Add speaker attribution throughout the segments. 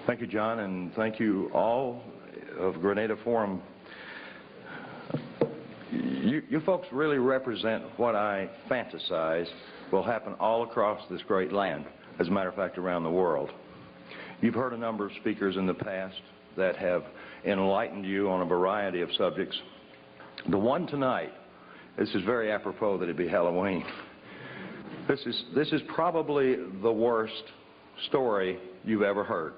Speaker 1: Thank you, John, and thank you all of Grenada Forum. You folks really represent what I fantasize will happen all across this great land, as a matter of fact, around the world. You've heard a number of speakers in the past that have enlightened you on a variety of subjects. The one tonight, this is very apropos that it be Halloween. This is probably the worst story you've ever heard.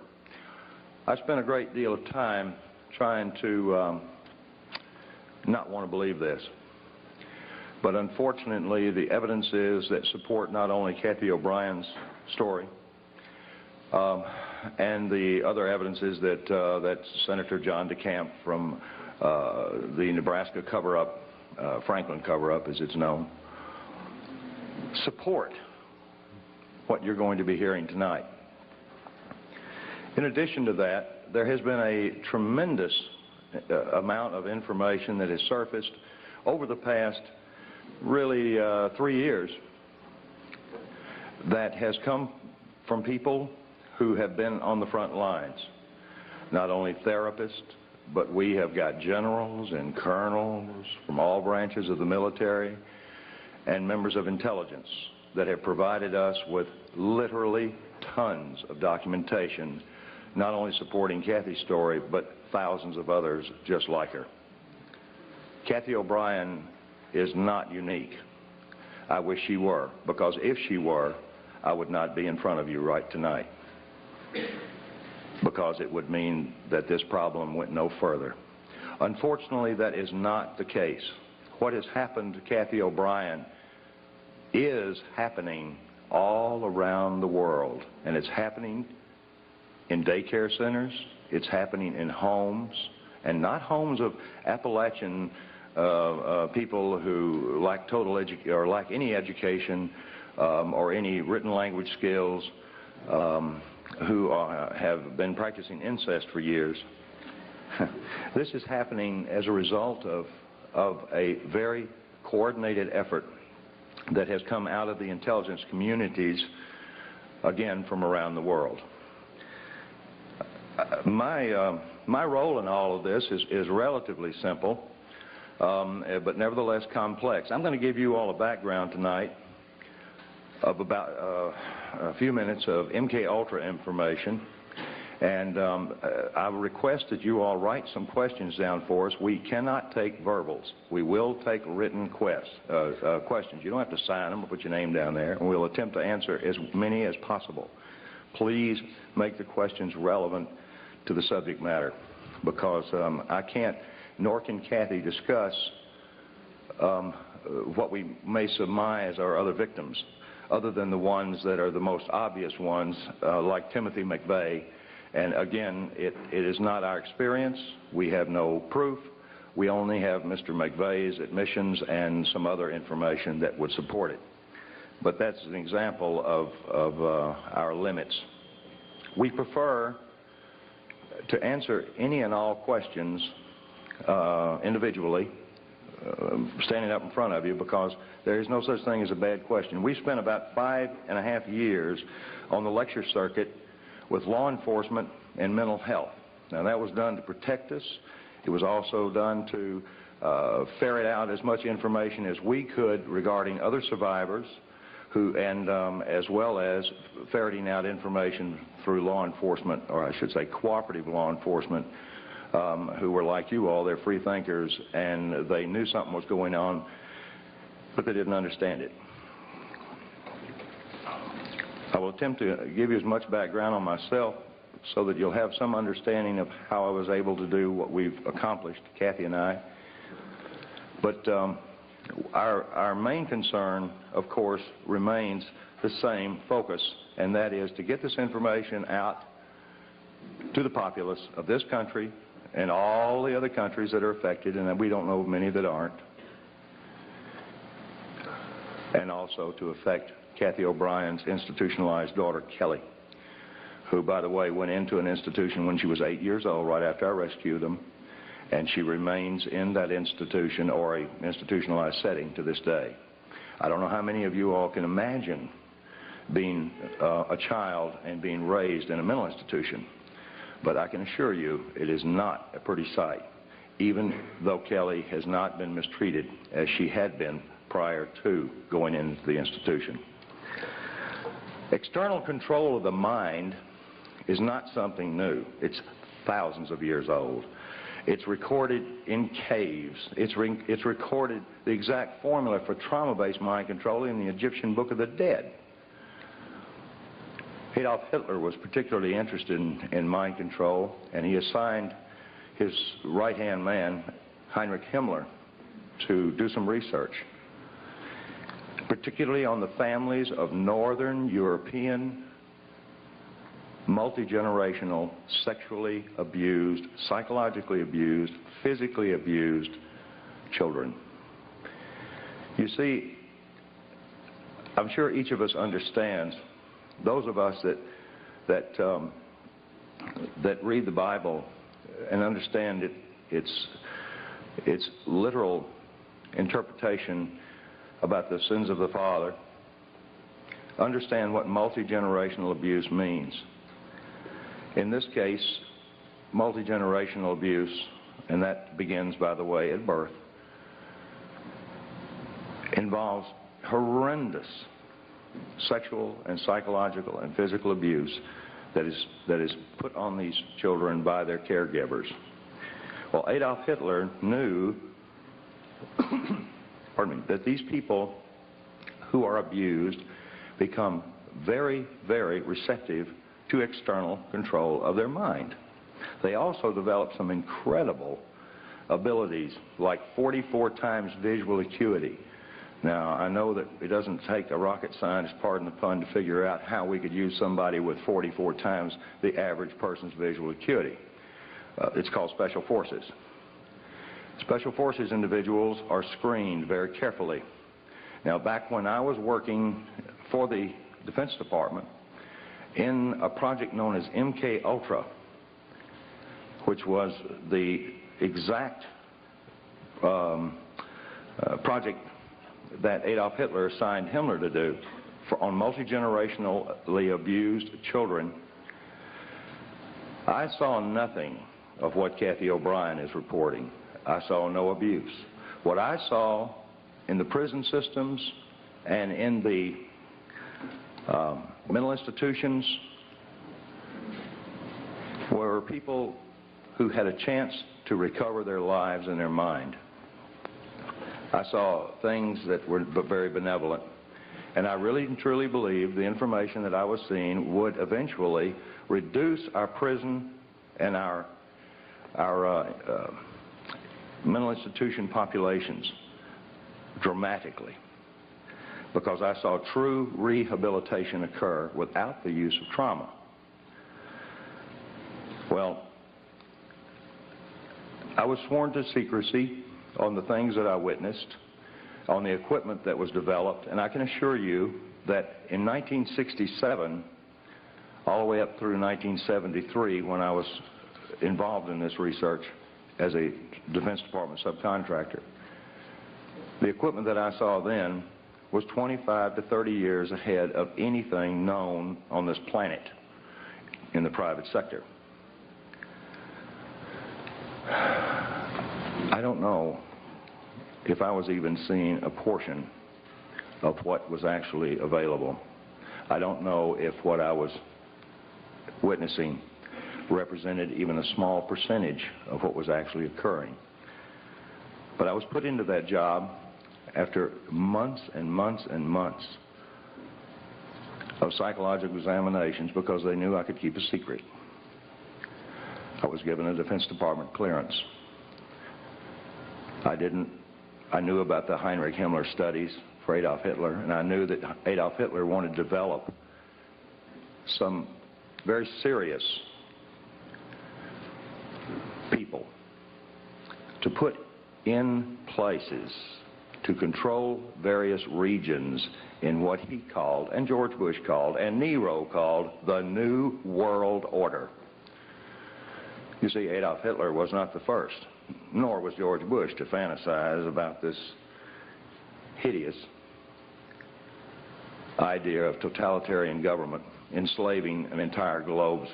Speaker 1: I spent a great deal of time trying to not want to believe this. But unfortunately, the evidence is that support not only Cathy OBrien's story, and the other evidence is that Senator John DeCamp from the Nebraska cover-up, Franklin cover-up as it's known, support what you're going to be hearing tonight. In addition to that, there has been a tremendous amount of information that has surfaced over the past really 3 years that has come from people who have been on the front lines. Not only therapists, but we have got generals and colonels from all branches of the military and members of intelligence that have provided us with literally tons of documentation, not only supporting Cathy's story, but thousands of others just like her. Cathy OBrien is not unique. I wish she were, because if she were, I would not be in front of you right tonight, because it would mean that this problem went no further. Unfortunately, that is not the case. What has happened to Cathy OBrien is happening all around the world, and it's happening in daycare centers, it's happening in homes, and not homes of Appalachian people who lack or lack any education or any written language skills, who have been practicing incest for years. This is happening as a result of a very coordinated effort that has come out of the intelligence communities, again, from around the world. My role in all of this is relatively simple, but nevertheless complex. I'm going to give you all a background tonight of about a few minutes of MK Ultra information, and I request that you all write some questions down for us. We cannot take verbals. We will take written questions. You don't have to sign them or put your name down there, and we'll attempt to answer as many as possible. Please make the questions relevant to the subject matter, because I can't, nor can Cathy, discuss what we may surmise are other victims, other than the ones that are the most obvious ones, like Timothy McVeigh. And again, it is not our experience. We have no proof. We only have Mr. McVeigh's admissions and some other information that would support it. But that's an example of our limits. We prefer to answer any and all questions individually, standing up in front of you, because there is no such thing as a bad question. We spent about 5.5 years on the lecture circuit with law enforcement and mental health. Now, that was done to protect us. It was also done to ferret out as much information as we could regarding other survivors, as well as ferreting out information through law enforcement, or I should say cooperative law enforcement, who were like you all. They're free thinkers, and they knew something was going on, but they didn't understand it. I will attempt to give you as much background on myself so that you'll have some understanding of how I was able to do what we've accomplished, Cathy and I. But our main concern, of course, remains the same focus, and that is to get this information out to the populace of this country and all the other countries that are affected, and we don't know of many that aren't, and also to affect Cathy OBrien's institutionalized daughter, Kelly, who, by the way, went into an institution when she was 8 years old, right after I rescued them, and she remains in that institution or a institutionalized setting to this day. I don't know how many of you all can imagine being a child and being raised in a mental institution. But I can assure you it is not a pretty sight, even though Kelly has not been mistreated as she had been prior to going into the institution. External control of the mind is not something new. It's thousands of years old. It's recorded in caves. It's recorded the exact formula for trauma-based mind control in the Egyptian Book of the Dead. Adolf Hitler was particularly interested in mind control, and he assigned his right-hand man, Heinrich Himmler, to do some research, particularly on the families of Northern European multi-generational, sexually abused, psychologically abused, physically abused children. You see, I'm sure each of us understands, those of us that read the Bible and understand its literal interpretation about the sins of the father, understand what multi-generational abuse means. In this case, multi-generational abuse, and that begins, by the way, at birth, involves horrendous sexual and psychological and physical abuse that is put on these children by their caregivers. Well, Adolf Hitler knew pardon me, that these people who are abused become very, very receptive to external control of their mind. They also develop some incredible abilities, like 44 times visual acuity. Now, I know that it doesn't take a rocket scientist, pardon the pun, to figure out how we could use somebody with 44 times the average person's visual acuity. It's called special forces. Special forces individuals are screened very carefully. Now, back when I was working for the Defense Department in a project known as MK Ultra, which was the exact project that Adolf Hitler assigned Himmler to do on multi-generationally abused children, I saw nothing of what Cathy OBrien is reporting. I saw no abuse. What I saw in the prison systems and in the mental institutions were people who had a chance to recover their lives and their mind. I saw things that were very benevolent, and I really and truly believe the information that I was seeing would eventually reduce our prison and our mental institution populations dramatically, because I saw true rehabilitation occur without the use of trauma. Well, I was sworn to secrecy on the things that I witnessed, on the equipment that was developed, and I can assure you that in 1967, all the way up through 1973, when I was involved in this research as a Defense Department subcontractor, the equipment that I saw then was 25 to 30 years ahead of anything known on this planet in the private sector. I don't know if I was even seeing a portion of what was actually available. I don't know if what I was witnessing represented even a small percentage of what was actually occurring. But I was put into that job after months and months and months of psychological examinations because they knew I could keep a secret. I was given a Defense Department clearance. I knew about the Heinrich Himmler studies for Adolf Hitler, and I knew that Adolf Hitler wanted to develop some very serious people to put in places to control various regions in what he called, and George Bush called, and Nero called, the New World Order. You see, Adolf Hitler was not the first, nor was George Bush, to fantasize about this hideous idea of totalitarian government enslaving an entire globe's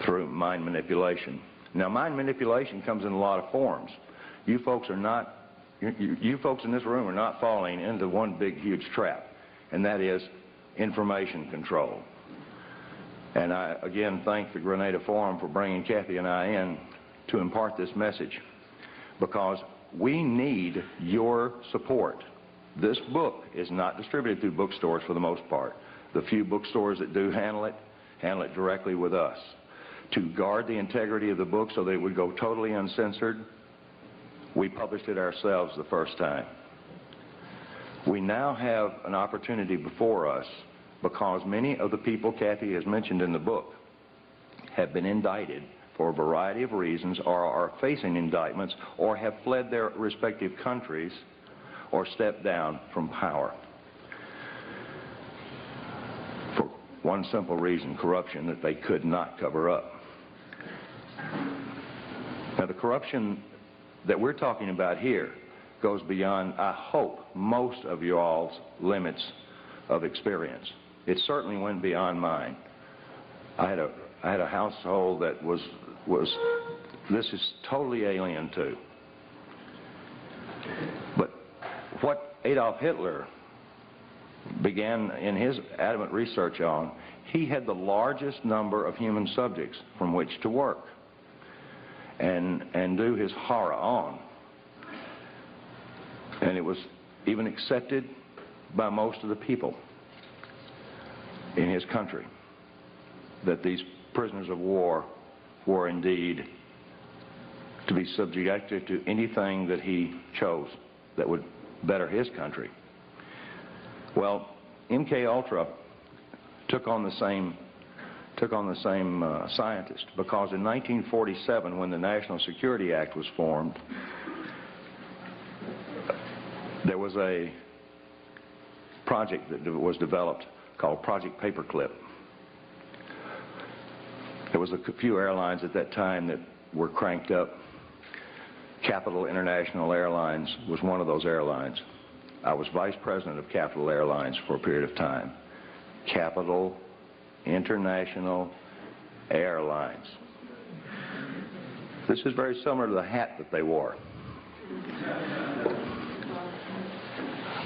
Speaker 1: through mind manipulation. Now, mind manipulation comes in a lot of forms. You folks are not, you folks in this room are not falling into one big, huge trap, and that is information control. And I, again, thank the Grenada Forum for bringing Cathy and I in to impart this message, because we need your support. This book is not distributed through bookstores for the most part. The few bookstores that do handle it directly with us. To guard the integrity of the book so that it would go totally uncensored, we published it ourselves the first time. We now have an opportunity before us because many of the people Cathy has mentioned in the book have been indicted for a variety of reasons, or are facing indictments, or have fled their respective countries, or stepped down from power. For one simple reason: corruption that they could not cover up. Now, the corruption that we're talking about here goes beyond, I hope, most of you all's limits of experience. It certainly went beyond mine. I had a household that was this is totally alien to. But what Adolf Hitler began in his adamant research on, he had the largest number of human subjects from which to work and do his horror on. And it was even accepted by most of the people in his country that these prisoners of war were indeed to be subjected to anything that he chose that would better his country. Well, MK Ultra took on the same scientist, because in 1947, when the National Security Act was formed, there was a project that was developed called Project Paperclip. There was a few airlines at that time that were cranked up. Capital International Airlines was one of those airlines. I was vice president of Capital Airlines for a period of time. Capital International Airlines. This is very similar to the hat that they wore.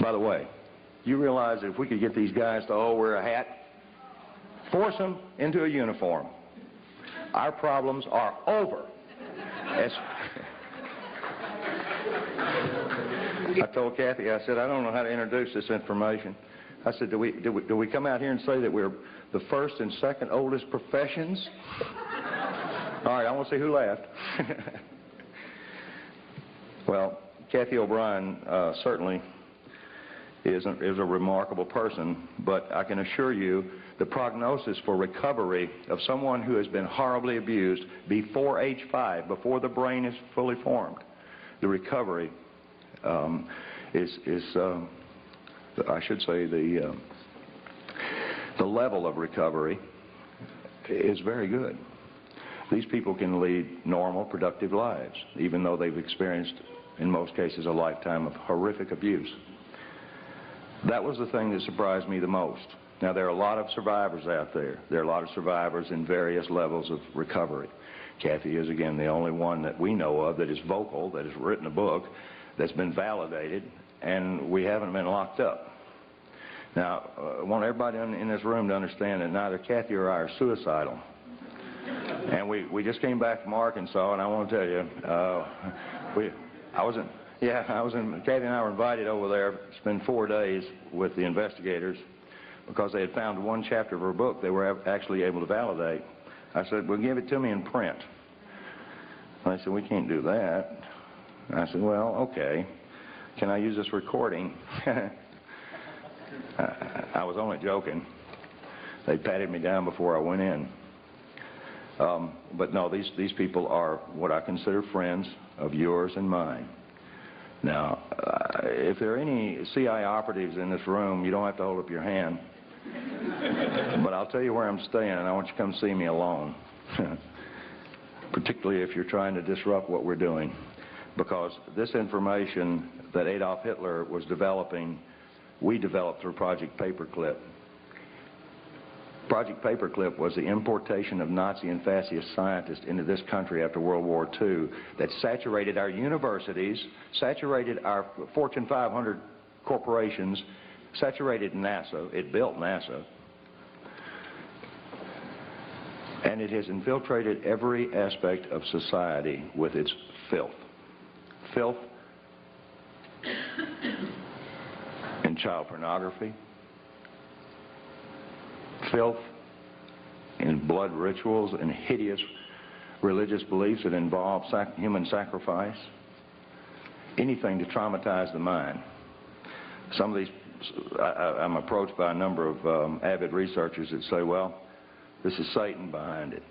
Speaker 1: By the way, you realize that if we could get these guys to all wear a hat, force them into a uniform, our problems are over. I told Cathy, I said, I don't know how to introduce this information. I said, do we come out here and say that we're the first and second oldest professions? All right, I want to see who laughed. Well, Cathy OBrien certainly is a remarkable person, but I can assure you the prognosis for recovery of someone who has been horribly abused before age 5, before the brain is fully formed, the recovery I should say the level of recovery is very good. These people can lead normal, productive lives, even though they've experienced, in most cases, a lifetime of horrific abuse. That was the thing that surprised me the most. Now, there are a lot of survivors out there. There are a lot of survivors in various levels of recovery. Cathy is, again, the only one that we know of that is vocal, that has written a book, that's been validated, and we haven't been locked up. Now, I want everybody in this room to understand that neither Cathy or I are suicidal. And we just came back from Arkansas, and I want to tell you, Cathy and I were invited over there to spend 4 days with the investigators because they had found one chapter of her book they were actually able to validate. I said, well, give it to me in print. And they said, we can't do that. And I said, well, okay. Can I use this recording? I was only joking. They patted me down before I went in. But no, these people are what I consider friends of yours and mine. Now, if there are any CIA operatives in this room, you don't have to hold up your hand. But I'll tell you where I'm staying, and I want you to come see me alone. Particularly if you're trying to disrupt what we're doing. Because this information that Adolf Hitler was developing, we developed through Project Paperclip. Project Paperclip was the importation of Nazi and fascist scientists into this country after World War II that saturated our universities, saturated our Fortune 500 corporations, saturated NASA. It built NASA. And it has infiltrated every aspect of society with its filth. Filth in child pornography, filth in blood rituals and hideous religious beliefs that involve human sacrifice, anything to traumatize the mind. Some of these, I'm approached by a number of avid researchers that say, well, this is Satan behind it.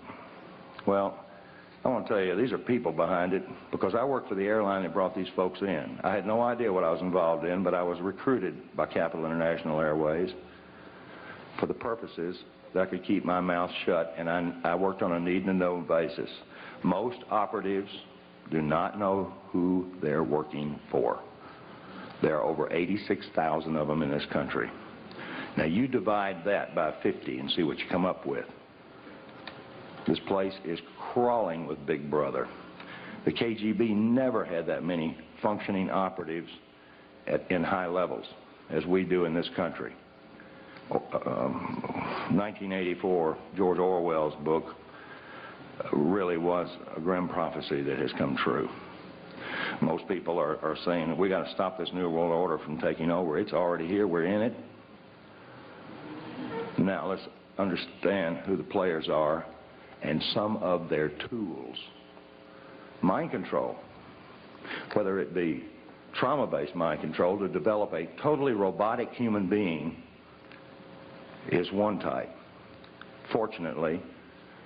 Speaker 1: Well, I want to tell you, these are people behind it, because I worked for the airline that brought these folks in. I had no idea what I was involved in, but I was recruited by Capital International Airways for the purposes that I could keep my mouth shut, and I worked on a need-to-know basis. Most operatives do not know who they're working for. There are over 86,000 of them in this country. Now you divide that by 50 and see what you come up with. This place is crawling with Big Brother. The KGB never had that many functioning operatives in high levels as we do in this country. 1984, George Orwell's book, really was a grim prophecy that has come true. Most people are saying, we got to stop this New World Order from taking over. It's already here. We're in it. Now let's understand who the players are and some of their tools. Mind control, whether it be trauma-based mind control to develop a totally robotic human being, is one type. Fortunately,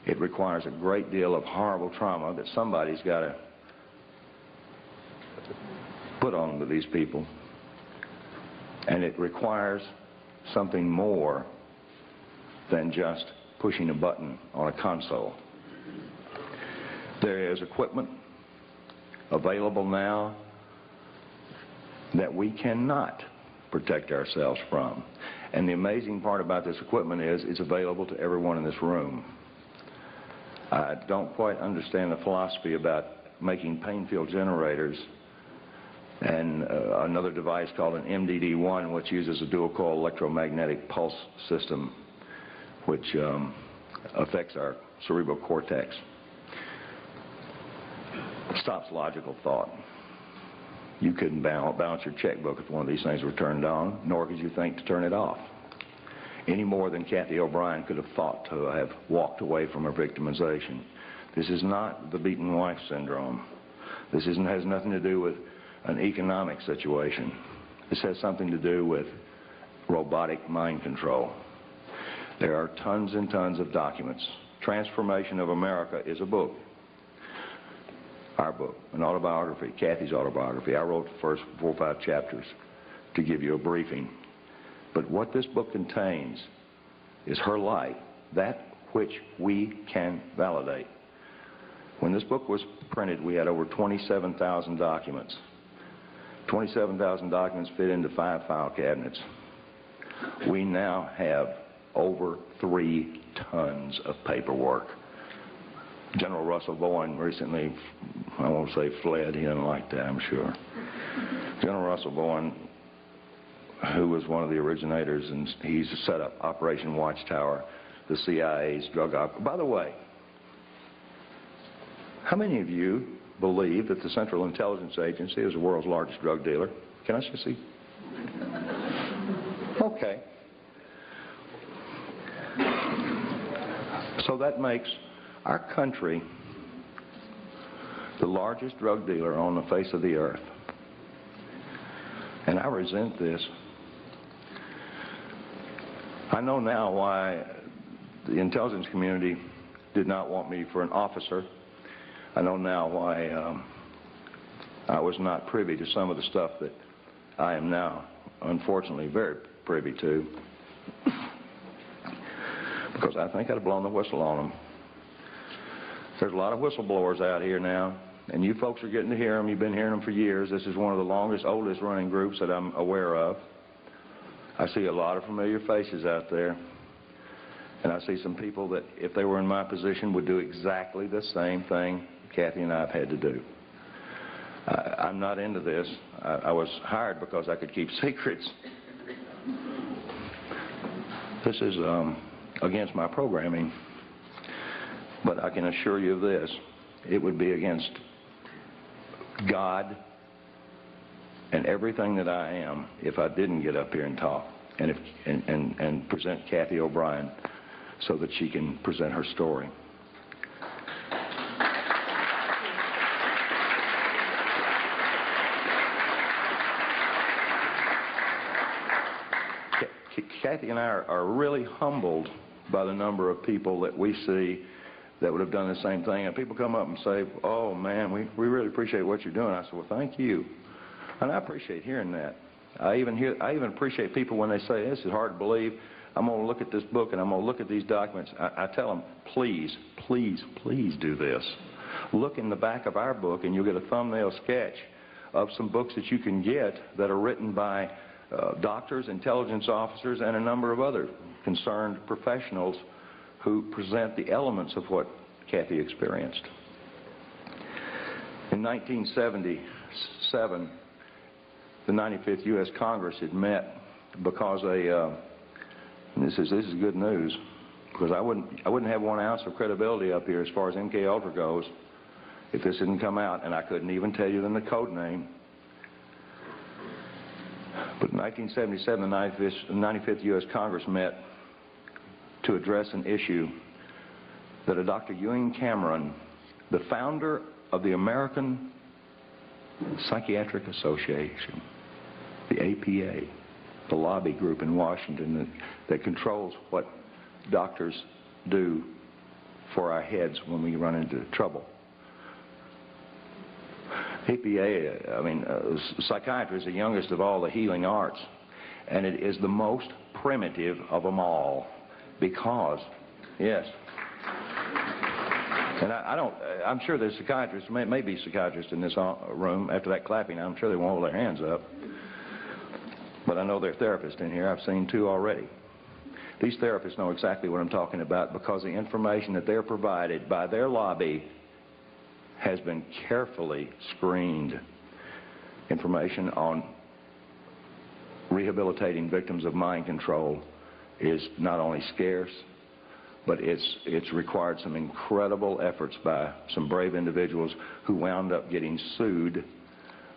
Speaker 1: it requires a great deal of horrible trauma that somebody's got to put on to these people. And it requires something more than just pushing a button on a console. There is equipment available now that we cannot protect ourselves from. And the amazing part about this equipment is it's available to everyone in this room. I don't quite understand the philosophy about making pain field generators and another device called an MDD-1, which uses a dual coil electromagnetic pulse system, which affects our cerebral cortex. Stops logical thought. You couldn't balance your checkbook if one of these things were turned on, nor could you think to turn it off. Any more than Cathy OBrien could have thought to have walked away from her victimization. This is not the beaten wife syndrome. This has nothing to do with an economic situation. This has something to do with robotic mind control. There are tons and tons of documents. Tranceformation of America is a book. Our book, an autobiography, Cathy's autobiography. I wrote the first 4 or 5 chapters to give you a briefing. But what this book contains is her life, that which we can validate. When this book was printed, we had over 27,000 documents. 27,000 documents fit into 5 file cabinets. We now have over 3 tons of paperwork. General Russell Bowen recently, I won't say fled, he doesn't like that, I'm sure. General Russell Bowen, who was one of the originators, and he's set up Operation Watchtower, the CIA's drug op. By the way, how many of you believe that the Central Intelligence Agency is the world's largest drug dealer? Can I see? Okay. So that makes our country the largest drug dealer on the face of the earth. And I resent this. I know now why the intelligence community did not want me for an officer. I know now why I was not privy to some of the stuff that I am now, unfortunately, very privy to. Because I think I'd have blown the whistle on them. There's a lot of whistleblowers out here now, and you folks are getting to hear them. You've been hearing them for years. This is one of the longest, oldest running groups that I'm aware of. I see a lot of familiar faces out there. And I see some people that, if they were in my position, would do exactly the same thing Cathy and I have had to do. I'm not into this. I was hired because I could keep secrets. This is against my programming. But I can assure you of this. It would be against God and everything that I am if I didn't get up here and talk and present Cathy OBrien so that she can present her story. Cathy and I are really humbled by the number of people that we see that would have done the same thing. And people come up and say, oh man, we really appreciate what you're doing. I said, well, thank you. And I appreciate hearing that. I even appreciate people when they say, this is hard to believe. I'm going to look at this book and I'm going to look at these documents. I tell them, please, please, please do this. Look in the back of our book and you'll get a thumbnail sketch of some books that you can get that are written by doctors, intelligence officers, and a number of other concerned professionals who present the elements of what Cathy experienced. In 1977, the 95th U.S. Congress had met because this is good news, because I wouldn't have 1 ounce of credibility up here as far as MK Ultra goes if this didn't come out, and I couldn't even tell you the code name. But in 1977, the 95th U.S. Congress met to address an issue that a Dr. Ewing Cameron, the founder of the American Psychiatric Association, the APA, the lobby group in Washington that controls what doctors do for our heads when we run into trouble. APA, psychiatry is the youngest of all the healing arts, and it is the most primitive of them all because, yes, and I'm sure there's psychiatrists, may be psychiatrists in this room after that clapping. I'm sure they won't hold their hands up. But I know there are therapists in here. I've seen 2 already. These therapists know exactly what I'm talking about because the information that they're provided by their lobby has been carefully screened. Information on rehabilitating victims of mind control is not only scarce, but it's required some incredible efforts by some brave individuals who wound up getting sued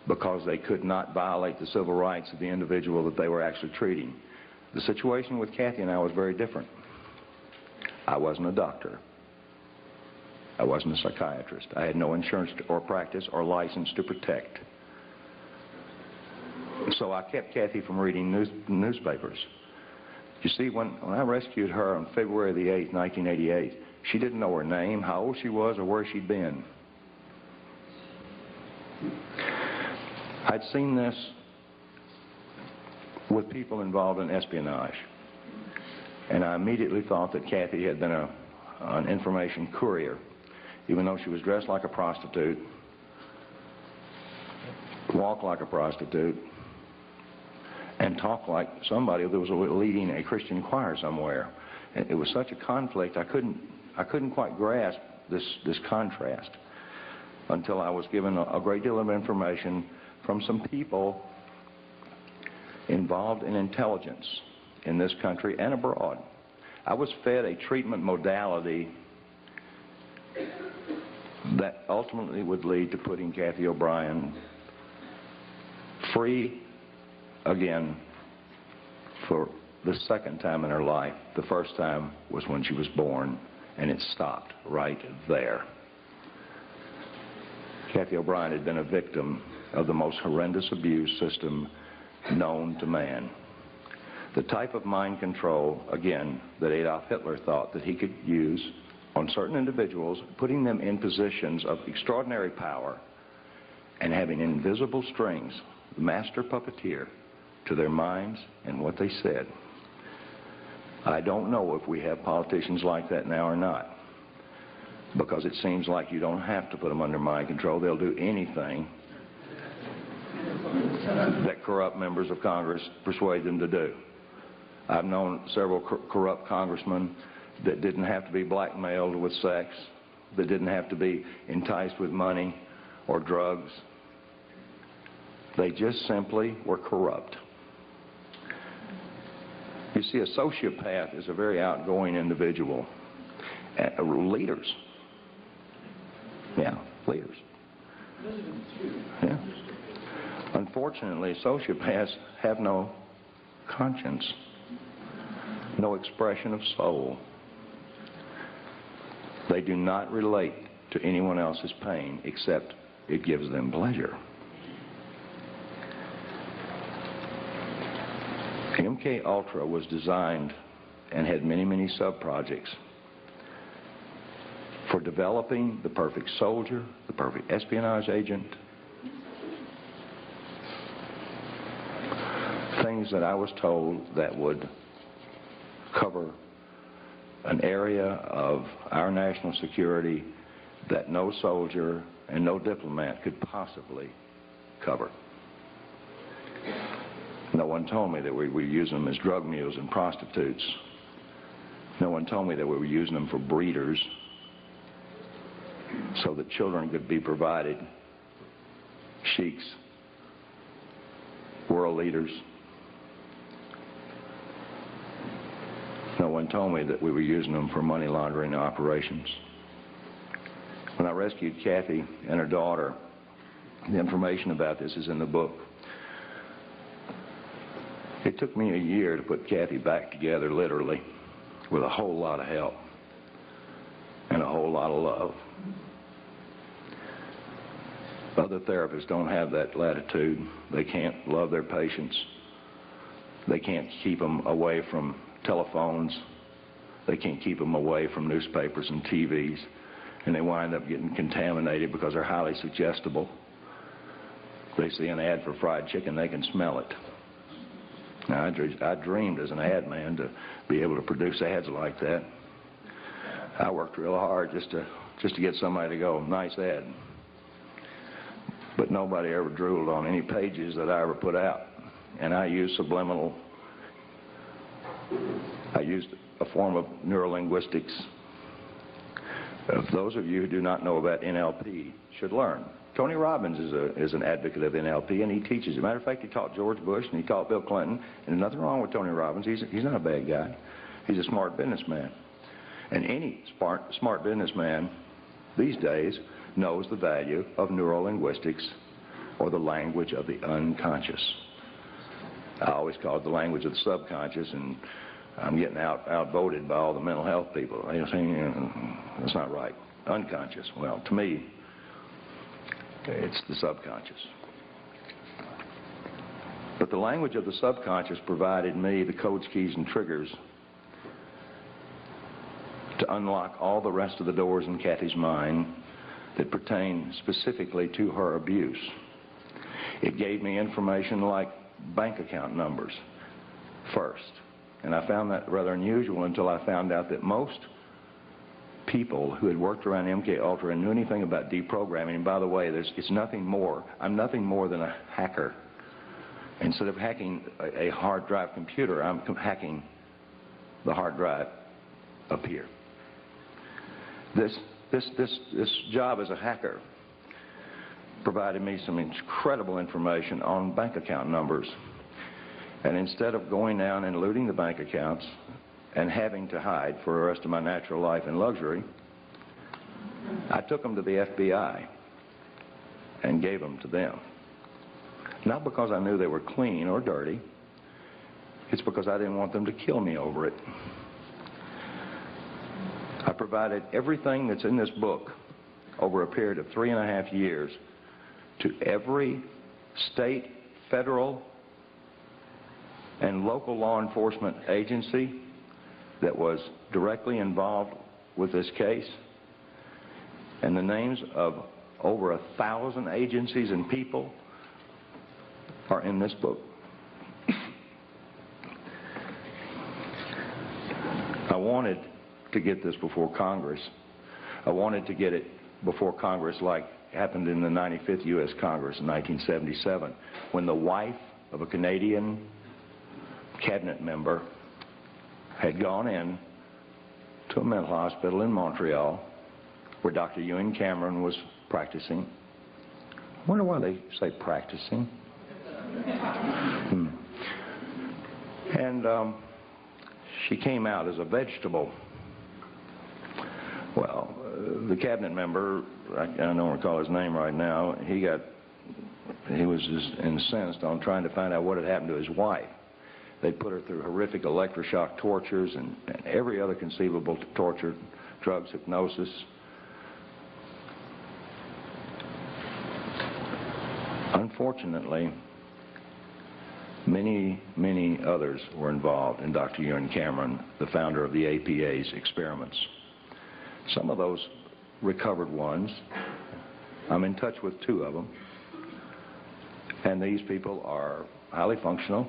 Speaker 1: because they could not violate the civil rights of the individual that they were actually treating. The situation with Cathy and I was very different. I wasn't a doctor. I wasn't a psychiatrist. I had no insurance or practice or license to protect. So I kept Cathy from reading newspapers. You see, when I rescued her on February the 8th, 1988, she didn't know her name, how old she was, or where she'd been. I'd seen this with people involved in espionage, and I immediately thought that Cathy had been an information courier, even though she was dressed like a prostitute, walked like a prostitute, and talked like somebody that was leading a Christian choir somewhere. And it was such a conflict, I couldn't quite grasp this contrast until I was given a great deal of information from some people involved in intelligence in this country and abroad. I was fed a treatment modality that ultimately would lead to putting Cathy OBrien free again for the second time in her life. The first time was when she was born, and it stopped right there. Cathy OBrien had been a victim of the most horrendous abuse system known to man. The type of mind control, again, that Adolf Hitler thought that he could use on certain individuals, putting them in positions of extraordinary power and having invisible strings, the master puppeteer, to their minds and what they said. I don't know if we have politicians like that now or not, because it seems like you don't have to put them under mind control. They'll do anything that corrupt members of Congress persuade them to do. I've known several corrupt congressmen that didn't have to be blackmailed with sex, that didn't have to be enticed with money or drugs. They just simply were corrupt. You see, a sociopath is a very outgoing individual. Leaders. Yeah, leaders. Yeah. Unfortunately, sociopaths have no conscience, no expression of soul. They do not relate to anyone else's pain except it gives them pleasure. MK Ultra was designed and had many, many sub-projects for developing the perfect soldier, the perfect espionage agent, things that I was told that would cover an area of our national security that no soldier and no diplomat could possibly cover. No one told me that we were using them as drug mules and prostitutes. No one told me that we were using them for breeders so that children could be provided sheiks, world leaders. No one told me that we were using them for money laundering operations. When I rescued Cathy and her daughter, the information about this is in the book. It took me a year to put Cathy back together, literally, with a whole lot of help and a whole lot of love. Other therapists don't have that latitude. They can't love their patients. They can't keep them away from telephones. They can't keep them away from newspapers and TVs. And they wind up getting contaminated because they're highly suggestible. They see an ad for fried chicken, they can smell it. Now, I dreamed as an ad man to be able to produce ads like that. I worked real hard just to get somebody to go, nice ad. But nobody ever drooled on any pages that I ever put out. And I used subliminal, I used a form of neurolinguistics. Those of you who do not know about NLP should learn. Tony Robbins is an advocate of NLP, and he teaches. As a matter of fact, he taught George Bush and he taught Bill Clinton. And there's nothing wrong with Tony Robbins. He's not a bad guy. He's a smart businessman. And any smart businessman these days knows the value of neurolinguistics, or the language of the unconscious. I always call it the language of the subconscious, and I'm getting outvoted by all the mental health people. They're saying, that's not right. Unconscious. Well, to me, it's the subconscious. But the language of the subconscious provided me the codes, keys, and triggers to unlock all the rest of the doors in Cathy's mind that pertain specifically to her abuse. It gave me information like bank account numbers first. And I found that rather unusual until I found out that most people who had worked around MK Ultra and knew anything about deprogramming, and by the way, it's nothing more. I'm nothing more than a hacker. Instead of hacking a hard drive computer, I'm hacking the hard drive up here. This job as a hacker provided me some incredible information on bank account numbers. And instead of going down and looting the bank accounts and having to hide for the rest of my natural life in luxury, I took them to the FBI and gave them to them. Not because I knew they were clean or dirty. It's because I didn't want them to kill me over it. I provided everything that's in this book over a period of 3.5 years to every state, federal, and local law enforcement agency that was directly involved with this case. And the names of over 1,000 agencies and people are in this book. I wanted to get this before Congress. I wanted to get it before Congress like happened in the 95th U.S. Congress in 1977, when the wife of a Canadian cabinet member had gone in to a mental hospital in Montreal where Dr. Ewan Cameron was practicing. I wonder why they say practicing. And she came out as a vegetable. Well, the cabinet member, I don't recall his name right now, he was just incensed on trying to find out what had happened to his wife. They put her through horrific electroshock tortures and every other conceivable torture, drugs, hypnosis. Unfortunately, many others were involved in Dr. Ewan Cameron, the founder of the APA's experiments. Some of those recovered ones, I'm in touch with 2 of them, and these people are highly functional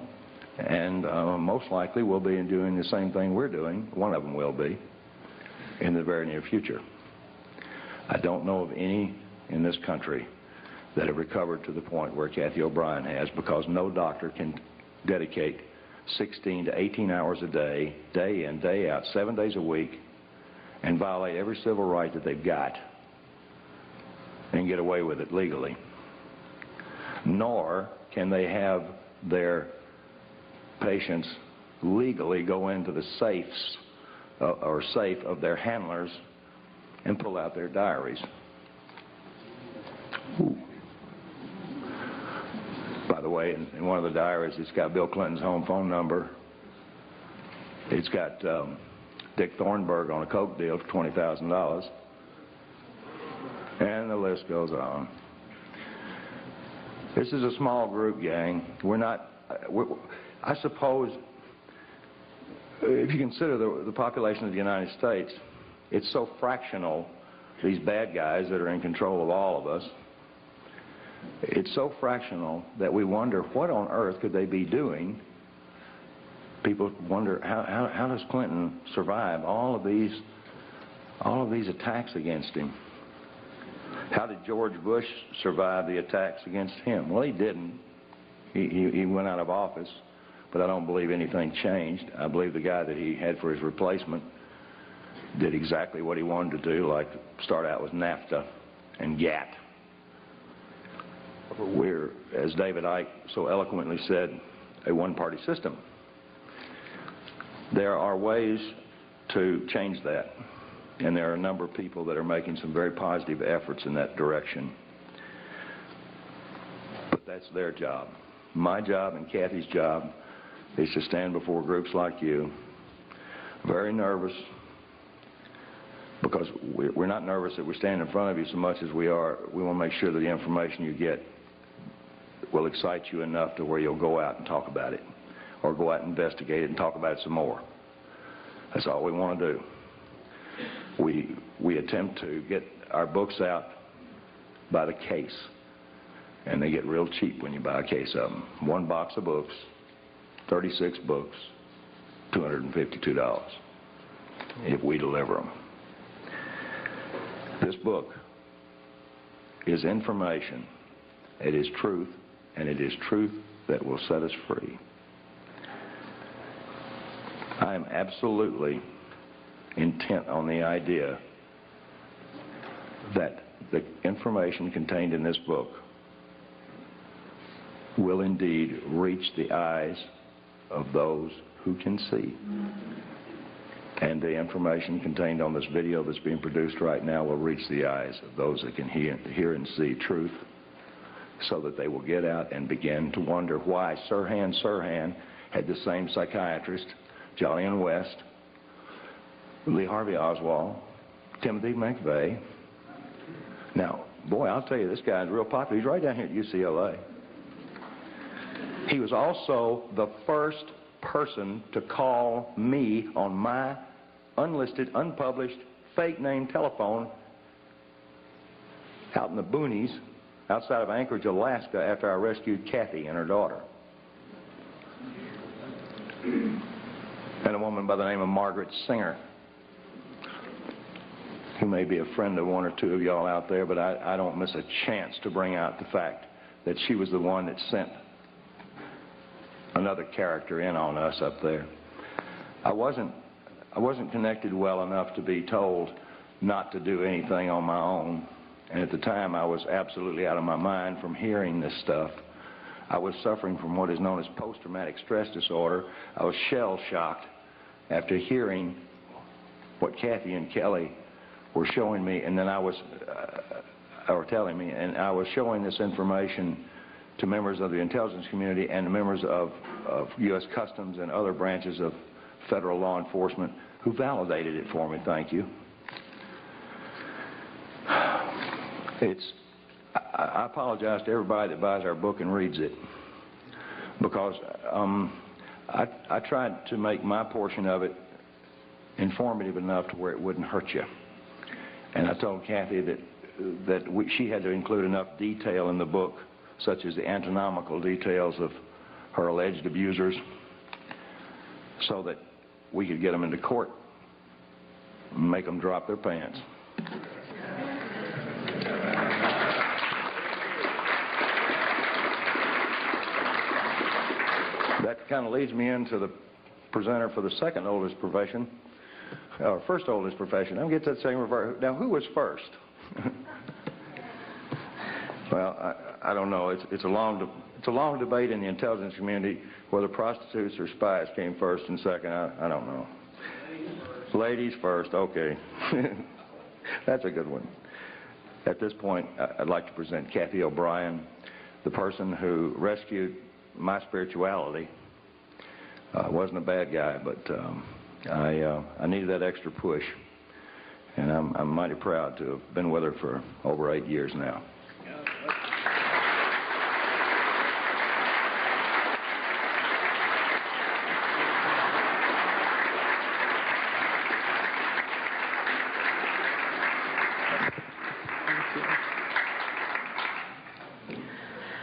Speaker 1: and most likely will be doing the same thing we're doing. One of them will be in the very near future. I don't know of any in this country that have recovered to the point where Cathy OBrien has, because no doctor can dedicate 16 to 18 hours a day, day in, day out, 7 days a week, and violate every civil right that they've got and get away with it legally. Nor can they have their patients legally go into the safes or safe of their handlers and pull out their diaries. Ooh. By the way, in one of the diaries, it's got Bill Clinton's home phone number. It's got Dick Thornburg on a coke deal for $20,000. And the list goes on. This is a small group, gang. I suppose, if you consider the population of the United States, it's so fractional, these bad guys that are in control of all of us, it's so fractional that we wonder what on earth could they be doing. People wonder how does Clinton survive all of these attacks against him? How did George Bush survive the attacks against him? Well, he didn't. He went out of office, but I don't believe anything changed. I believe the guy that he had for his replacement did exactly what he wanted to do, like start out with NAFTA and GATT. We're, as David Icke so eloquently said, a one-party system. There are ways to change that, and there are a number of people that are making some very positive efforts in that direction. But that's their job. My job and Cathy's job is to stand before groups like you, very nervous, because we're not nervous that we stand in front of you so much as we want to make sure that the information you get will excite you enough to where you'll go out and talk about it, or go out and investigate it and talk about it some more. That's all we want to do. We attempt to get our books out by the case, and they get real cheap when you buy a case of them. One box of books, 36 books, $252 if we deliver them. This book is information. It is truth, and it is truth that will set us free. I am absolutely intent on the idea that the information contained in this book will indeed reach the eyes of those who can see. And the information contained on this video that's being produced right now will reach the eyes of those that can hear and see truth, so that they will get out and begin to wonder why Sirhan had the same psychiatrist, Jolyon West, Lee Harvey Oswald, Timothy McVeigh. Now, boy, I'll tell you, this guy's real popular. He's right down here at UCLA. He was also the first person to call me on my unlisted, unpublished, fake name telephone out in the boonies outside of Anchorage, Alaska, after I rescued Cathy and her daughter. And a woman by the name of Margaret Singer, who may be a friend of one or two of y'all out there, but I don't miss a chance to bring out the fact that she was the one that sent another character in on us up there. I wasn't I wasn't connected well enough to be told not to do anything on my own. And at the time, I was absolutely out of my mind from hearing this stuff. I was suffering from what is known as post-traumatic stress disorder. I was shell-shocked after hearing what Cathy and Kelly were showing me, and then or telling me, and I was showing this information to members of the intelligence community and members of U.S. Customs and other branches of federal law enforcement who validated it for me. Thank you. I apologize to everybody that buys our book and reads it, because I tried to make my portion of it informative enough to where it wouldn't hurt you. And I told Cathy that she had to include enough detail in the book, such as the anatomical details of her alleged abusers, so that we could get them into court and make them drop their pants. That kind of leads me into the presenter for the second oldest profession, or first oldest profession. I'm going to get to that same reverse. Now, who was first? Well, I don't know. It's a long debate in the intelligence community whether prostitutes or spies came first and second. I don't know. Ladies first. Okay. That's a good one. At this point, I'd like to present Cathy OBrien, the person who rescued my spirituality. I wasn't a bad guy, but I needed that extra push, and I'm mighty proud to have been with her for over 8 years now.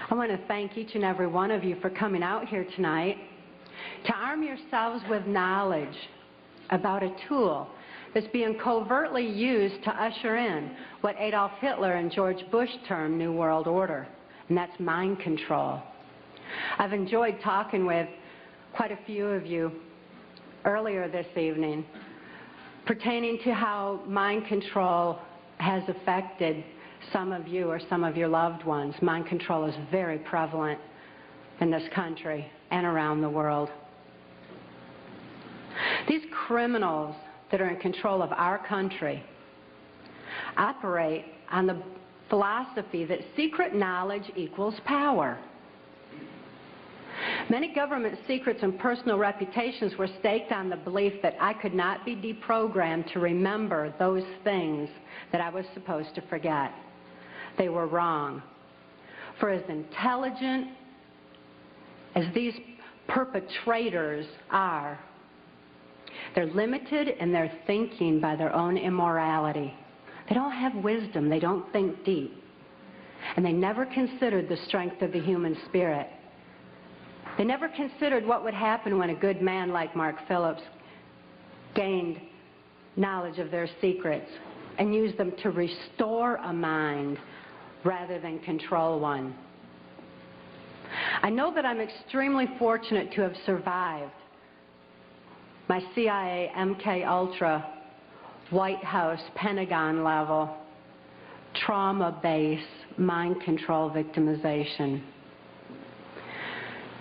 Speaker 2: I want to thank each and every one of you for coming out here tonight to arm yourselves with knowledge about a tool that's being covertly used to usher in what Adolf Hitler and George Bush termed New World Order, and that's mind control. I've enjoyed talking with quite a few of you earlier this evening pertaining to how mind control has affected some of you or some of your loved ones. Mind control is very prevalent in this country and around the world. These criminals that are in control of our country operate on the philosophy that secret knowledge equals power. Many government secrets and personal reputations were staked on the belief that I could not be deprogrammed to remember those things that I was supposed to forget. They were wrong. For as intelligent as these perpetrators are, they're limited in their thinking by their own immorality. They don't have wisdom. They don't think deep. And they never considered the strength of the human spirit. They never considered what would happen when a good man like Mark Phillips gained knowledge of their secrets and used them to restore a mind rather than control one. I know that I'm extremely fortunate to have survived my CIA, MK Ultra, White House, Pentagon level, trauma-based mind control victimization.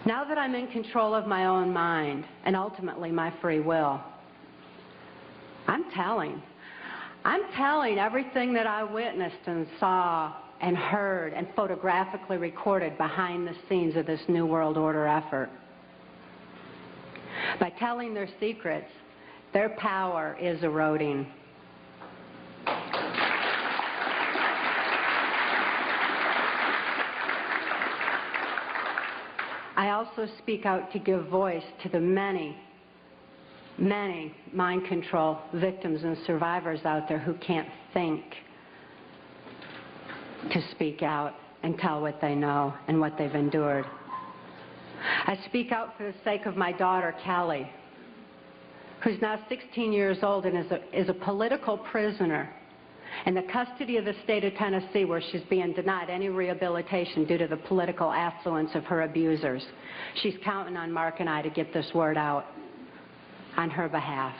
Speaker 2: Now that I'm in control of my own mind and ultimately my free will, I'm telling everything that I witnessed and saw and heard and photographically recorded behind the scenes of this New World Order effort. By telling their secrets, their power is eroding. I also speak out to give voice to the many mind control victims and survivors out there who can't think to speak out and tell what they know and what they've endured. I speak out for the sake of my daughter, Kelly, who's now 16 years old and is a political prisoner in the custody of the state of Tennessee, where she's being denied any rehabilitation due to the political affluence of her abusers. She's counting on Mark and I to get this word out on her behalf.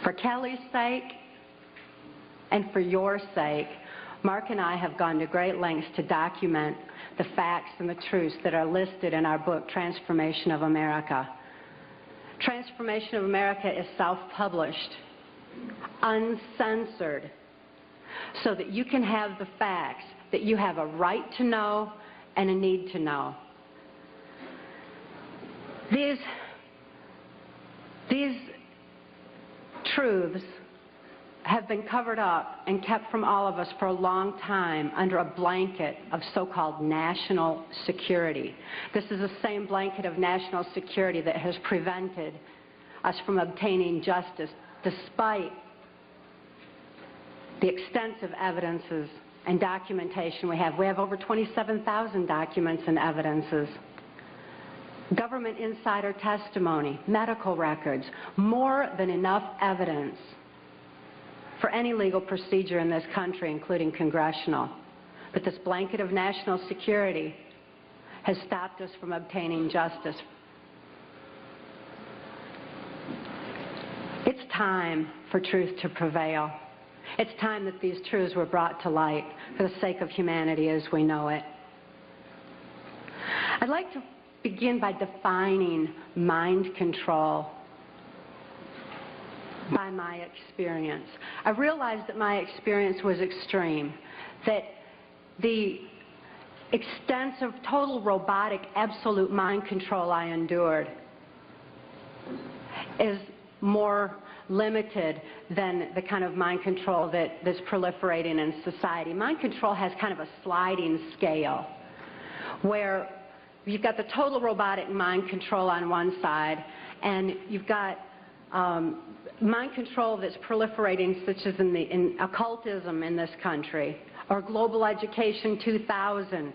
Speaker 2: For Kelly's sake and for your sake, Mark and I have gone to great lengths to document the facts and the truths that are listed in our book, Transformation of America. Transformation of America is self-published, uncensored, so that you can have the facts that you have a right to know and a need to know. These truths have been covered up and kept from all of us for a long time under a blanket of so-called national security. This is the same blanket of national security that has prevented us from obtaining justice despite the extensive evidences and documentation we have. We have over 27,000 documents and evidences. Government insider testimony, medical records, more than enough evidence for any legal procedure in this country, including congressional. But this blanket of national security has stopped us from obtaining justice. It's time for truth to prevail. It's time that these truths were brought to light for the sake of humanity as we know it. I'd like to begin by defining mind control by my experience. I realized that my experience was extreme, that the extensive, total robotic, absolute mind control I endured is more limited than the kind of mind control that's proliferating in society. Mind control has kind of a sliding scale where you've got the total robotic mind control on one side, and you've got mind control that's proliferating, such as in occultism in this country, or Global Education 2000,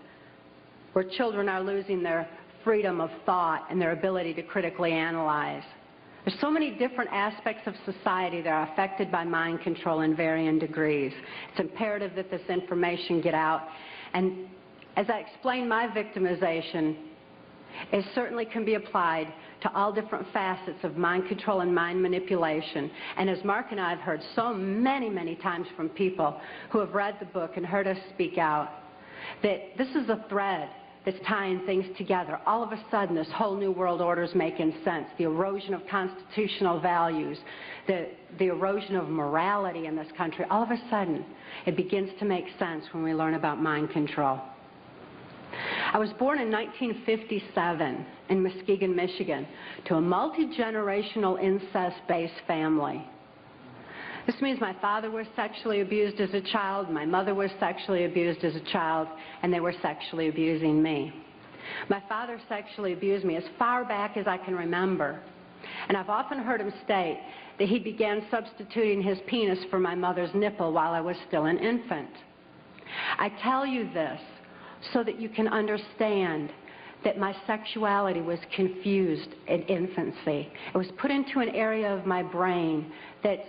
Speaker 2: where children are losing their freedom of thought and their ability to critically analyze. There's so many different aspects of society that are affected by mind control in varying degrees. It's imperative that this information get out. And as I explain my victimization, it certainly can be applied to all different facets of mind control and mind manipulation. And as Mark and I have heard so many, many times from people who have read the book and heard us speak out, that this is a thread that's tying things together. All of a sudden, this whole new world order is making sense. The erosion of constitutional values, the erosion of morality in this country, all of a sudden, it begins to make sense when we learn about mind control. I was born in 1957 in Muskegon, Michigan, to a multi-generational incest-based family. This means my father was sexually abused as a child, my mother was sexually abused as a child, and they were sexually abusing me. My father sexually abused me as far back as I can remember, and I've often heard him state that he began substituting his penis for my mother's nipple while I was still an infant. I tell you this so that you can understand that my sexuality was confused in infancy. It was put into an area of my brain that's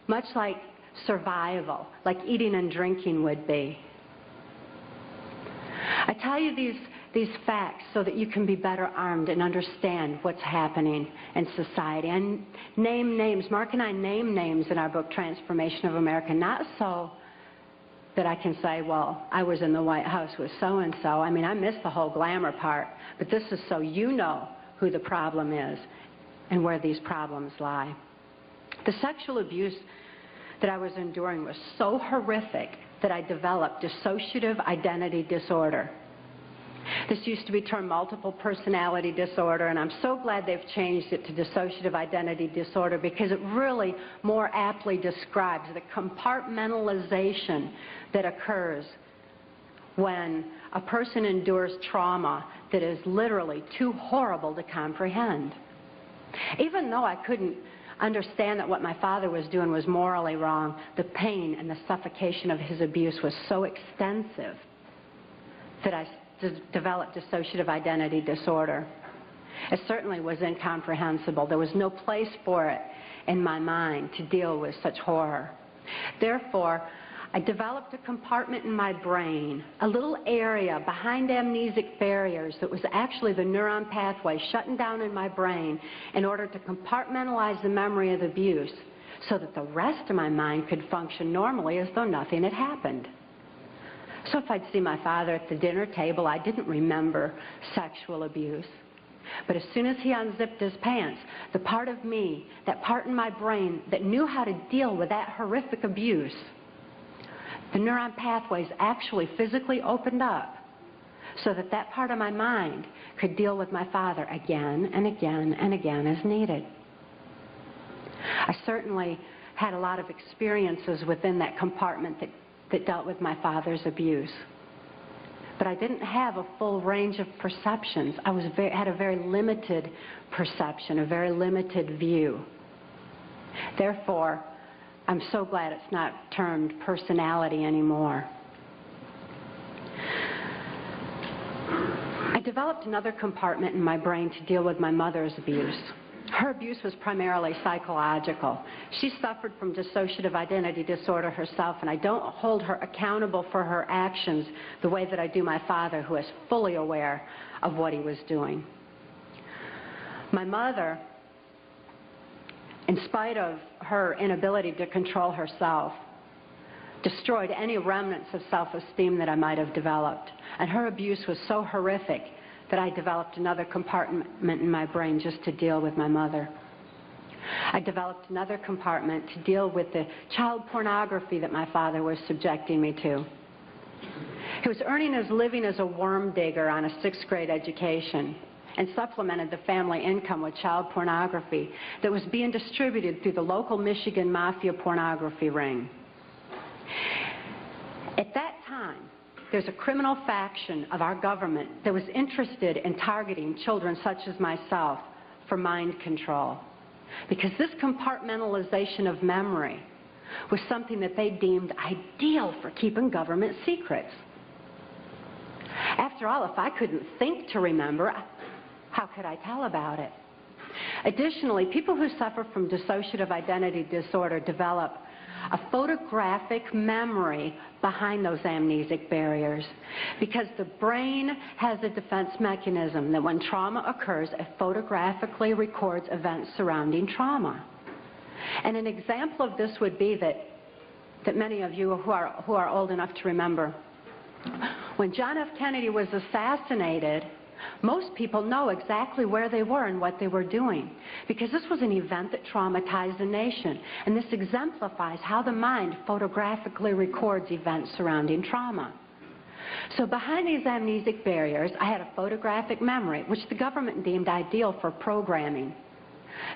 Speaker 2: much like survival, like eating and drinking would be. I tell you these facts so that you can be better armed and understand what's happening in society. And name names. Mark and I name names in our book, Transformation of America, not so that I can say, well, I was in the White House with so-and-so. I mean, I missed the whole glamour part, but this is so you know who the problem is and where these problems lie. The sexual abuse that I was enduring was so horrific that I developed dissociative identity disorder. This used to be termed multiple personality disorder, and I'm so glad they've changed it to dissociative identity disorder because it really more aptly describes the compartmentalization that occurs when a person endures trauma that is literally too horrible to comprehend. Even though I couldn't understand that what my father was doing was morally wrong, the pain and the suffocation of his abuse was so extensive that I developed dissociative identity disorder. It certainly was incomprehensible. There was no place for it in my mind to deal with such horror. Therefore, I developed a compartment in my brain, a little area behind amnesic barriers that was actually the neuron pathway shutting down in my brain in order to compartmentalize the memory of the abuse so that the rest of my mind could function normally as though nothing had happened. So if I'd see my father at the dinner table, I didn't remember sexual abuse. But as soon as he unzipped his pants, the part of me, that part in my brain that knew how to deal with that horrific abuse, the neuron pathways actually physically opened up so that that part of my mind could deal with my father again and again and again as needed. I certainly had a lot of experiences within that compartment that dealt with my father's abuse. But I didn't have a full range of perceptions. I had a very limited perception, a very limited view. Therefore, I'm so glad it's not termed personality anymore. I developed another compartment in my brain to deal with my mother's abuse. Her abuse was primarily psychological. She suffered from dissociative identity disorder herself, and I don't hold her accountable for her actions the way that I do my father, who is fully aware of what he was doing. My mother, in spite of her inability to control herself, destroyed any remnants of self-esteem that I might have developed. And her abuse was so horrific that I developed another compartment in my brain just to deal with my mother. I developed another compartment to deal with the child pornography that my father was subjecting me to. He was earning his living as a worm digger on a 6th grade education and supplemented the family income with child pornography that was being distributed through the local Michigan mafia pornography ring. At that time, there's a criminal faction of our government that was interested in targeting children such as myself for mind control, because this compartmentalization of memory was something that they deemed ideal for keeping government secrets. After all, if I couldn't think to remember, how could I tell about it? Additionally, people who suffer from dissociative identity disorder develop a photographic memory behind those amnesic barriers, because the brain has a defense mechanism that when trauma occurs, it photographically records events surrounding trauma. And an example of this would be that many of you who are old enough to remember, when John F. Kennedy was assassinated, most people know exactly where they were and what they were doing, because this was an event that traumatized the nation. And this exemplifies how the mind photographically records events surrounding trauma. So behind these amnesic barriers, I had a photographic memory, which the government deemed ideal for programming.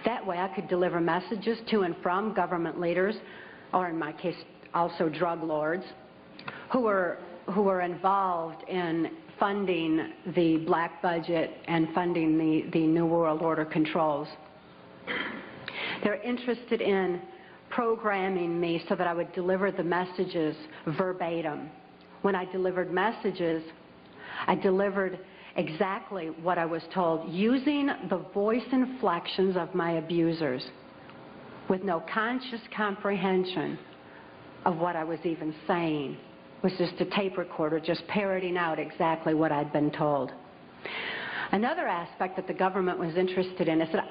Speaker 2: That way I could deliver messages to and from government leaders, or in my case, also drug lords, who were involved in funding the black budget and funding the New World Order controls. They're interested in programming me so that I would deliver the messages verbatim. When I delivered messages, I delivered exactly what I was told, using the voice inflections of my abusers, with no conscious comprehension of what I was even saying. It was just a tape recorder just parroting out exactly what I'd been told. Another aspect that the government was interested in is that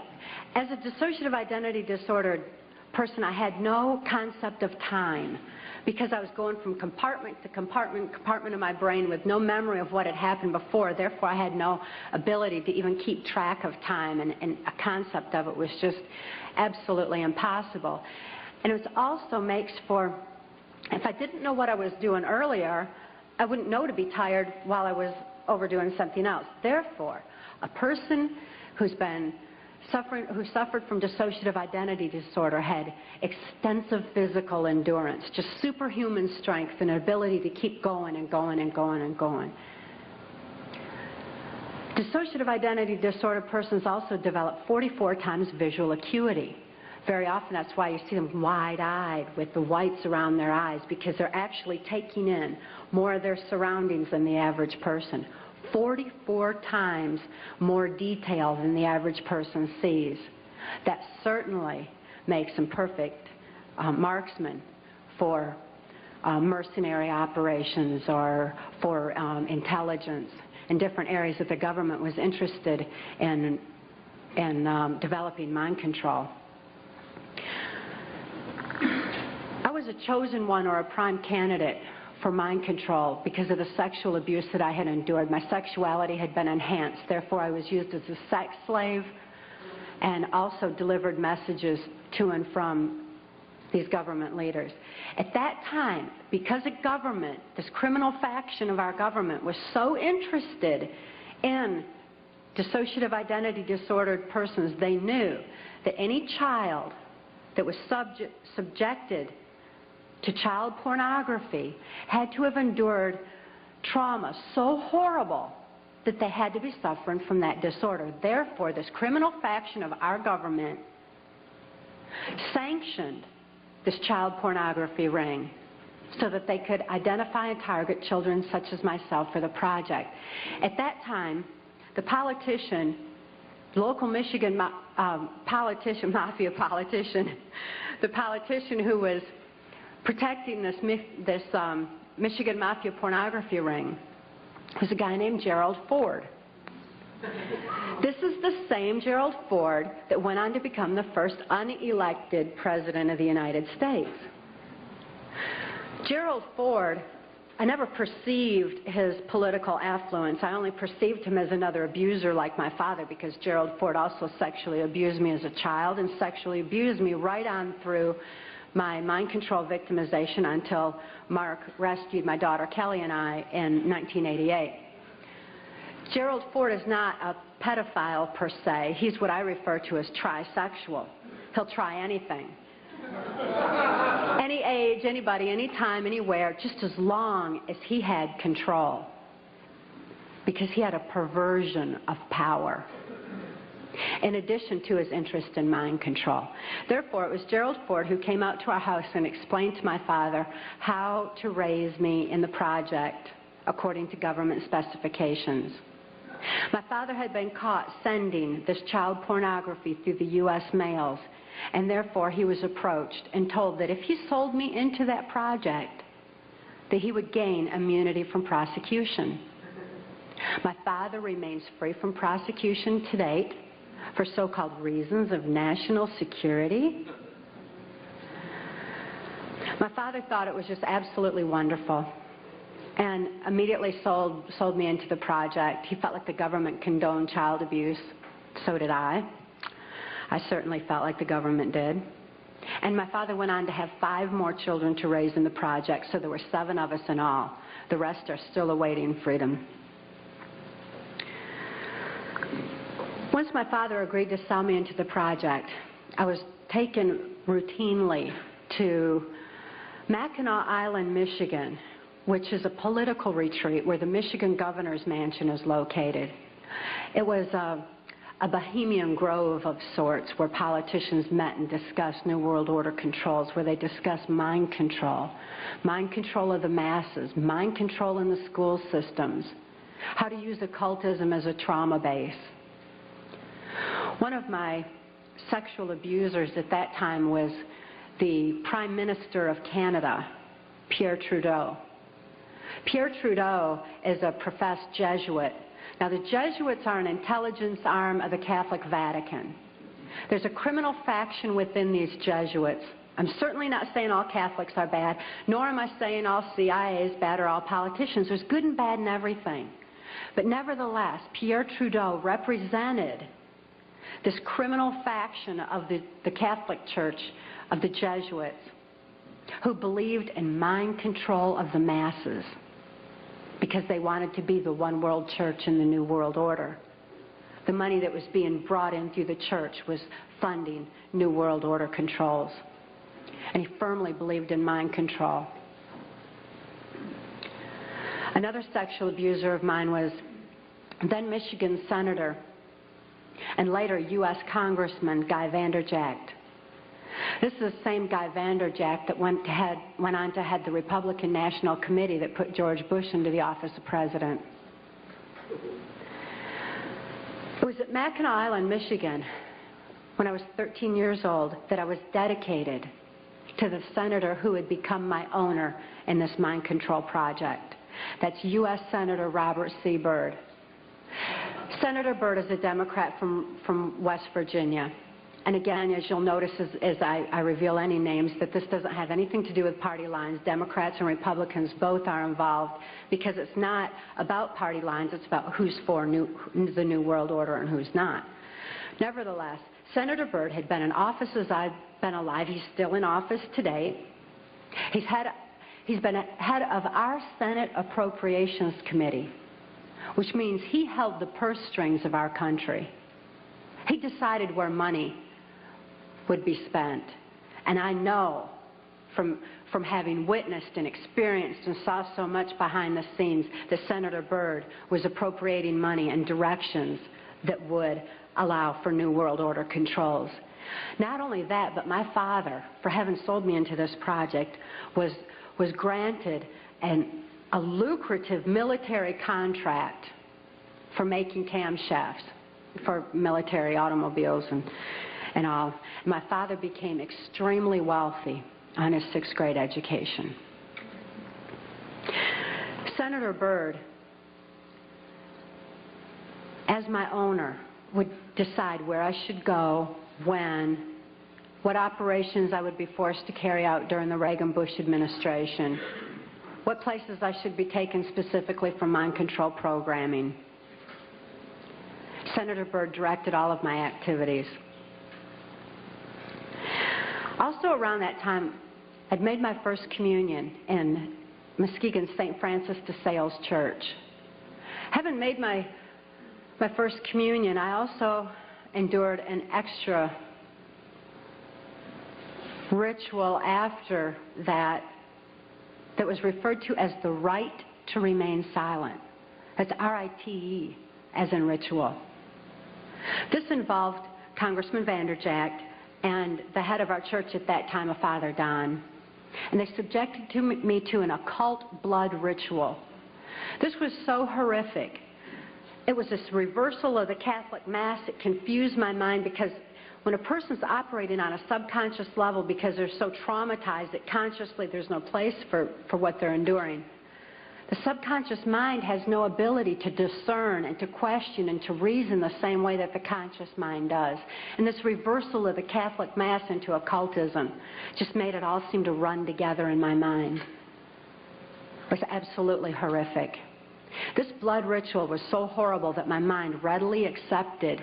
Speaker 2: as a dissociative identity disordered person, I had no concept of time, because I was going from compartment to compartment of my brain with no memory of what had happened before. Therefore, I had no ability to even keep track of time, and a concept of it was just absolutely impossible. And it also makes for, if I didn't know what I was doing earlier, I wouldn't know to be tired while I was overdoing something else. Therefore, a person who suffered from dissociative identity disorder had extensive physical endurance, just superhuman strength and ability to keep going and going and going and going. Dissociative identity disorder persons also develop 44 times visual acuity. Very often that's why you see them wide-eyed with the whites around their eyes, because they're actually taking in more of their surroundings than the average person. 44 times more detail than the average person sees. That certainly makes them perfect marksmen for mercenary operations or for intelligence in different areas that the government was interested in developing mind control. a chosen one or a prime candidate for mind control because of the sexual abuse that I had endured. My sexuality had been enhanced. Therefore, I was used as a sex slave and also delivered messages to and from these government leaders. At that time, because a government, this criminal faction of our government, was so interested in dissociative identity disordered persons, they knew that any child that was subjected to child pornography had to have endured trauma so horrible that they had to be suffering from that disorder. Therefore, this criminal faction of our government sanctioned this child pornography ring so that they could identify and target children such as myself for the project. At that time, the politician, local Michigan mafia politician, the politician who was protecting this Michigan mafia pornography ring was a guy named Gerald Ford. This is the same Gerald Ford that went on to become the first unelected president of the United States. Gerald Ford, I never perceived his political affluence. I only perceived him as another abuser like my father, because Gerald Ford also sexually abused me as a child and sexually abused me right on through my mind control victimization until Mark rescued my daughter Kelly and I in 1988. Gerald Ford is not a pedophile per se. He's what I refer to as trisexual. He'll try anything. Any age, anybody, anytime, anywhere, just as long as he had control. Because he had a perversion of power, in addition to his interest in mind control. Therefore, it was Gerald Ford who came out to our house and explained to my father how to raise me in the project according to government specifications. My father had been caught sending this child pornography through the U.S. mails, and therefore he was approached and told that if he sold me into that project, that he would gain immunity from prosecution. My father remains free from prosecution to date for so-called reasons of national security. My father thought it was just absolutely wonderful and immediately sold me into the project. He felt like the government condoned child abuse. So did I. I certainly felt like the government did. And my father went on to have 5 more children to raise in the project, so there were 7 of us in all. The rest are still awaiting freedom. Once my father agreed to sell me into the project, I was taken routinely to Mackinac Island, Michigan, which is a political retreat where the Michigan governor's mansion is located. It was a bohemian grove of sorts where politicians met and discussed New World Order controls, where they discussed mind control of the masses, mind control in the school systems, how to use occultism as a trauma base. One of my sexual abusers at that time was the Prime Minister of Canada, Pierre Trudeau. Pierre Trudeau is a professed Jesuit. Now, the Jesuits are an intelligence arm of the Catholic Vatican. There's a criminal faction within these Jesuits. I'm certainly not saying all Catholics are bad, nor am I saying all CIA is bad or all politicians. There's good and bad in everything. But nevertheless, Pierre Trudeau represented this criminal faction of the Catholic Church, of the Jesuits, who believed in mind control of the masses because they wanted to be the one world church in the New World Order. The money that was being brought in through the church was funding New World Order controls. And he firmly believed in mind control. Another sexual abuser of mine was then Michigan Senator and later U.S. Congressman Guy Vanderjagt. This is the same Guy Vanderjagt that went on to head the Republican National Committee that put George Bush into the office of president. It was at Mackinac Island, Michigan, when I was 13 years old, that I was dedicated to the senator who had become my owner in this mind control project. That's U.S. Senator Robert C. Byrd. Senator Byrd is a Democrat from West Virginia. And again, as you'll notice as I reveal any names, that this doesn't have anything to do with party lines. Democrats and Republicans both are involved because it's not about party lines, it's about who's for the New World Order and who's not. Nevertheless, Senator Byrd had been in office as I've been alive. He's still in office today. He's been head of our Senate Appropriations Committee, which means he held the purse strings of our country. He decided where money would be spent. And I know from having witnessed and experienced and saw so much behind the scenes that Senator Byrd was appropriating money in directions that would allow for New World Order controls. Not only that, but my father, for having sold me into this project, was granted a lucrative military contract for making camshafts for military automobiles and all. My father became extremely wealthy on his 6th grade education. Senator Byrd, as my owner, would decide where I should go, when, what operations I would be forced to carry out during the Reagan-Bush administration, what places I should be taken specifically for mind control programming. Senator Byrd directed all of my activities. Also around that time, I'd made my first communion in Muskegon's St. Francis de Sales Church. Having made my first communion, I also endured an extra ritual after that was referred to as the rite to remain silent. That's R-I-T-E, as in ritual. This involved Congressman Vanderjagt and the head of our church at that time, a Father Don. And they subjected me to an occult blood ritual. This was so horrific. It was this reversal of the Catholic Mass. It confused my mind because when a person's operating on a subconscious level because they're so traumatized that consciously there's no place for what they're enduring, the subconscious mind has no ability to discern and to question and to reason the same way that the conscious mind does. And this reversal of the Catholic Mass into occultism just made it all seem to run together in my mind. It was absolutely horrific. This blood ritual was so horrible that my mind readily accepted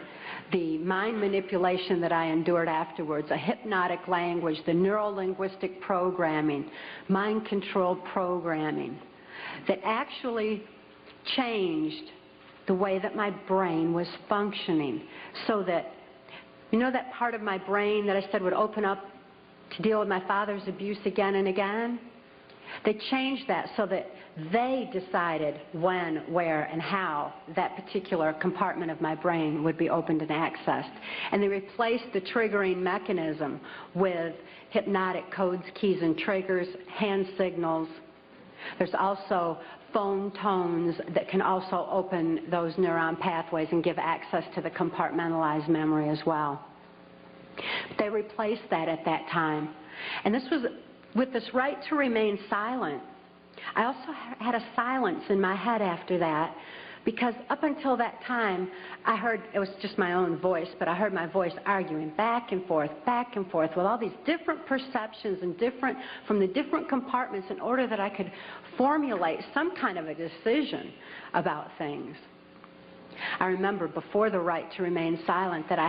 Speaker 2: the mind manipulation that I endured afterwards, a hypnotic language, the neuro-linguistic programming, mind-controlled programming, that actually changed the way that my brain was functioning. So that, you know that part of my brain that I said would open up to deal with my father's abuse again and again? They changed that so that they decided when, where, and how that particular compartment of my brain would be opened and accessed. And they replaced the triggering mechanism with hypnotic codes, keys, and triggers, hand signals. There's also phone tones that can also open those neuron pathways and give access to the compartmentalized memory as well. But they replaced that at that time. And this was with this right to remain silent. I also had a silence in my head after that, because up until that time, I heard, it was just my own voice, but I heard my voice arguing back and forth with all these different perceptions and from the different compartments in order that I could formulate some kind of a decision about things. I remember before the right to remain silent that I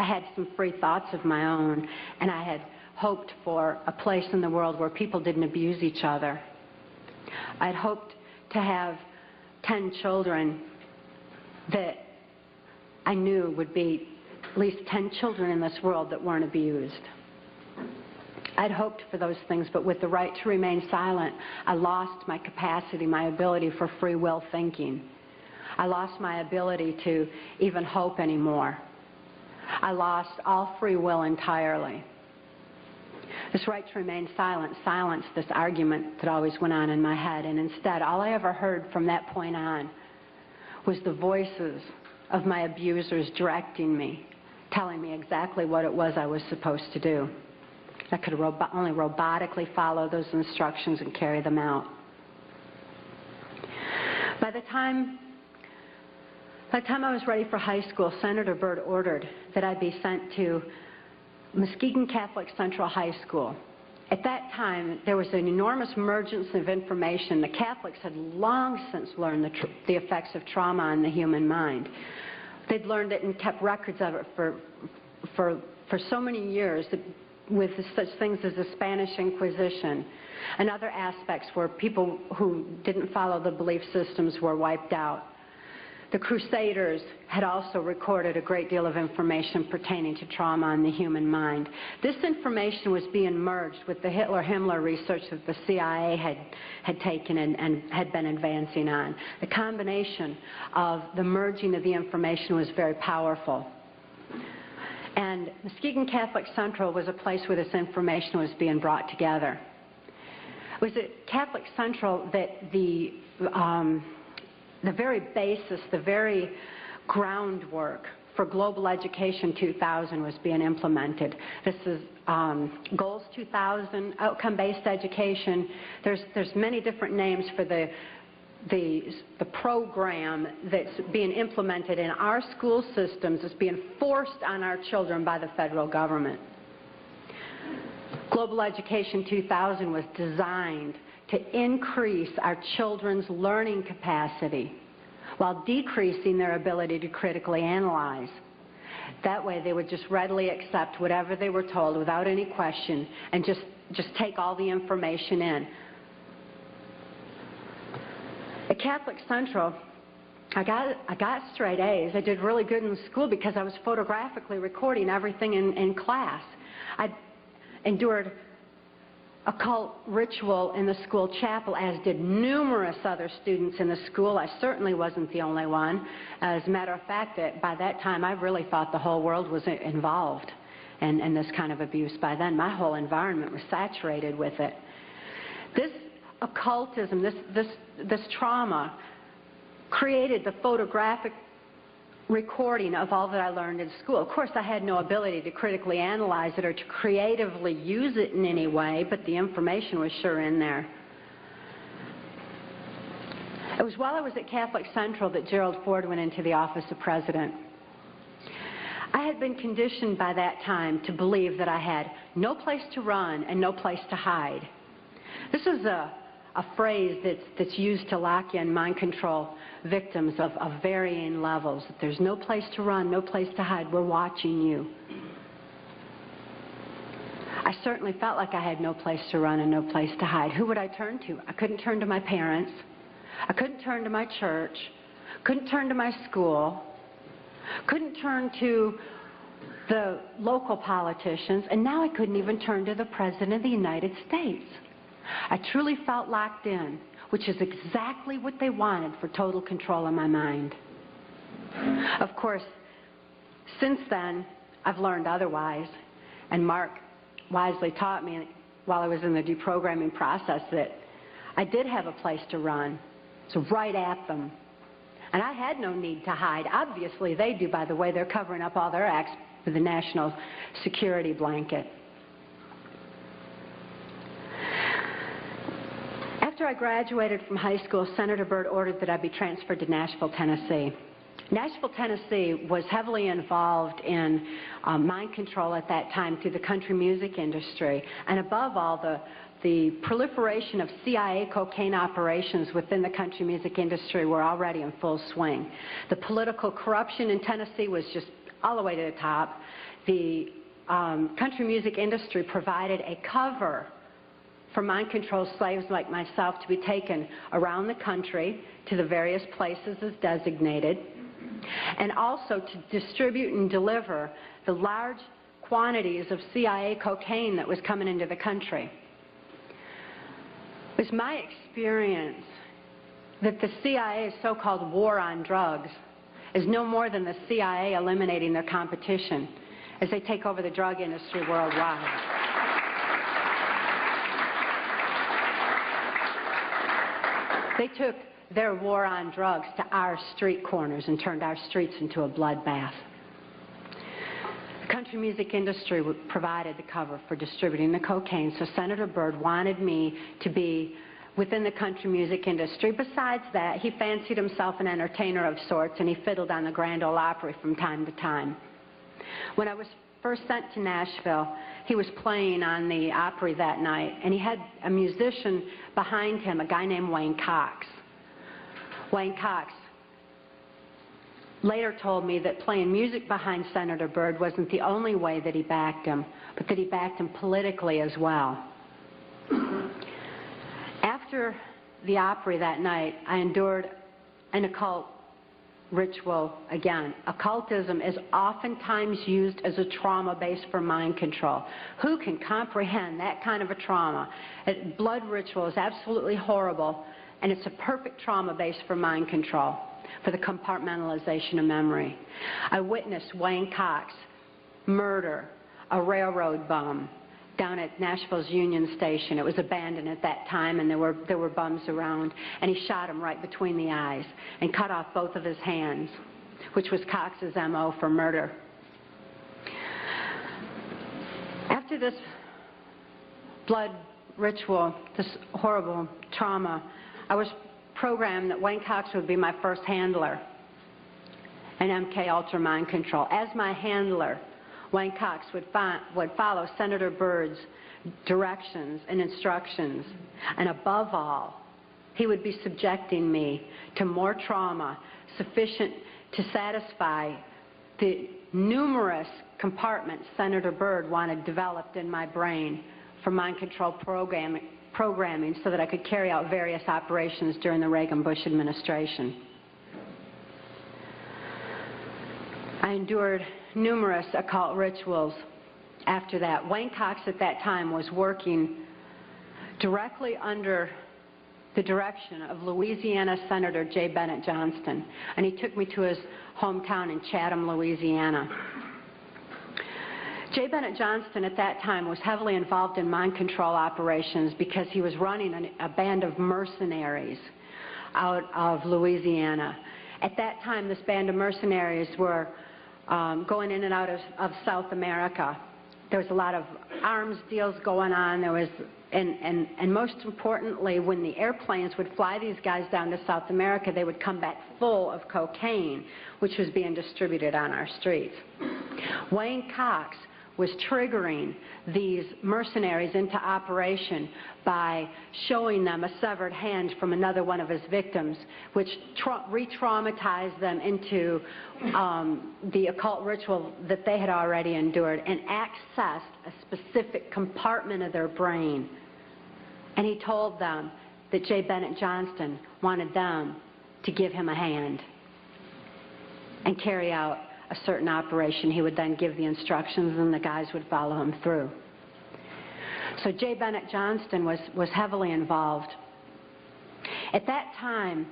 Speaker 2: had some free thoughts of my own, and I had hoped for a place in the world where people didn't abuse each other. I'd hoped to have 10 children that I knew would be at least 10 children in this world that weren't abused. I'd hoped for those things, but with the right to remain silent, I lost my capacity, my ability for free will thinking. I lost my ability to even hope anymore. I lost all free will entirely. This right to remain silent silenced this argument that always went on in my head, and instead, all I ever heard from that point on was the voices of my abusers directing me, telling me exactly what it was I was supposed to do. I could only robotically follow those instructions and carry them out. By the time By the time I was ready for high school, Senator Byrd ordered that I be sent to Muskegon Catholic Central High School. At that time, there was an enormous emergence of information. The Catholics had long since learned the effects of trauma on the human mind. They'd learned it and kept records of it for so many years, with such things as the Spanish Inquisition and other aspects where people who didn't follow the belief systems were wiped out. The Crusaders had also recorded a great deal of information pertaining to trauma on the human mind. This information was being merged with the Hitler-Himmler research that the CIA had taken and had been advancing on. The combination of the merging of the information was very powerful. And Muskegon Catholic Central was a place where this information was being brought together. It was at Catholic Central that the very basis, the very groundwork for Global Education 2000 was being implemented. This is Goals 2000, outcome-based education. There's many different names for the program that's being implemented in our school systems. It's being forced on our children by the federal government. Global Education 2000 was designed to increase our children's learning capacity while decreasing their ability to critically analyze. That way they would just readily accept whatever they were told without any question and just take all the information in. At Catholic Central, I got straight A's. I did really good in school because I was photographically recording everything in class. I endured occult ritual in the school chapel, as did numerous other students in the school. I certainly wasn't the only one. As a matter of fact, by that time, I really thought the whole world was involved in this kind of abuse. By then, my whole environment was saturated with it. This occultism, this trauma, created the photographic recording of all that I learned in school. Of course, I had no ability to critically analyze it or to creatively use it in any way, but the information was sure in there. It was while I was at Catholic Central that Gerald Ford went into the office of president. I had been conditioned by that time to believe that I had no place to run and no place to hide. This is a phrase that's used to lock in mind control victims of varying levels. There's no place to run, no place to hide. We're watching you. I certainly felt like I had no place to run and no place to hide. Who would I turn to? I couldn't turn to my parents. I couldn't turn to my church. Couldn't turn to my school. Couldn't turn to the local politicians. And now I couldn't even turn to the President of the United States. I truly felt locked in, which is exactly what they wanted for total control of my mind. Of course, since then, I've learned otherwise, and Mark wisely taught me while I was in the deprogramming process that I did have a place to run, so right at them. And I had no need to hide. Obviously, they do, by the way. They're covering up all their acts with the national security blanket. After I graduated from high school, Senator Byrd ordered that I be transferred to Nashville, Tennessee. Nashville, Tennessee was heavily involved in mind control at that time through the country music industry, and above all, the proliferation of CIA cocaine operations within the country music industry were already in full swing. The political corruption in Tennessee was just all the way to the top. The country music industry provided a cover for mind-controlled slaves like myself to be taken around the country to the various places as designated, and also to distribute and deliver the large quantities of CIA cocaine that was coming into the country. It was my experience that the CIA's so-called war on drugs is no more than the CIA eliminating their competition as they take over the drug industry worldwide. They took their war on drugs to our street corners and turned our streets into a bloodbath. The country music industry provided the cover for distributing the cocaine, so Senator Byrd wanted me to be within the country music industry. Besides that, he fancied himself an entertainer of sorts, and he fiddled on the Grand Ole Opry from time to time. When I was first sent to Nashville, he was playing on the Opry that night, and he had a musician behind him, a guy named Wayne Cox. Wayne Cox later told me that playing music behind Senator Byrd wasn't the only way that he backed him, but that he backed him politically as well. After the Opry that night, I endured an occult ritual again. Occultism is oftentimes used as a trauma base for mind control. Who can comprehend that kind of a trauma? Blood ritual is absolutely horrible, and it's a perfect trauma base for mind control, for the compartmentalization of memory. I witnessed Wayne Cox murder a railroad bum down at Nashville's Union Station. It was abandoned at that time, and there were bums around, and he shot him right between the eyes and cut off both of his hands, which was Cox's MO for murder. After this blood ritual, this horrible trauma, I was programmed that Wayne Cox would be my first handler in MK Ultra Mind Control. As my handler, Wayne Cox would follow Senator Byrd's directions and instructions, and above all, he would be subjecting me to more trauma sufficient to satisfy the numerous compartments Senator Byrd wanted developed in my brain for mind control programming so that I could carry out various operations during the Reagan-Bush administration. I endured numerous occult rituals after that. Wayne Cox at that time was working directly under the direction of Louisiana Senator J. Bennett Johnston, and he took me to his hometown in Chatham, Louisiana. J. Bennett Johnston at that time was heavily involved in mind control operations because he was running a band of mercenaries out of Louisiana. At that time, this band of mercenaries were going in and out of South America. There was a lot of arms deals going on. There was, and most importantly, when the airplanes would fly these guys down to South America, they would come back full of cocaine, which was being distributed on our streets. Wayne Cox was triggering these mercenaries into operation by showing them a severed hand from another one of his victims, which re-traumatized them into the occult ritual that they had already endured and accessed a specific compartment of their brain. And he told them that J. Bennett Johnston wanted them to give him a hand and carry out a certain operation. He would then give the instructions and the guys would follow him through. So J. Bennett Johnston was heavily involved. At that time,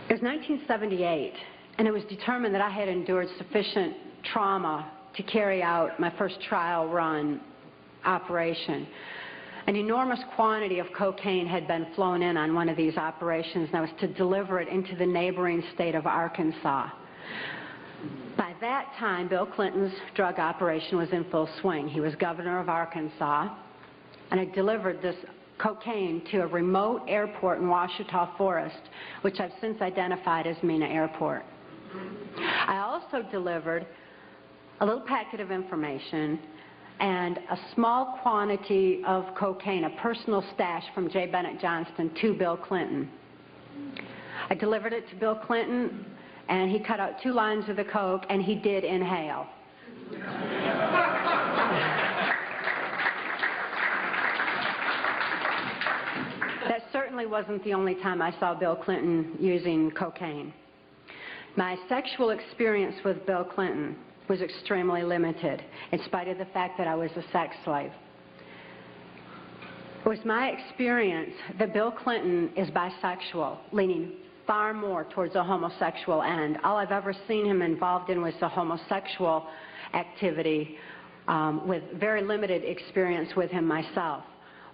Speaker 2: it was 1978, and it was determined that I had endured sufficient trauma to carry out my first trial run operation. An enormous quantity of cocaine had been flown in on one of these operations, and I was to deliver it into the neighboring state of Arkansas. By that time, Bill Clinton's drug operation was in full swing. He was governor of Arkansas, and I delivered this cocaine to a remote airport in Ouachita Forest, which I've since identified as Mena Airport. I also delivered a little packet of information and a small quantity of cocaine, a personal stash from J. Bennett Johnston, to Bill Clinton. I delivered it to Bill Clinton, and he cut out 2 lines of the coke, and he did inhale. That certainly wasn't the only time I saw Bill Clinton using cocaine. My sexual experience with Bill Clinton was extremely limited, in spite of the fact that I was a sex slave. It was my experience that Bill Clinton is bisexual, leaning far more towards a homosexual end. All I've ever seen him involved in was the homosexual activity, with very limited experience with him myself.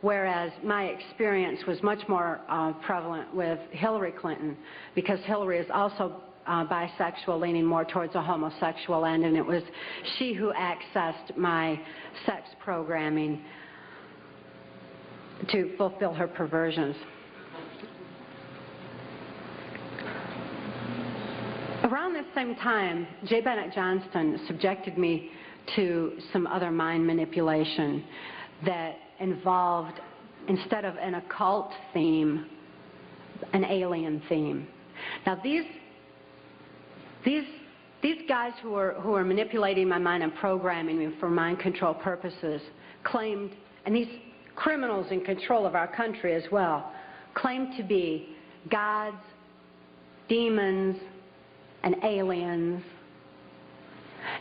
Speaker 2: Whereas my experience was much more prevalent with Hillary Clinton, because Hillary is also bisexual, leaning more towards a homosexual end, and it was she who accessed my sex programming. to fulfill her perversions. Around this same time, J. Bennett Johnston subjected me to some other mind manipulation that involved, instead of an occult theme, an alien theme. Now these guys who are manipulating my mind and programming me for mind control purposes claimed, and these criminals in control of our country as well, claimed to be gods, demons, and aliens,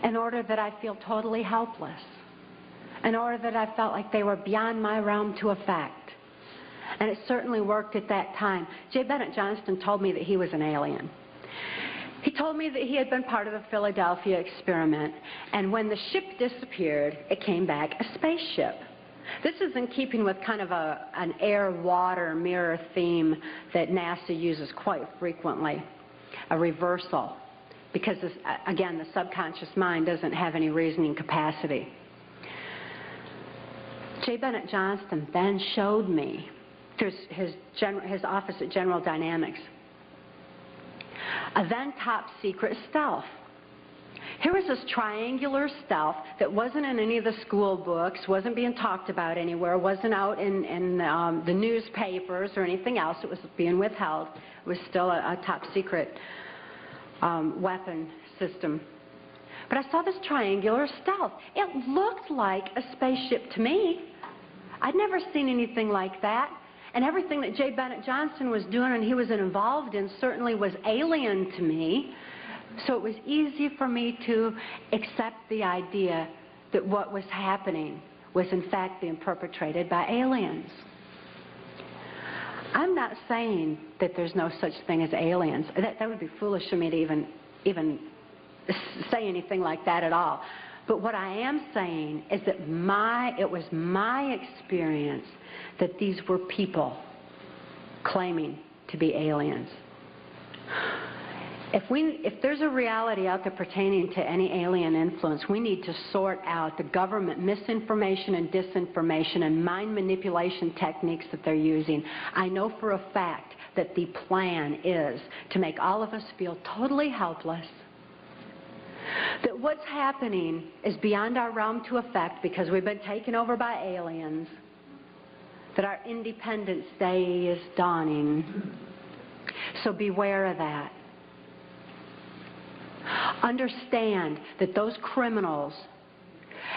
Speaker 2: in order that I feel totally helpless, in order that I felt like they were beyond my realm to affect. And it certainly worked at that time. J. Bennett Johnston told me that he was an alien. He told me that he had been part of the Philadelphia experiment, and when the ship disappeared, it came back a spaceship. This is in keeping with kind of an air-water mirror theme that NASA uses quite frequently, a reversal, because, again, the subconscious mind doesn't have any reasoning capacity. J. Bennett Johnston then showed me, through his office at General Dynamics, a then top secret stealth. Here was this triangular stealth that wasn't in any of the school books, wasn't being talked about anywhere, wasn't out in the newspapers or anything else. It was being withheld. It was still a top secret weapon system. But I saw this triangular stealth. It looked like a spaceship to me. I'd never seen anything like that. And everything that J. Bennett Johnston was doing and he was involved in certainly was alien to me. So it was easy for me to accept the idea that what was happening was in fact being perpetrated by aliens. I'm not saying that there's no such thing as aliens. That would be foolish for me to even say anything like that at all. But what I am saying is that it was my experience that these were people claiming to be aliens. If there's a reality out there pertaining to any alien influence, we need to sort out the government misinformation and disinformation and mind manipulation techniques that they're using. I know for a fact that the plan is to make all of us feel totally helpless, that what's happening is beyond our realm to affect because we've been taken over by aliens, that our Independence Day is dawning. So beware of that. Understand that those criminals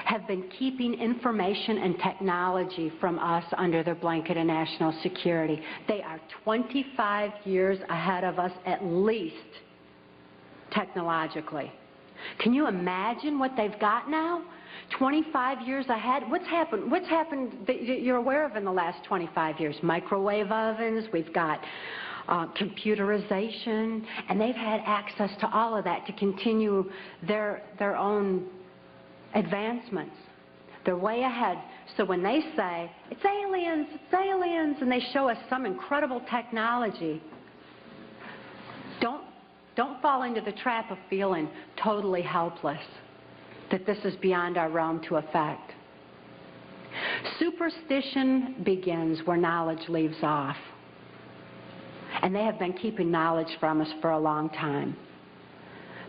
Speaker 2: have been keeping information and technology from us under their blanket of national security. They are 25 years ahead of us at least, technologically. Can you imagine what they've got now? 25 years ahead? What's happened that you're aware of in the last 25 years? Microwave ovens, we've got computerization, and they've had access to all of that to continue their own advancements. They're way ahead. So when they say, it's aliens, and they show us some incredible technology, don't fall into the trap of feeling totally helpless, that this is beyond our realm to affect. Superstition begins where knowledge leaves off. And they have been keeping knowledge from us for a long time.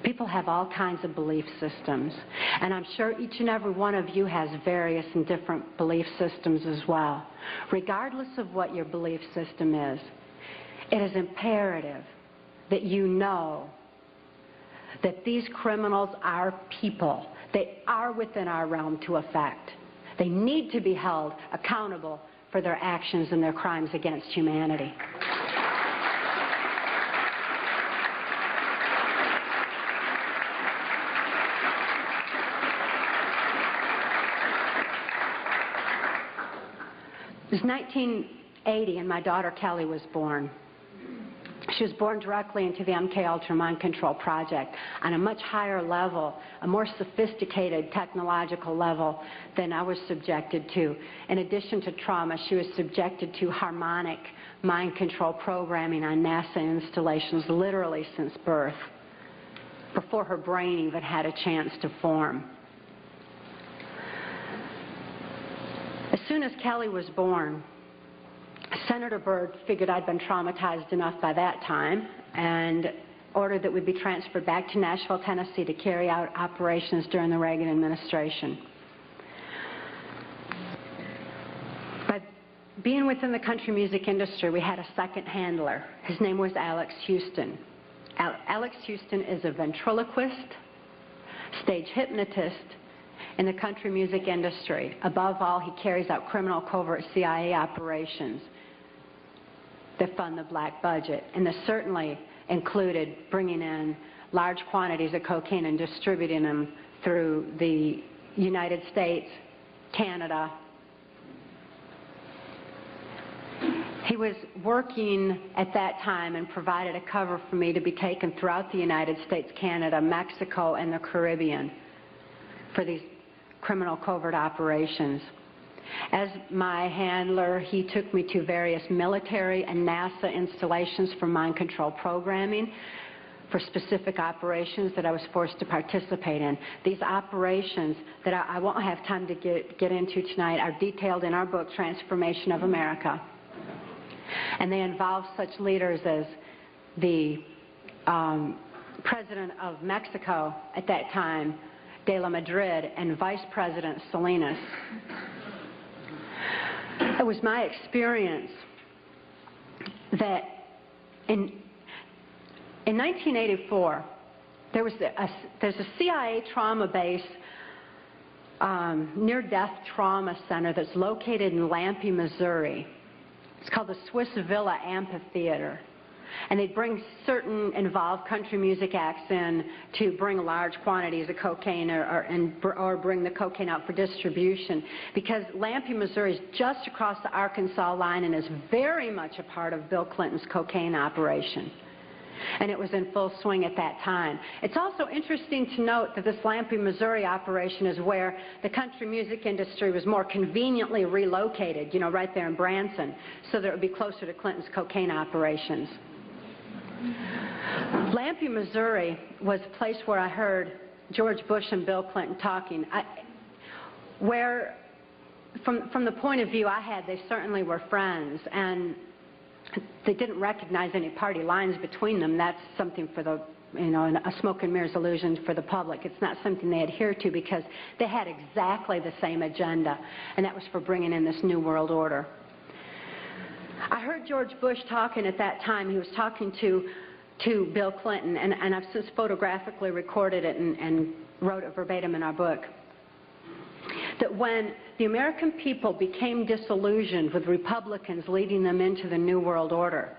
Speaker 2: People have all kinds of belief systems. And I'm sure each and every one of you has various and different belief systems as well. Regardless of what your belief system is, it is imperative that you know that these criminals are people. They are within our realm to affect. They need to be held accountable for their actions and their crimes against humanity. It was 1980 and my daughter Kelly was born. She was born directly into the MK Ultra Mind Control Project on a much higher level, a more sophisticated technological level than I was subjected to. In addition to trauma, she was subjected to harmonic mind control programming on NASA installations literally since birth, before her brain even had a chance to form. As soon as Kelly was born, Senator Byrd figured I'd been traumatized enough by that time and ordered that we be transferred back to Nashville, Tennessee to carry out operations during the Reagan administration. By being within the country music industry, we had a second handler. His name was Alex Houston. Alex Houston is a ventriloquist, stage hypnotist in the country music industry. Above all, he carries out criminal covert CIA operations that fund the black budget, and this certainly included bringing in large quantities of cocaine and distributing them through the United States, Canada. He was working at that time and provided a cover for me to be taken throughout the United States, Canada, Mexico, and the Caribbean for these criminal covert operations. As my handler, he took me to various military and NASA installations for mind control programming for specific operations that I was forced to participate in. These operations that I won't have time to get into tonight are detailed in our book, Tranceformation of America. And they involve such leaders as the President of Mexico at that time, De La Madrid, and Vice President Salinas. It was my experience that in 1984, there's a CIA trauma base, near-death trauma center that's located in Lampe, Missouri. It's called the Swiss Villa Amphitheater. And they bring certain involved country music acts in to bring large quantities of cocaine or bring the cocaine out for distribution, because Lampe, Missouri is just across the Arkansas line and is very much a part of Bill Clinton's cocaine operation. And it was in full swing at that time. It's also interesting to note that this Lampe, Missouri operation is where the country music industry was more conveniently relocated, you know, right there in Branson, so that it would be closer to Clinton's cocaine operations. Lampe, Missouri was a place where I heard George Bush and Bill Clinton talking. From the point of view I had, they certainly were friends, and they didn't recognize any party lines between them. That's something for the, you know, a smoke and mirrors illusion for the public. It's not something they adhere to, because they had exactly the same agenda, and that was for bringing in this new world order. I heard George Bush talking at that time. He was talking to Bill Clinton, and I've since photographically recorded it and wrote it verbatim in our book, that when the American people became disillusioned with Republicans leading them into the New World Order,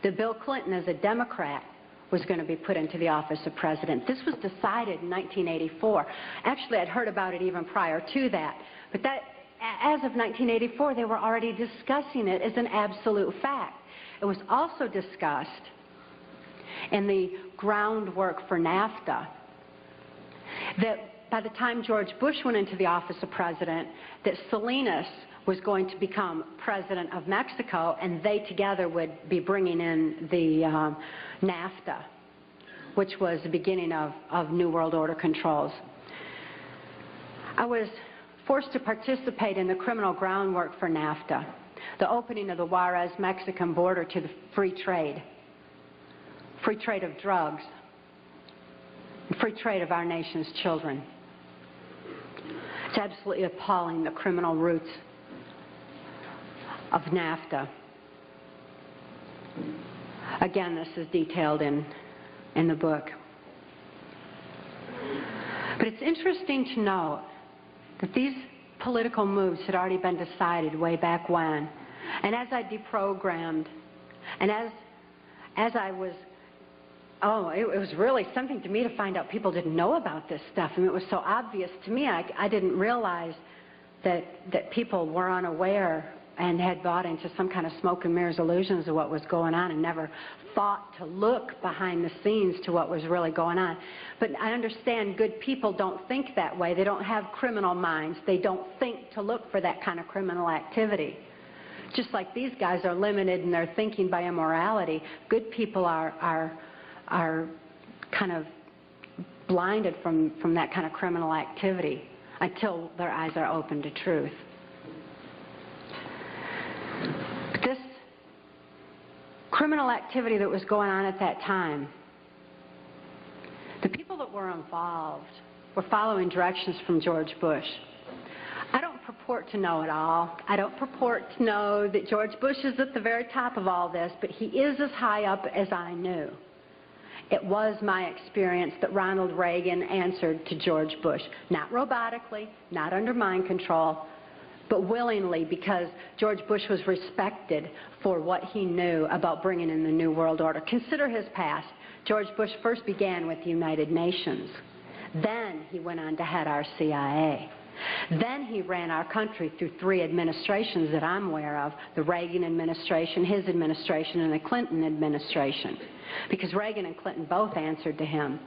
Speaker 2: that Bill Clinton, as a Democrat, was going to be put into the office of president. This was decided in 1984. Actually, I'd heard about it even prior to that, but that, as of 1984, they were already discussing it as an absolute fact. It was also discussed in the groundwork for NAFTA that by the time George Bush went into the office of president, that Salinas was going to become president of Mexico, and they together would be bringing in the NAFTA, which was the beginning of New World Order controls. I was forced to participate in the criminal groundwork for NAFTA, the opening of the Juarez-Mexican border to the free trade of drugs, and free trade of our nation's children. It's absolutely appalling, the criminal roots of NAFTA. Again, this is detailed in the book. But it's interesting to note that these political moves had already been decided way back when. And as I deprogrammed, and as I was, it was really something to me to find out people didn't know about this stuff. I mean, it was so obvious to me. I didn't realize that people were unaware and had bought into some kind of smoke and mirrors illusions of what was going on, and never thought to look behind the scenes to what was really going on. But I understand good people don't think that way. They don't have criminal minds. They don't think to look for that kind of criminal activity. Just like these guys are limited in their thinking by immorality, good people are kind of blinded from that kind of criminal activity until their eyes are open to truth. But this criminal activity that was going on at that time. The people that were involved were following directions from George Bush. I don't purport to know it all. I don't purport to know that George Bush is at the very top of all this, but he is as high up as I knew. It was my experience that Ronald Reagan answered to George Bush, not robotically, not under mind control, but willingly, because George Bush was respected for what he knew about bringing in the New World Order. Consider his past. George Bush first began with the United Nations. Then he went on to head our CIA. Then he ran our country through 3 administrations that I'm aware of, the Reagan administration, his administration, and the Clinton administration, because Reagan and Clinton both answered to him.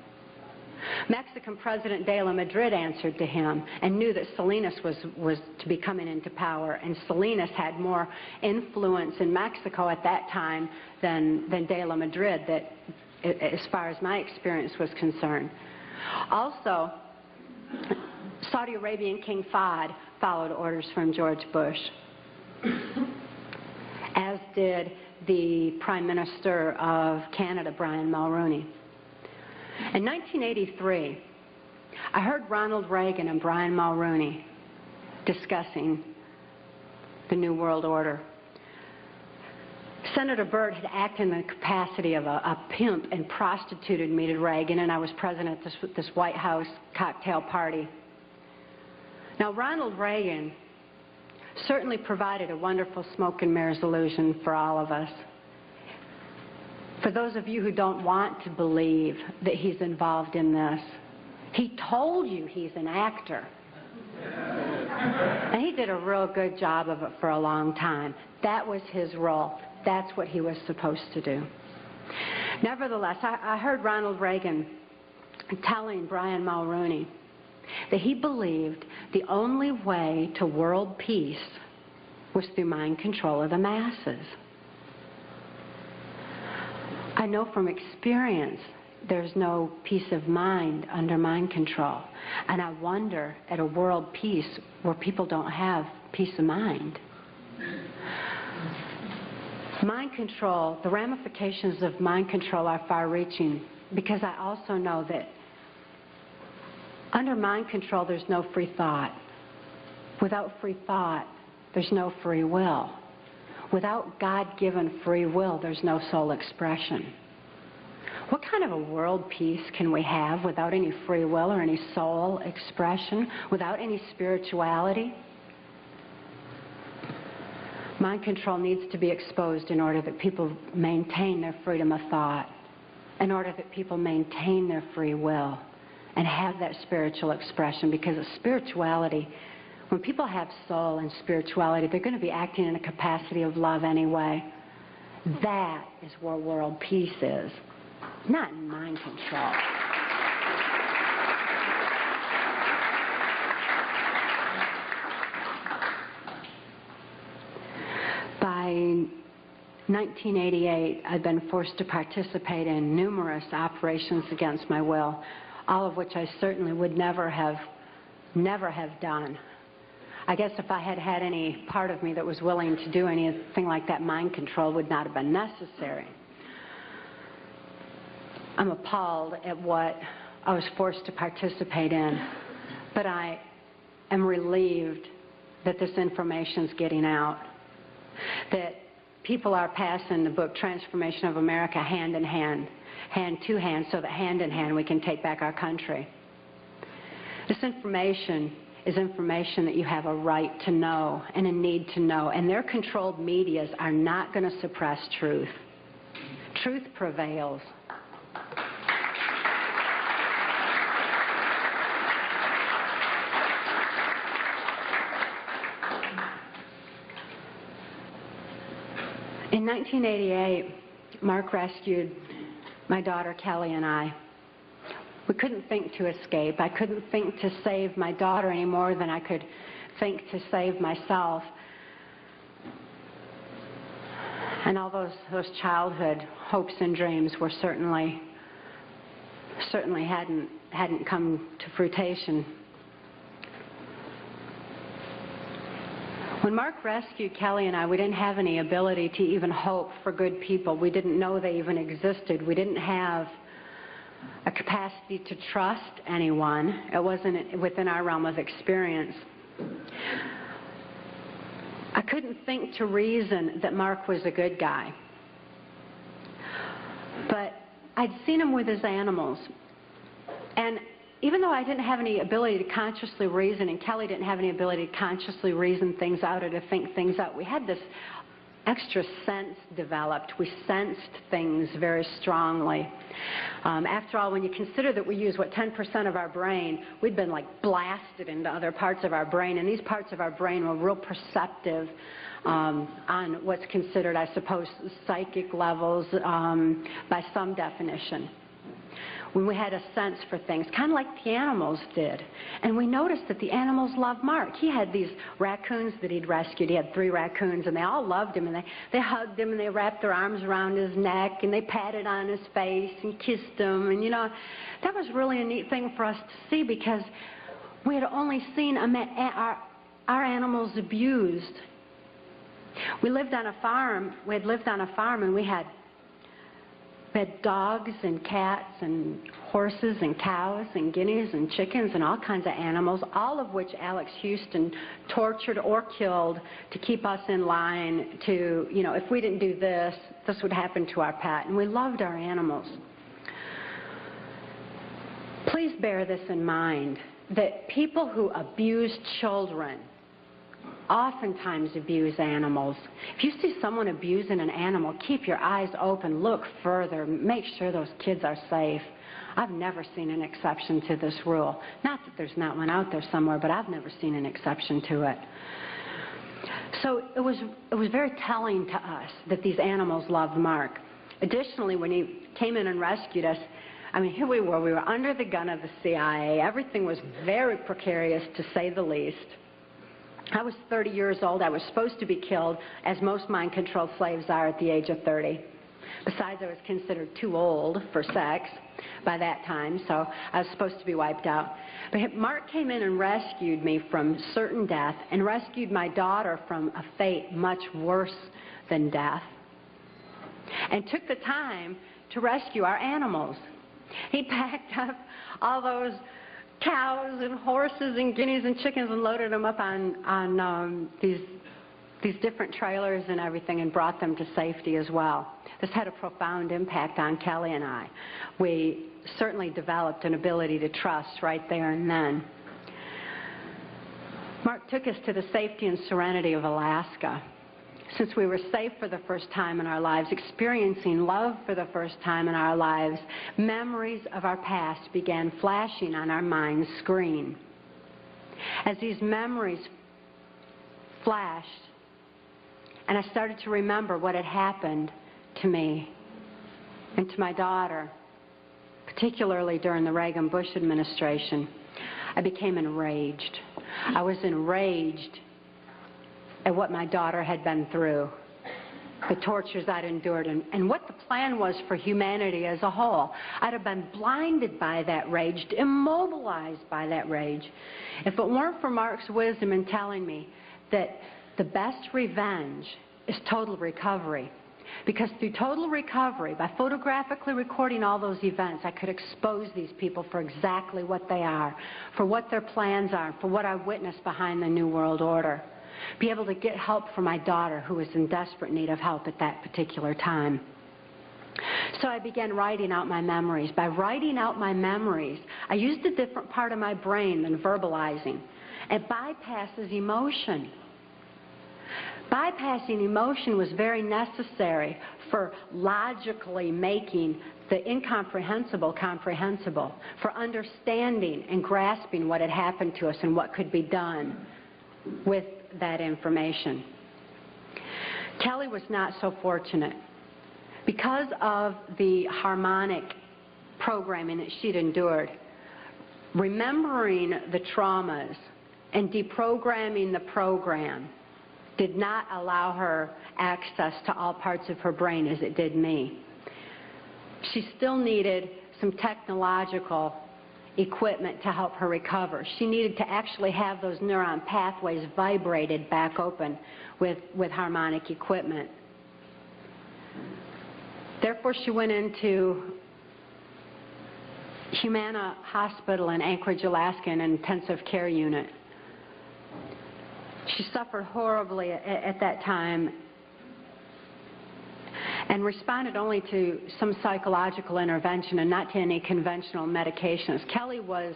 Speaker 2: Mexican President de la Madrid answered to him and knew that Salinas was to be coming into power, and Salinas had more influence in Mexico at that time than de la Madrid, that, as far as my experience was concerned. Also, Saudi Arabian King Fahd followed orders from George Bush, as did the Prime Minister of Canada, Brian Mulroney. In 1983, I heard Ronald Reagan and Brian Mulroney discussing the New World Order. Senator Byrd had acted in the capacity of a pimp and prostituted me to Reagan, and I was present at this White House cocktail party. Now, Ronald Reagan certainly provided a wonderful smoke and mirrors illusion for all of us. For those of you who don't want to believe that he's involved in this, he told you he's an actor. And he did a real good job of it for a long time. That was his role. That's what he was supposed to do. Nevertheless, I heard Ronald Reagan telling Brian Mulroney that he believed the only way to world peace was through mind control of the masses. I know from experience there's no peace of mind under mind control. And I wonder at a world peace where people don't have peace of mind. Mind control, the ramifications of mind control are far-reaching, because I also know that under mind control there's no free thought. Without free thought, there's no free will. Without God-given free will, there's no soul expression. What kind of a world peace can we have without any free will or any soul expression, without any spirituality? Mind control needs to be exposed in order that people maintain their freedom of thought, in order that people maintain their free will and have that spiritual expression, because of spirituality, when people have soul and spirituality, they're going to be acting in a capacity of love anyway. That is where world peace is, not in mind control. By 1988, I'd been forced to participate in numerous operations against my will, all of which I certainly would never have done. I guess if I had had any part of me that was willing to do anything like that, mind control would not have been necessary. I'm appalled at what I was forced to participate in, but I am relieved that this information is getting out, that people are passing the book Tranceformation of America hand in hand, hand to hand, so that hand in hand we can take back our country. This information is information that you have a right to know and a need to know, and their controlled medias are not going to suppress truth. Truth prevails. In 1988, Mark rescued my daughter Kelly and I. We couldn't think to escape. I couldn't think to save my daughter any more than I could think to save myself. And all those childhood hopes and dreams were certainly hadn't come to fruition. When Mark rescued Kelly and I, we didn't have any ability to even hope for good people. We didn't know they even existed. We didn't have a capacity to trust anyone. It wasn't within our realm of experience. I couldn't think to reason that Mark was a good guy. But I'd seen him with his animals. And even though I didn't have any ability to consciously reason, and Kelly didn't have any ability to consciously reason things out or to think things out, we had this extra sense developed. We sensed things very strongly. After all, when you consider that we use, 10% of our brain, we'd been like blasted into other parts of our brain, and these parts of our brain were real perceptive on what's considered, I suppose, psychic levels by some definition. When we had a sense for things, kind of like the animals did. And we noticed that the animals loved Mark. He had these raccoons that he'd rescued. He had 3 raccoons, and they all loved him, and they hugged him, and they wrapped their arms around his neck, and they patted on his face and kissed him. And, you know, that was really a neat thing for us to see, because we had only seen our animals abused. We lived on a farm. We had lived on a farm, and we had dogs and cats and horses and cows and guineas and chickens and all kinds of animals, all of which Alex Houston tortured or killed to keep us in line to, you know, if we didn't do this, this would happen to our pet. And we loved our animals. Please bear this in mind, that people who abuse children oftentimes abuse animals. If you see someone abusing an animal, keep your eyes open, look further, make sure those kids are safe. I've never seen an exception to this rule. Not that there's not one out there somewhere, but I've never seen an exception to it. So it was very telling to us that these animals loved Mark. Additionally, when he came in and rescued us, I mean, here we were under the gun of the CIA. Everything was very precarious, to say the least. I was 30 years old. I was supposed to be killed, as most mind-controlled slaves are at the age of 30. Besides, I was considered too old for sex by that time, so I was supposed to be wiped out. But Mark came in and rescued me from certain death, and rescued my daughter from a fate much worse than death, and took the time to rescue our animals. He packed up all those cows and horses and guineas and chickens and loaded them up on these different trailers and everything, and brought them to safety as well. This had a profound impact on Kelly and I. We certainly developed an ability to trust right there and then. Mark took us to the safety and serenity of Alaska. Since we were safe for the first time in our lives, experiencing love for the first time in our lives, memories of our past began flashing on our mind's screen. As these memories flashed, and I started to remember what had happened to me and to my daughter, particularly during the Reagan-Bush administration, I became enraged. I was enraged at what my daughter had been through, the tortures I'd endured, and what the plan was for humanity as a whole. I'd have been blinded by that rage, immobilized by that rage, if it weren't for Mark's wisdom in telling me that the best revenge is total recovery. Because through total recovery, by photographically recording all those events, I could expose these people for exactly what they are, for what their plans are, for what I witnessed behind the New World Order. Be able to get help for my daughter, who was in desperate need of help at that particular time. So I began writing out my memories. By writing out my memories, I used a different part of my brain than verbalizing. It bypasses emotion. Bypassing emotion was very necessary for logically making the incomprehensible comprehensible, for understanding and grasping what had happened to us and what could be done with that information. Kelly was not so fortunate. Because of the harmonic programming that she'd endured, remembering the traumas and deprogramming the program did not allow her access to all parts of her brain as it did me. She still needed some technological equipment to help her recover. She needed to actually have those neuron pathways vibrated back open with harmonic equipment. Therefore, she went into Humana Hospital in Anchorage, Alaska, in an intensive care unit. She suffered horribly at that time and responded only to some psychological intervention and not to any conventional medications. Kelly was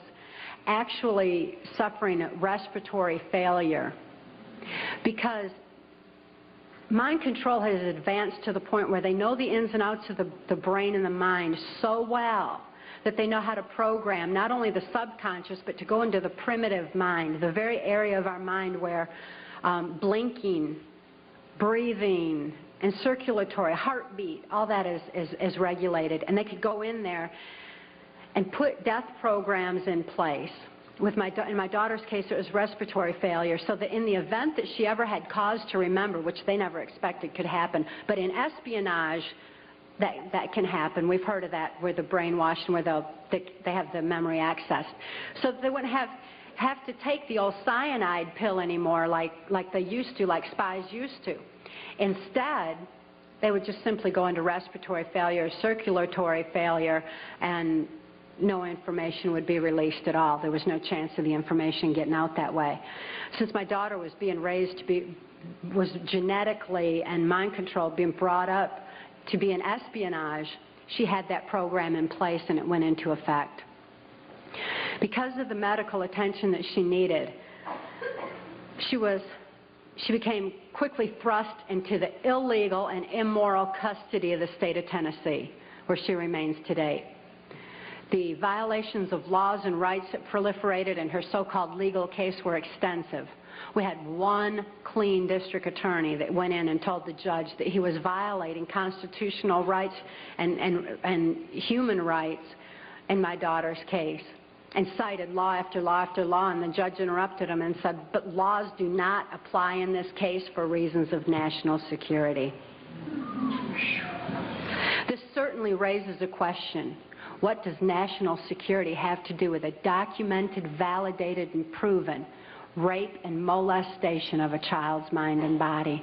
Speaker 2: actually suffering respiratory failure because mind control has advanced to the point where they know the ins and outs of the brain and the mind so well that they know how to program not only the subconscious but to go into the primitive mind, the very area of our mind where blinking, breathing, and circulatory, heartbeat, all that is regulated. And they could go in there and put death programs in place. In my daughter's case, it was respiratory failure, so that in the event that she ever had cause to remember, which they never expected could happen, but in espionage, that can happen. We've heard of that, where the brainwashed and where they have the memory access. So they wouldn't have to take the old cyanide pill anymore like they used to, like spies used to. Instead, they would just simply go into respiratory failure, circulatory failure, and no information would be released at all. There was no chance of the information getting out that way. Since my daughter was being raised to be, was genetically and mind controlled, being brought up to be in espionage, she had that program in place and it went into effect. Because of the medical attention that she needed, she became quickly thrust into the illegal and immoral custody of the state of Tennessee, where she remains today. The violations of laws and rights that proliferated in her so-called legal case were extensive. We had one clean district attorney that went in and told the judge that he was violating constitutional rights and human rights in my daughter's case, and cited law after law after law, and the judge interrupted him and said, but laws do not apply in this case for reasons of national security. This certainly raises a question. What does national security have to do with a documented, validated, and proven rape and molestation of a child's mind and body?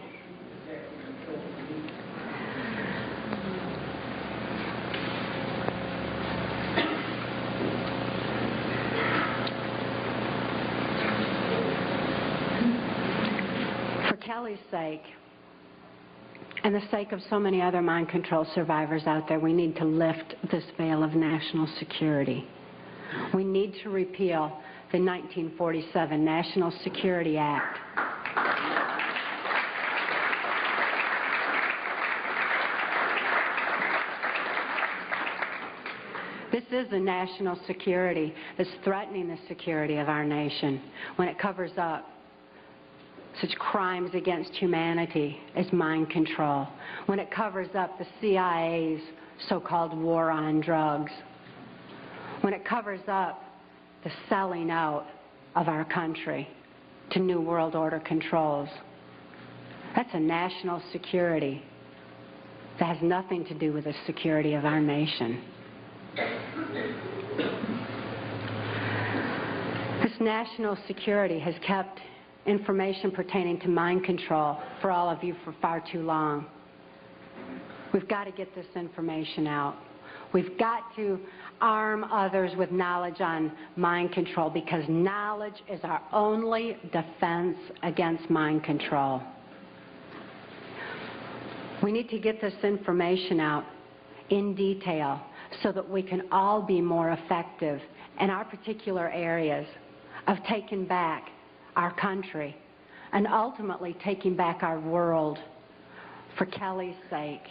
Speaker 2: For Kelly's sake, and the sake of so many other mind control survivors out there, we need to lift this veil of national security. We need to repeal the 1947 National Security Act. This is a national security that's threatening the security of our nation when it covers up such crimes against humanity as mind control, when it covers up the CIA's so-called war on drugs, when it covers up the selling out of our country to New World Order controls. That's a national security that has nothing to do with the security of our nation. This national security has kept information pertaining to mind control for all of you for far too long. We've got to get this information out. We've got to arm others with knowledge on mind control, because knowledge is our only defense against mind control. We need to get this information out in detail so that we can all be more effective in our particular areas of taking back our country and ultimately taking back our world, for Kelly's sake,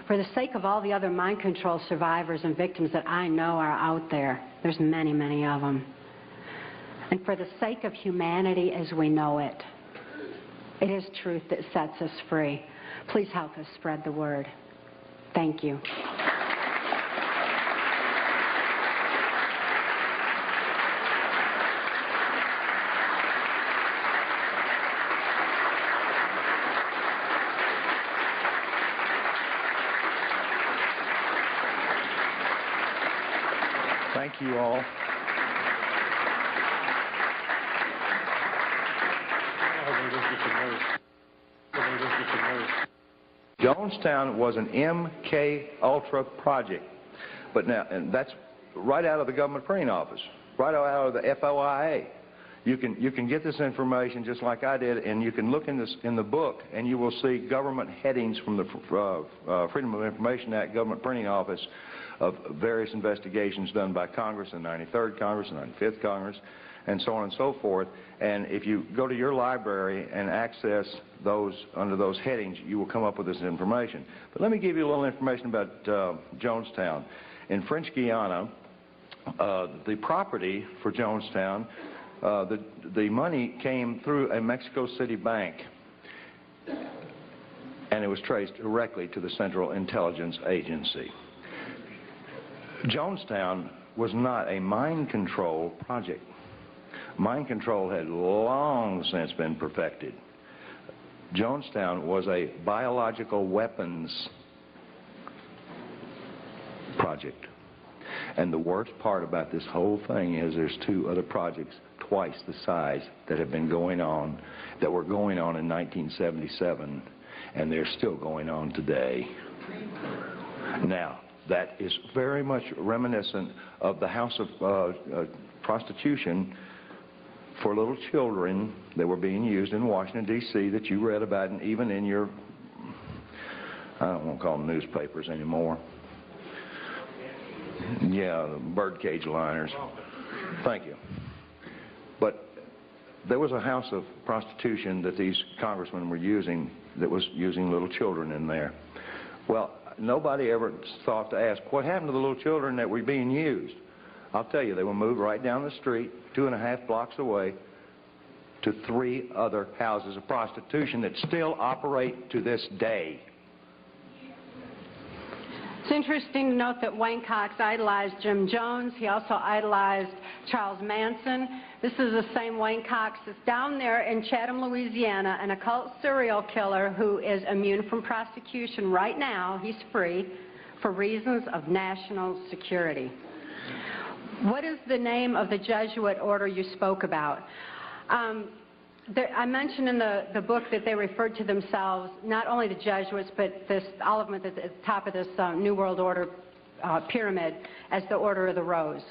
Speaker 2: for the sake of all the other mind control survivors and victims that I know are out there. There's many, many of them. And for the sake of humanity as we know it. It is truth that sets us free. Please help us spread the word. Thank you.
Speaker 1: Thank you all. Jonestown was an MK Ultra project, but now, and that's right out of the government printing office, right out of the FOIA. You can get this information just like I did, and you can look in the book, and you will see government headings from the Freedom of Information Act government printing office of various investigations done by Congress, the 93rd Congress, the 95th Congress, and so on and so forth. And if you go to your library and access those under those headings, you will come up with this information. But let me give you a little information about Jonestown. In French Guiana, the property for Jonestown, the money came through a Mexico City bank, and it was traced directly to the Central Intelligence Agency. Jonestown was not a mind control project. Mind control had long since been perfected. Jonestown was a biological weapons project. And the worst part about this whole thing is there's two other projects twice the size that have been going on, that were going on in 1977, and they're still going on today. Now, that is very much reminiscent of the house of prostitution for little children that were being used in Washington, D.C. that you read about, and even in your, I don't want to call them newspapers anymore. Yeah, the birdcage liners. Thank you. But there was a house of prostitution that these congressmen were using that was using little children in there. Well, nobody ever thought to ask, what happened to the little children that were being used? I'll tell you, they were moved right down the street, 2.5 blocks away, to 3 other houses of prostitution that still operate to this day.
Speaker 2: It's interesting to note that Wayne Cox idolized Jim Jones. He also idolized Charles Manson. This is the same Wayne Cox that's down there in Chatham, Louisiana, an occult serial killer who is immune from prosecution right now. He's free for reasons of national security. What is the name of the Jesuit order you spoke about? I mentioned in the book that they referred to themselves, not only the Jesuits, but all of them at the top of this New World Order pyramid, as the Order of the Rose.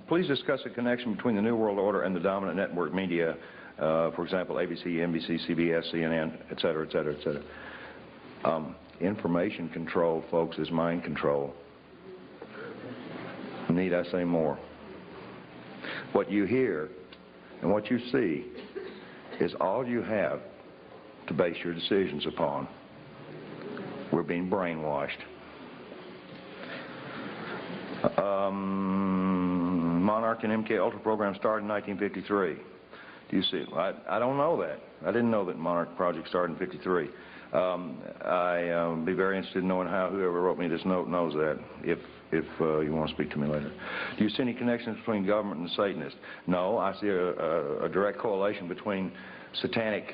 Speaker 1: Please discuss the connection between the New World Order and the dominant network media, for example, ABC, NBC, CBS, CNN, et cetera, et cetera, et cetera. Information control, folks, is mind control. Need I say more? What you hear and what you see is all you have to base your decisions upon. We're being brainwashed. Monarch and MK Ultra program started in 1953. Do you see it? I don't know that. I didn't know that Monarch project started in 53. I'd be very interested in knowing how whoever wrote me this note knows that, if you want to speak to me later. Do you see any connections between government and Satanists? No, I see a direct correlation between satanic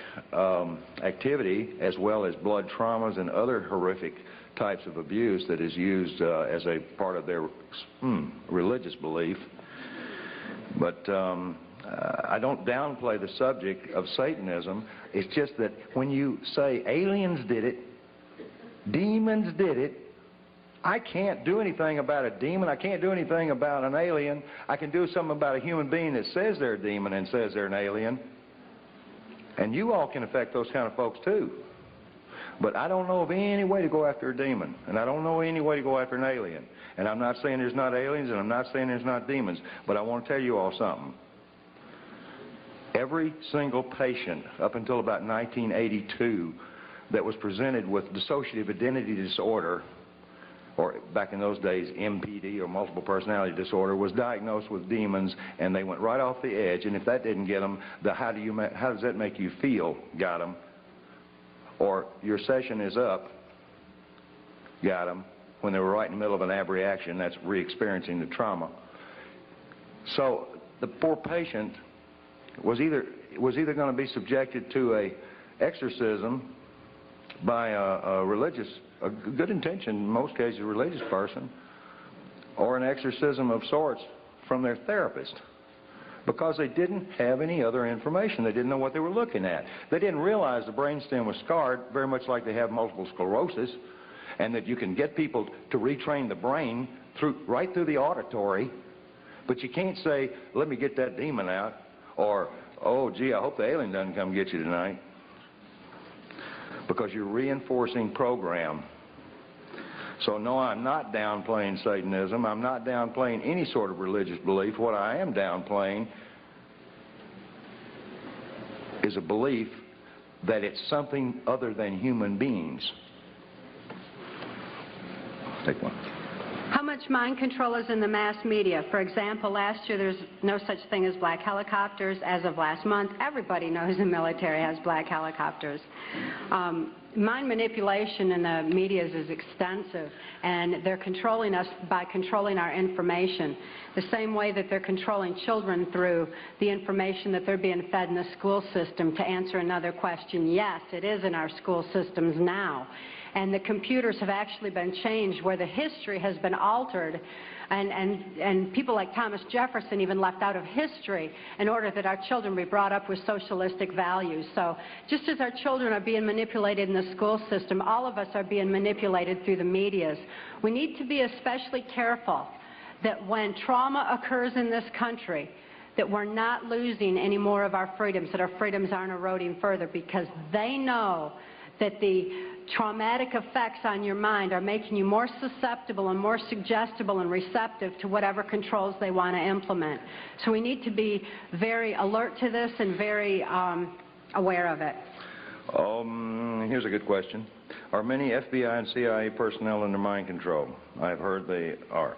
Speaker 1: activity as well as blood traumas and other horrific types of abuse that is used as a part of their religious belief. But I don't downplay the subject of Satanism. It's just that when you say aliens did it, demons did it, I can't do anything about a demon. I can't do anything about an alien. I can do something about a human being that says they're a demon and says they're an alien. And you all can affect those kind of folks too. But I don't know of any way to go after a demon. And I don't know any way to go after an alien. And I'm not saying there's not aliens, and I'm not saying there's not demons. But I want to tell you all something. Every single patient up until about 1982 that was presented with dissociative identity disorder, or back in those days MPD, or multiple personality disorder, was diagnosed with demons, and they went right off the edge. And if that didn't get them, the how does that make you feel got them, or your session is up got them, when they were right in the middle of an abreaction. That's re-experiencing the trauma. So the poor patient was either going to be subjected to a exorcism by a good intention, in most cases, a religious person, or an exorcism of sorts from their therapist. because they didn't have any other information. They didn't know what they were looking at. They didn't realize the brainstem was scarred, very much like they have multiple sclerosis, and that you can get people to retrain the brain right through the auditory, but you can't say, let me get that demon out, or, oh, gee, I hope the alien doesn't come get you tonight, because you're reinforcing program. So no, I'm not downplaying Satanism. I'm not downplaying any sort of religious belief. What I am downplaying is a belief that it's something other than human beings. Take one.
Speaker 2: How much mind control is in the mass media? For example, last year there's no such thing as black helicopters. As of last month, everybody knows the military has black helicopters. Mind manipulation in the media is extensive, and they're controlling us by controlling our information. The same way that they're controlling children through the information that they're being fed in the school system. To answer another question, yes, it is in our school systems now. And the computers have actually been changed where the history has been altered, and people like Thomas Jefferson even left out of history in order that our children be brought up with socialistic values. So just as our children are being manipulated in the school system, all of us are being manipulated through the medias. We need to be especially careful that when trauma occurs in this country, that we're not losing any more of our freedoms, that our freedoms aren't eroding further, because they know that the traumatic effects on your mind are making you more susceptible and more suggestible and receptive to whatever controls they want to implement. So we need to be very alert to this and very aware of it.
Speaker 1: Here's a good question. Are many FBI and CIA personnel under mind control? I've heard they are.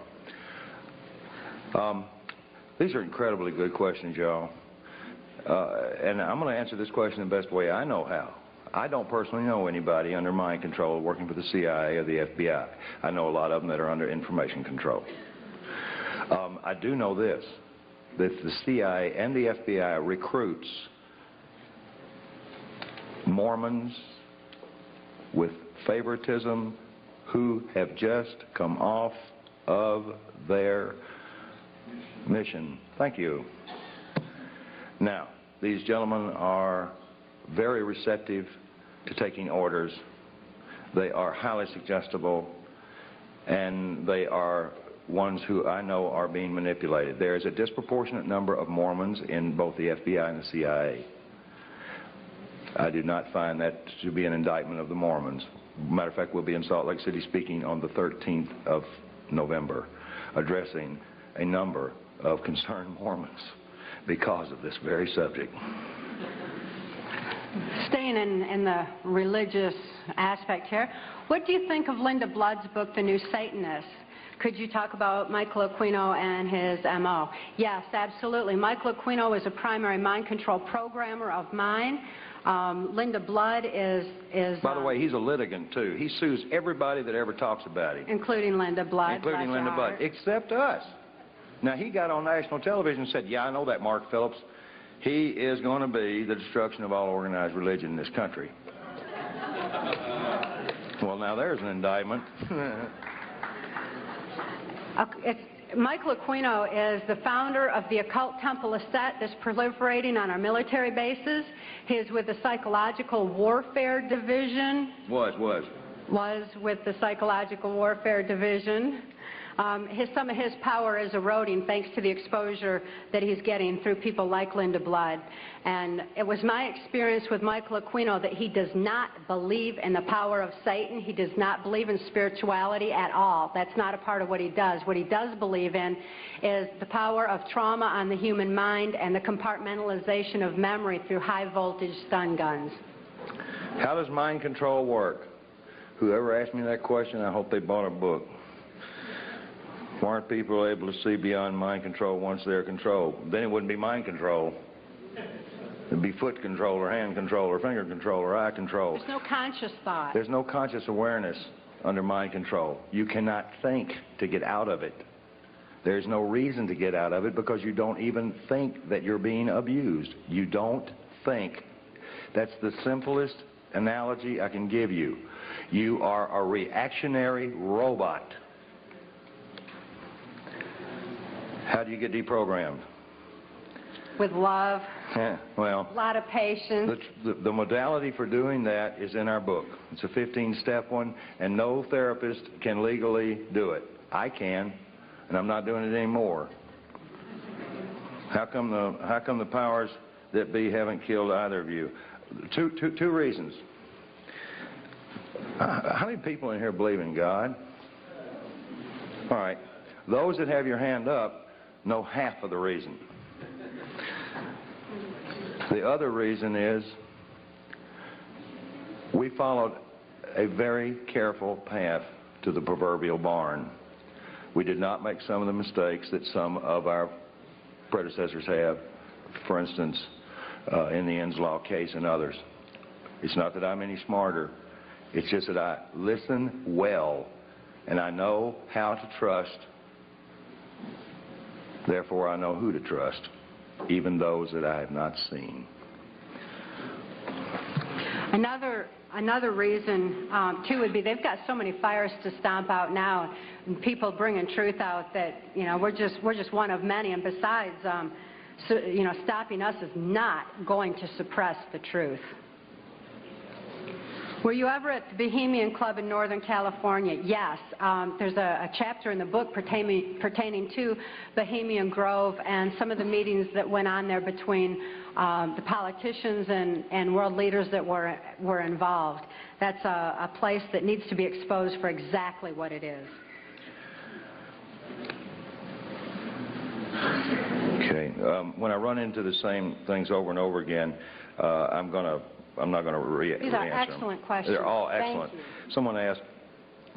Speaker 1: These are incredibly good questions, y'all. And I'm going to answer this question the best way I know how. I don't personally know anybody under mind control working for the CIA or the FBI. I know a lot of them that are under information control. I do know this, that the CIA and the FBI recruits Mormons with favoritism who have just come off of their mission. Thank you. Now, these gentlemen are very receptive to taking orders. They are highly suggestible, and they are ones who I know are being manipulated. There is a disproportionate number of Mormons in both the FBI and the CIA. I do not find that to be an indictment of the Mormons. Matter of fact, we'll be in Salt Lake City speaking on the 13th of November, addressing a number of concerned Mormons because of this very subject.
Speaker 2: Staying in the religious aspect here, what do you think of Linda Blood's book, The New Satanist? Could you talk about Michael Aquino and his M.O.? Yes, absolutely. Michael Aquino is a primary mind control programmer of mine. Linda Blood is...
Speaker 1: By the way, he's a litigant, too. He sues everybody that ever talks about him.
Speaker 2: Including Linda Blood.
Speaker 1: Including Linda Blood, except us. Now, he got on national television and said, yeah, I know that, Mark Phillips. He is going to be the destruction of all organized religion in this country. Well, now there's an indictment.
Speaker 2: Michael Aquino is the founder of the occult temple of Set that's proliferating on our military bases. He is with the Psychological Warfare Division. Was with the Psychological Warfare Division. Some of his power is eroding thanks to the exposure that he's getting through people like Linda Blood. And it was my experience with Michael Aquino that he does not believe in the power of Satan. He does not believe in spirituality at all. That's not a part of what he does. What he does believe in is the power of trauma on the human mind and the compartmentalization of memory through high voltage stun guns.
Speaker 1: How does mind control work? Whoever asked me that question, I hope they bought a book. Why aren't people able to see beyond mind control once they're controlled? Then it wouldn't be mind control. It'd be foot control or hand control or finger control or eye control.
Speaker 2: There's no conscious thought.
Speaker 1: There's no conscious awareness under mind control. You cannot think to get out of it. There's no reason to get out of it because you don't even think that you're being abused. You don't think. That's the simplest analogy I can give you. You are a reactionary robot. How do you get deprogrammed?
Speaker 2: with love,
Speaker 1: well,
Speaker 2: a lot of patience.
Speaker 1: The modality for doing that is in our book. It's a 15-step one, and no therapist can legally do it. I can, and I'm not doing it anymore. How come the powers that be haven't killed either of you? Two reasons. How many people in here believe in God? All right. Those that have your hand up know half of the reason. The other reason is we followed a very careful path to the proverbial barn. We did not make some of the mistakes that some of our predecessors have, for instance, in the Enns Law case and others. It's not that I'm any smarter. It's just that I listen well, and I know how to trust. Therefore, I know who to trust, even those that I have not seen.
Speaker 2: Another reason, too, would be they've got so many fires to stomp out now, and people bringing truth out that, you know, we're just one of many. And besides, you know, stopping us is not going to suppress the truth. Were you ever at the Bohemian Club in Northern California? Yes. There's a chapter in the book pertaining to Bohemian Grove and some of the meetings that went on there between the politicians and world leaders that were involved. That's a place that needs to be exposed for exactly what it is.
Speaker 1: Okay. When I run into the same things over and over again, I'm not going to re-answer them.
Speaker 2: These are excellent questions.
Speaker 1: They're all excellent.
Speaker 2: Thank you.
Speaker 1: Someone asked,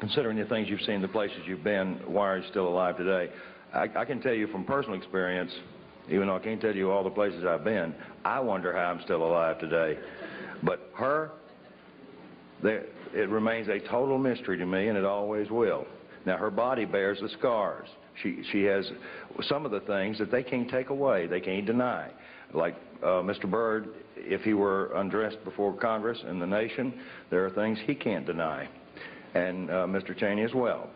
Speaker 1: considering the things you've seen, the places you've been, why are you still alive today? I can tell you from personal experience, even though I can't tell you all the places I've been, I wonder how I'm still alive today. But it remains a total mystery to me, and it always will. Now, her body bears the scars. She has some of the things that they can't take away, they can't deny. Like Mr. Byrd, if he were undressed before Congress and the nation, there are things he can't deny, and Mr. Cheney as well.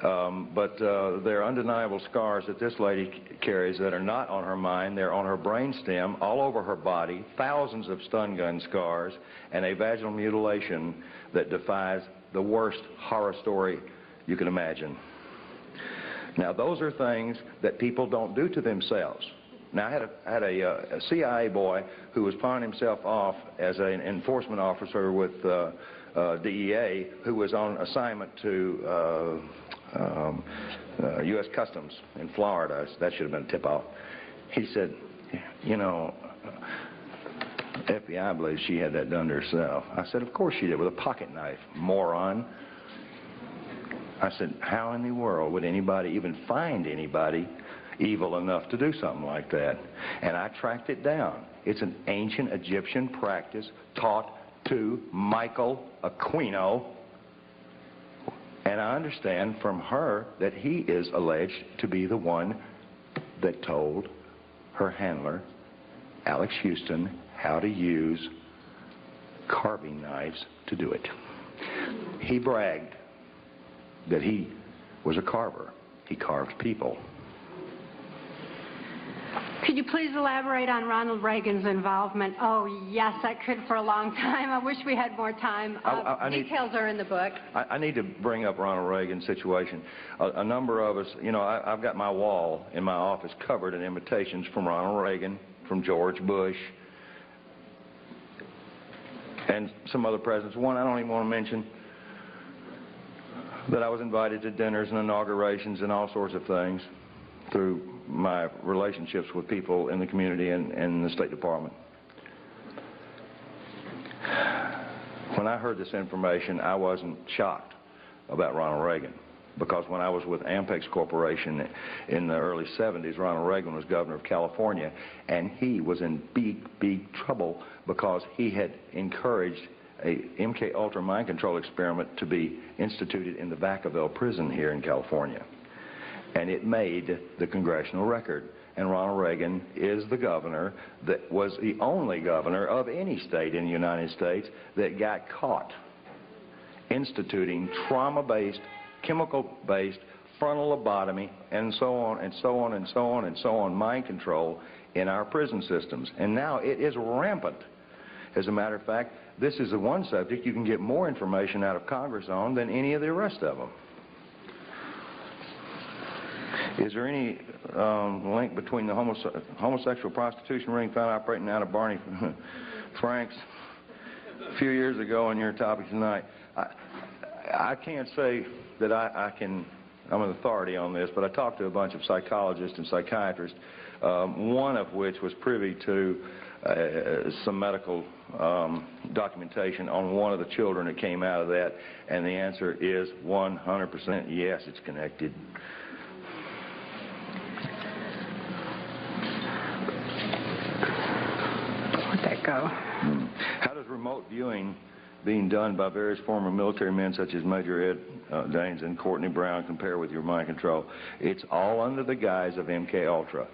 Speaker 1: But there are undeniable scars that this lady carries that are not on her mind. They're on her brainstem, all over her body, thousands of stun gun scars, and a vaginal mutilation that defies the worst horror story you can imagine. Now, those are things that people don't do to themselves. Now, I had a CIA boy who was pawning himself off as an enforcement officer with DEA, who was on assignment to U.S. Customs in Florida. That should have been a tip-off. He said, you know, FBI believes she had that done to herself. I said, of course she did, with a pocket knife, moron. I said, how in the world would anybody even find anybody evil enough to do something like that? And I tracked it down. It's an ancient Egyptian practice taught to Michael Aquino. And I understand from her that he is alleged to be the one that told her handler, Alex Houston, how to use carving knives to do it. He bragged that he was a carver. He carved people.
Speaker 2: Could you please elaborate on Ronald Reagan's involvement? Oh, yes, I could for a long time. I wish we had more time. Details are in the book.
Speaker 1: I need to bring up Ronald Reagan's situation. A number of us, you know, I've got my wall in my office covered in invitations from Ronald Reagan, from George Bush, and some other presidents. One I don't even want to mention, that I was invited to dinners and inaugurations and all sorts of things through my relationships with people in the community and in the State Department. When I heard this information, I wasn't shocked about Ronald Reagan, because when I was with Ampex Corporation in the early 70s, Ronald Reagan was governor of California, and he was in big trouble because he had encouraged a MK Ultra mind control experiment to be instituted in the Vacaville prison here in California. And it made the congressional record. And Ronald Reagan is the governor that was the only governor of any state in the United States that got caught instituting trauma-based, chemical-based frontal lobotomy and so on and so on and so on and so on mind control in our prison systems. And now it is rampant. As a matter of fact, this is the one subject you can get more information out of Congress on than any of the rest of them. Is there any link between the homosexual prostitution ring found operating out of Barney Frank's a few years ago and your topic tonight? I can't say that I'm an authority on this, but I talked to a bunch of psychologists and psychiatrists, one of which was privy to some medical documentation on one of the children that came out of that, and the answer is 100% yes, it's connected.
Speaker 2: Where'd that go?
Speaker 1: How does remote viewing being done by various former military men such as Major Ed Daines and Courtney Brown compare with your mind control? It's all under the guise of MK-Ultra.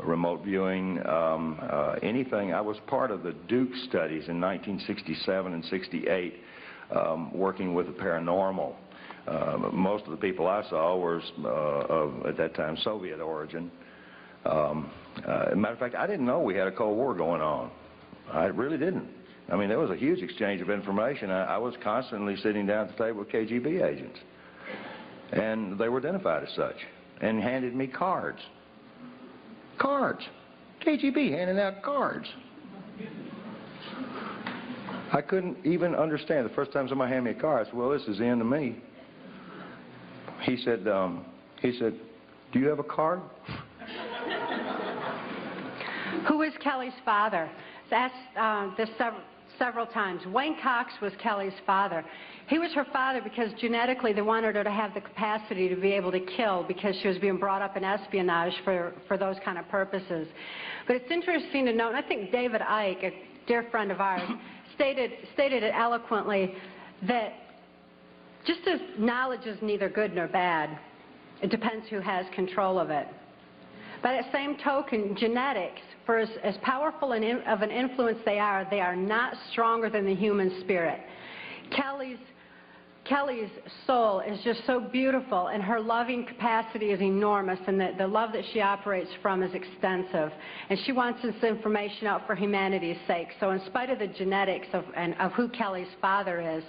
Speaker 1: Remote viewing, anything. I was part of the Duke studies in 1967 and 68, working with the paranormal. Most of the people I saw were of, at that time, Soviet origin. As a matter of fact, I didn't know we had a Cold War going on. I really didn't. I mean, there was a huge exchange of information. I was constantly sitting down at the table with KGB agents, and they were identified as such, and handed me cards. Cards. KGB handing out cards. I couldn't even understand. The first time somebody handed me a card, I said, well, this is the end of me. He said, do you have a card?
Speaker 2: Who is Kelly's father? That's this several times. Wayne Cox was Kelly's father. He was her father because genetically they wanted her to have the capacity to be able to kill because she was being brought up in espionage for those kind of purposes. But it's interesting to note, and I think David Icke, a dear friend of ours, stated it eloquently, that just as knowledge is neither good nor bad, it depends who has control of it. By that same token, genetics, for as powerful of an influence they are not stronger than the human spirit. Kelly's soul is just so beautiful, and her loving capacity is enormous, and the love that she operates from is extensive. And she wants this information out for humanity's sake. So in spite of the genetics of who Kelly's father is,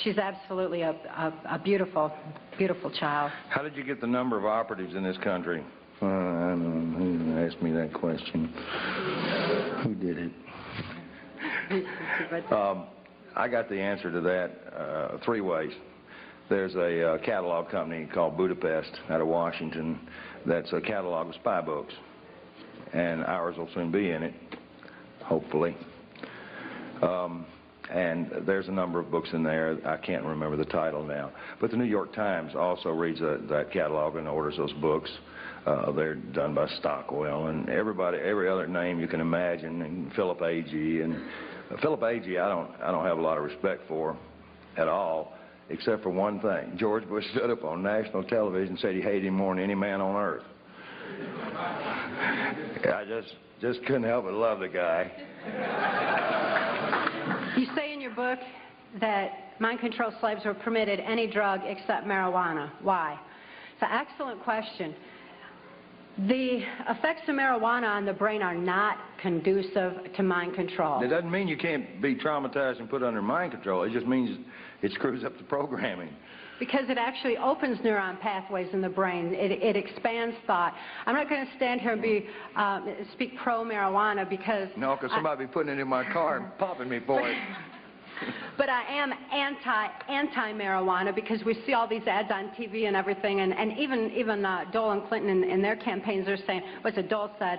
Speaker 2: she's absolutely a beautiful, beautiful child.
Speaker 1: How did you get the number of operatives in this country? I don't know. Who asked me that question? Who did it? I got the answer to that three ways. There's a catalog company called Budapest out of Washington that's a catalog of spy books, and ours will soon be in it, hopefully. And there's a number of books in there. I can't remember the title now. But the New York Times also reads that catalog and orders those books. They're done by Stockwell and every other name you can imagine, and Philip Agee. And Philip Agee, I don't have a lot of respect for at all, except for one thing. George Bush stood up on national television and said he hated him more than any man on earth. I just couldn't help but love the guy.
Speaker 2: You say in your book that mind-controlled slaves were permitted any drug except marijuana. Why? It's an excellent question. The effects of marijuana on the brain are not conducive to mind control.
Speaker 1: It doesn't mean you can't be traumatized and put under mind control. It just means it screws up the programming.
Speaker 2: Because it actually opens neuron pathways in the brain. It expands thought. I'm not going to stand here and speak pro-marijuana because...
Speaker 1: No, because somebody be putting it in my car and popping me for it.
Speaker 2: But I am anti-marijuana because we see all these ads on TV and everything, and even Dole and Clinton in their campaigns are saying, what's it, Dole said,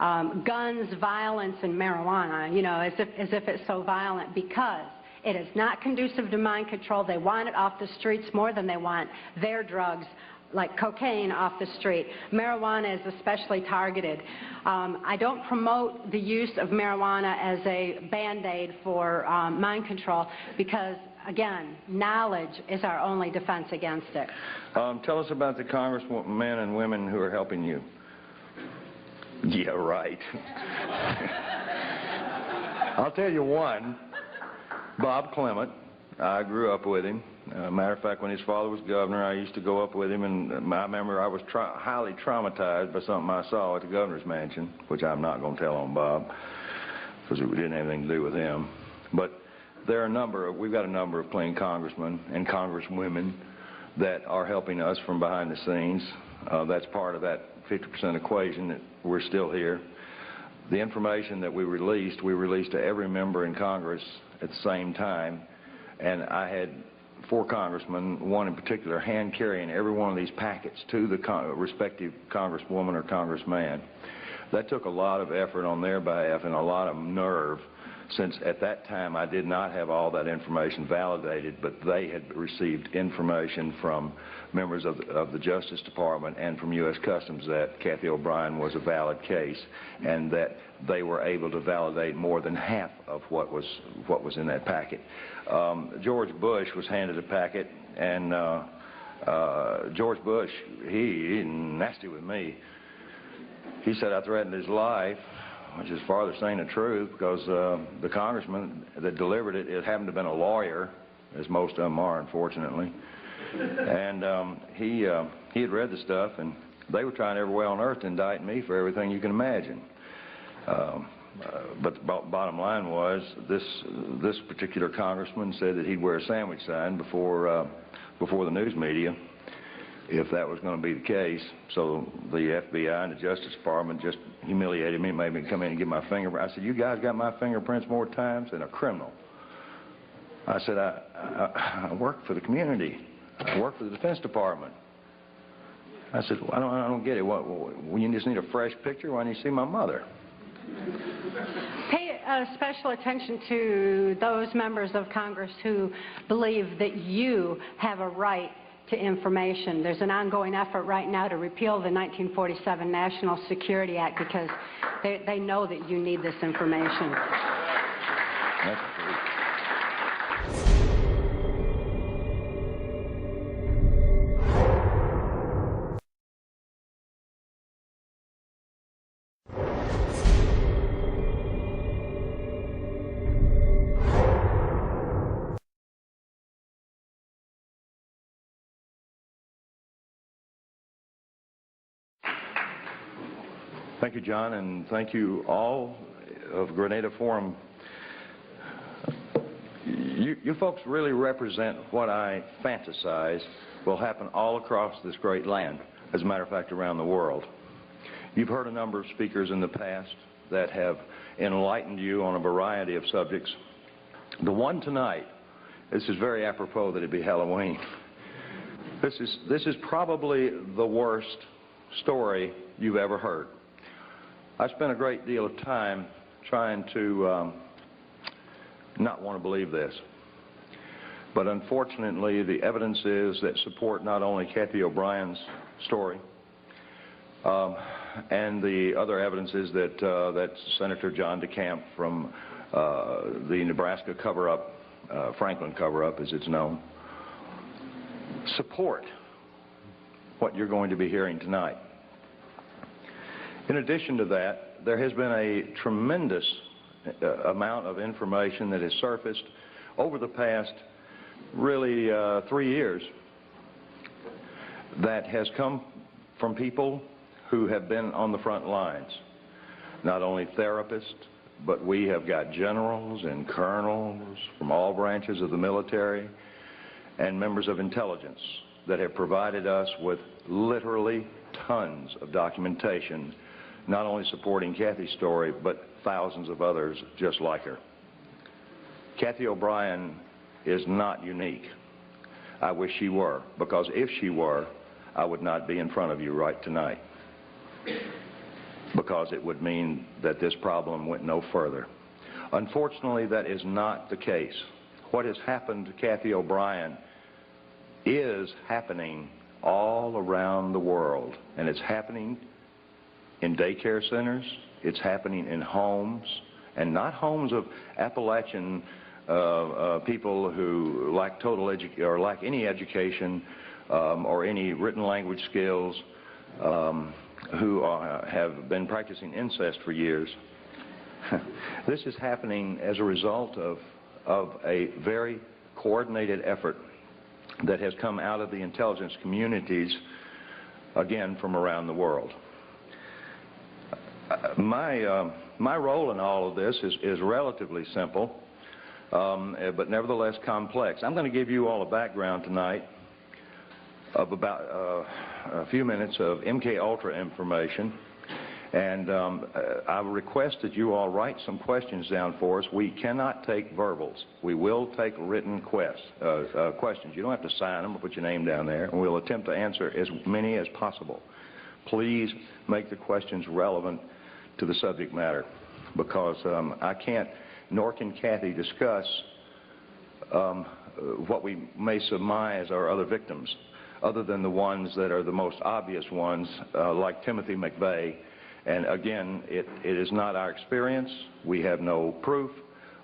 Speaker 2: guns, violence, and marijuana, you know, as if it's so violent, because it is not conducive to mind control. They want it off the streets more than they want their drugs, like cocaine, off the street. Marijuana is especially targeted. I don't promote the use of marijuana as a Band-Aid for mind control because, again, knowledge is our only defense against it.
Speaker 1: Tell us about the congressmen and women who are helping you. Yeah, right. I'll tell you one. Bob Clement. I grew up with him. Matter of fact, when his father was governor, I used to go up with him, and I remember I was highly traumatized by something I saw at the governor's mansion, which I'm not going to tell on Bob, because it didn't have anything to do with him. But there are we've got a number of clean congressmen and congresswomen that are helping us from behind the scenes. That's part of that 50% equation that we're still here. The information that we released to every member in Congress at the same time, and I had 4 congressmen, one in particular, hand-carrying every one of these packets to the respective congresswoman or congressman. That took a lot of effort on their behalf and a lot of nerve, since at that time I did not have all that information validated, but they had received information from members of the Justice Department and from U.S. Customs that Cathy OBrien was a valid case, and that they were able to validate more than half of what was in that packet. George Bush was handed a packet, and George Bush, he nasty with me. He said I threatened his life, which is farther saying the truth, because the congressman that delivered it, it happened to have been a lawyer, as most of them are, unfortunately. And he had read the stuff, and they were trying every way on earth to indict me for everything you can imagine. But the bottom line was, this particular congressman said that he'd wear a sandwich sign before the news media if that was going to be the case. So the FBI and the Justice Department just humiliated me, made me come in and get my fingerprint. I said, "You guys got my fingerprints more times than a criminal." I said, I work for the community. I work for the Defense Department. I said, well, I don't get it. What, you just need a fresh picture? Why don't you see my mother?
Speaker 2: Pay special attention to those members of Congress who believe that you have a right to information. There's an ongoing effort right now to repeal the 1947 National Security Act because they know that you need this information.
Speaker 1: That's true. Thank you, John, and thank you all of Grenada Forum. You folks really represent what I fantasize will happen all across this great land, as a matter of fact, around the world. You've heard a number of speakers in the past that have enlightened you on a variety of subjects. The one tonight, this is very apropos that it be Halloween. This is probably the worst story you've ever heard. I spent a great deal of time trying to not want to believe this. But unfortunately, the evidence is that support not only Cathy OBrien's story, and the other evidence is that Senator John DeCamp from the Nebraska cover-up, Franklin cover-up as it's known, support what you're going to be hearing tonight. In addition to that, there has been a tremendous amount of information that has surfaced over the past, really, 3 years that has come from people who have been on the front lines. Not only therapists, but we have got generals and colonels from all branches of the military and members of intelligence that have provided us with literally tons of documentation, not only supporting Cathy's story, but thousands of others just like her. Cathy OBrien is not unique. I wish she were, because if she were, I would not be in front of you right tonight, because it would mean that this problem went no further. Unfortunately, that is not the case. What has happened to Cathy OBrien is happening all around the world, and it's happening in daycare centers, it's happening in homes, and not homes of Appalachian people who lack or lack any education or any written language skills, who have been practicing incest for years. This is happening as a result of a very coordinated effort that has come out of the intelligence communities, again, from around the world. My role in all of this is relatively simple, but nevertheless complex. I'm going to give you all a background tonight of about a few minutes of MK Ultra information, and I request that you all write some questions down for us. We cannot take verbals. We will take written questions. You don't have to sign them or put your name down there, and we'll attempt to answer as many as possible. Please make the questions relevant to the subject matter, because I can't, nor can Cathy, discuss what we may surmise are other victims, other than the ones that are the most obvious ones, like Timothy McVeigh. And again, it is not our experience. We have no proof.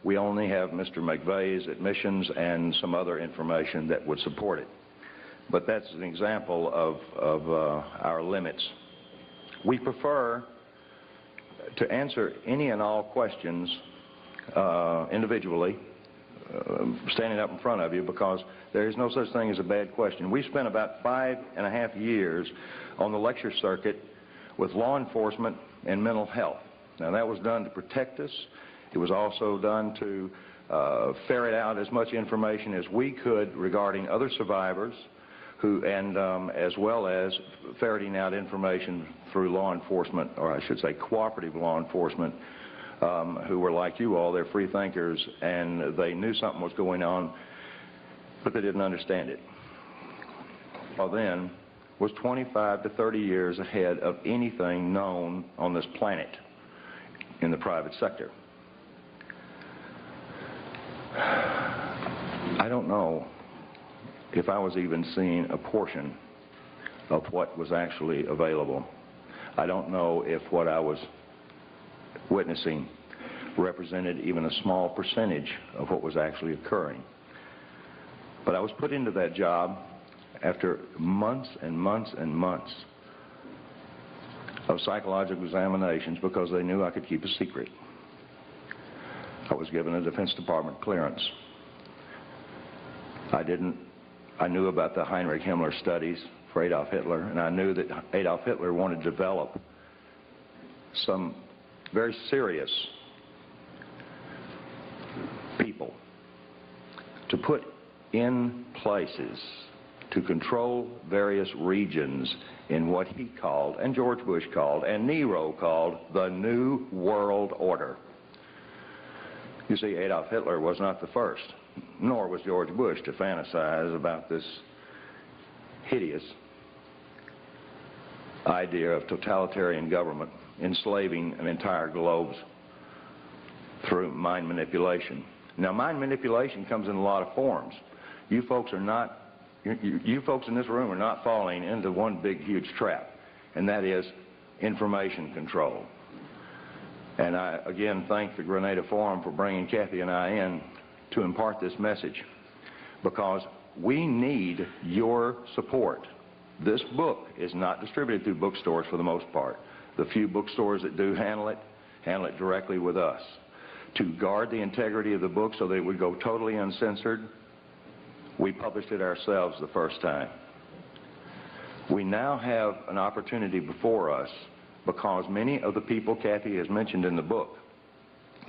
Speaker 1: We only have Mr. McVeigh's admissions and some other information that would support it. But that's an example of our limits. We prefer to answer any and all questions individually, standing up in front of you, because there is no such thing as a bad question. We spent about 5.5 years on the lecture circuit with law enforcement and mental health. Now, that was done to protect us. It was also done to ferret out as much information as we could regarding other survivors, as well as ferreting out information through law enforcement, or I should say cooperative law enforcement, who were like you all. They're free thinkers, and they knew something was going on, but they didn't understand it. Well, then was 25 to 30 years ahead of anything known on this planet in the private sector. I don't know if I was even seeing a portion of what was actually available. I don't know if what I was witnessing represented even a small percentage of what was actually occurring. But I was put into that job after months and months and months of psychological examinations, because they knew I could keep a secret. I was given a Defense Department clearance. I knew about the Heinrich Himmler studies for Adolf Hitler, and I knew that Adolf Hitler wanted to develop some very serious people to put in places to control various regions in what he called, and George Bush called, and Nero called, the New World Order. You see, Adolf Hitler was not the first, nor was George Bush, to fantasize about this hideous idea of totalitarian government enslaving an entire globe through mind manipulation. Now, mind manipulation comes in a lot of forms. You folks are not, you folks in this room are not falling into one big, huge trap, and that is information control. And I, again, thank the Grenada Forum for bringing Cathy and I in to impart this message, because we need your support. This book is not distributed through bookstores for the most part. The few bookstores that do handle it directly with us. To guard the integrity of the book so that it would go totally uncensored, we published it ourselves the first time. We now have an opportunity before us, because many of the people Cathy has mentioned in the book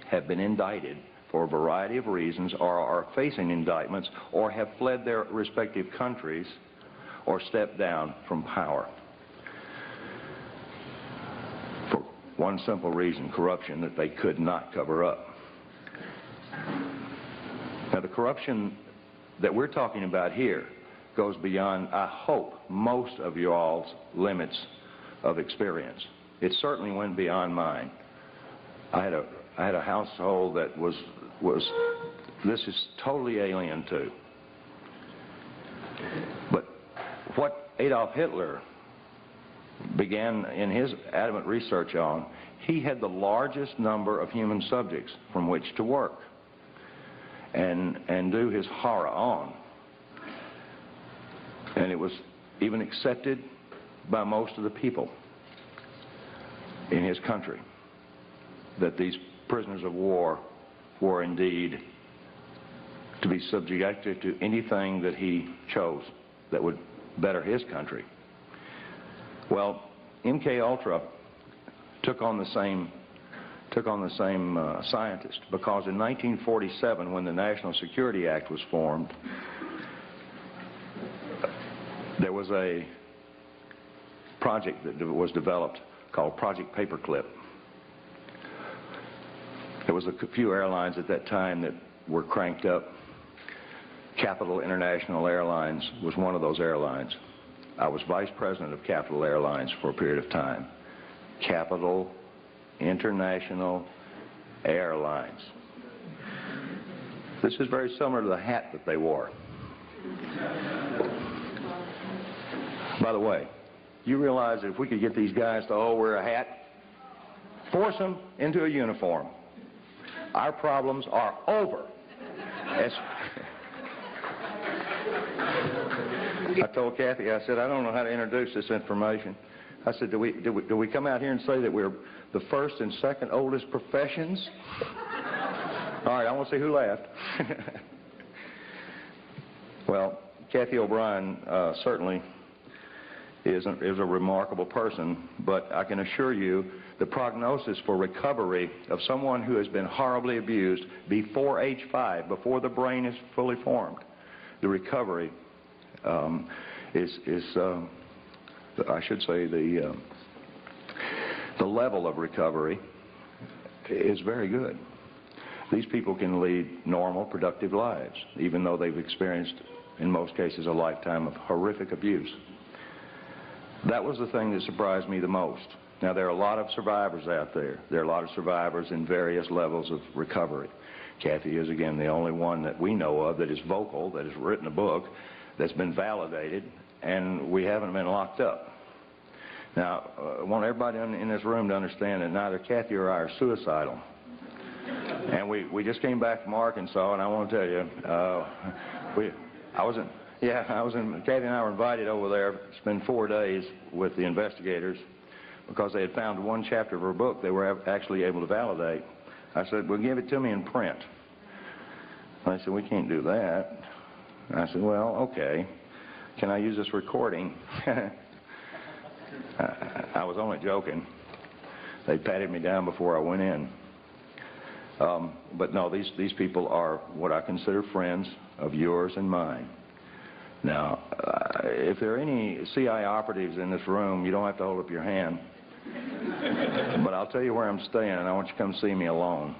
Speaker 1: have been indicted for a variety of reasons, or are facing indictments, or have fled their respective countries, or stepped down from power. For one simple reason: corruption that they could not cover up. Now, the corruption that we're talking about here goes beyond, I hope, most of you all's limits of experience. It certainly went beyond mine. I had a household that was this is totally alien to. But what Adolf Hitler began in his adamant research on, he had the largest number of human subjects from which to work and do his horror on. And it was even accepted by most of the people in his country that these prisoners of war were indeed to be subjected to anything that he chose that would better his country. Well, MK Ultra took on the same scientist, because in 1947, when the National Security Act was formed, there was a project that was developed called Project Paperclip. There was a few airlines at that time that were cranked up. Capital International Airlines was one of those airlines. I was vice president of Capital Airlines for a period of time. Capital International Airlines. This is very similar to the hat that they wore. By the way, you realize that if we could get these guys to all wear a hat, force them into a uniform, our problems are over. I told Cathy, I said, I don't know how to introduce this information. I said, do we come out here and say that we're the first and second oldest professions? All right, I want to see who laughed. Well, Cathy OBrien certainly is a remarkable person, but I can assure you the prognosis for recovery of someone who has been horribly abused before age 5, before the brain is fully formed, the recovery I should say the level of recovery is very good. These people can lead normal, productive lives, even though they've experienced, in most cases, a lifetime of horrific abuse. That was the thing that surprised me the most. Now, there are a lot of survivors out there. There are a lot of survivors in various levels of recovery. Cathy is, again, the only one that we know of that is vocal, that has written a book, that's been validated, and we haven't been locked up. Now, I want everybody in this room to understand that neither Cathy or I are suicidal. And we just came back from Arkansas, and I want to tell you, Cathy and I were invited over there to spend 4 days with the investigators because they had found one chapter of her book they were actually able to validate. I said, well, give it to me in print. And they said, we can't do that. And I said, well, okay. Can I use this recording? I was only joking. They patted me down before I went in. But no, these people are what I consider friends of yours and mine. Now, if there are any CIA operatives in this room, you don't have to hold up your hand. But I'll tell you where I'm staying, and I want you to come see me alone.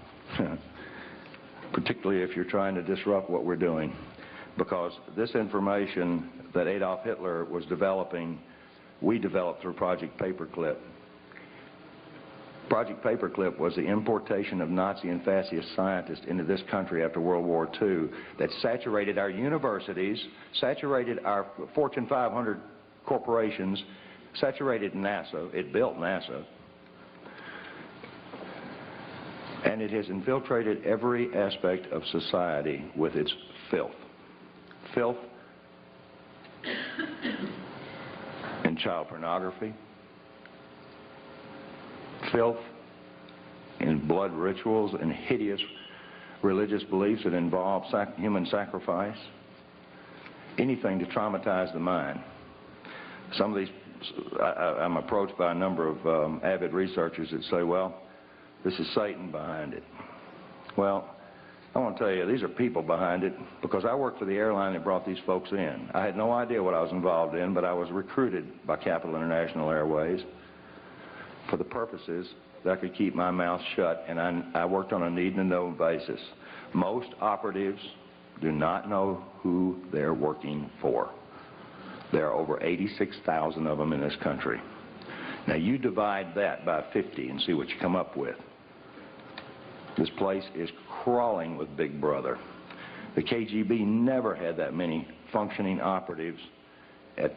Speaker 1: Particularly if you're trying to disrupt what we're doing. Because this information that Adolf Hitler was developing, we developed through Project Paperclip. Project Paperclip was the importation of Nazi and fascist scientists into this country after World War II that saturated our universities, saturated our Fortune 500 corporations, saturated NASA. It built NASA. And it has infiltrated every aspect of society with its filth. Filth in child pornography, filth in blood rituals and hideous religious beliefs that involve human sacrifice, anything to traumatize the mind. Some of these, I'm approached by a number of avid researchers that say, well, this is Satan behind it. Well, I want to tell you, these are people behind it, because I worked for the airline that brought these folks in. I had no idea what I was involved in, but I was recruited by Capital International Airways for the purposes that I could keep my mouth shut, and I worked on a need-to-know basis. Most operatives do not know who they're working for. There are over 86,000 of them in this country. Now, you divide that by 50 and see what you come up with. This place is crawling with Big Brother. The KGB never had that many functioning operatives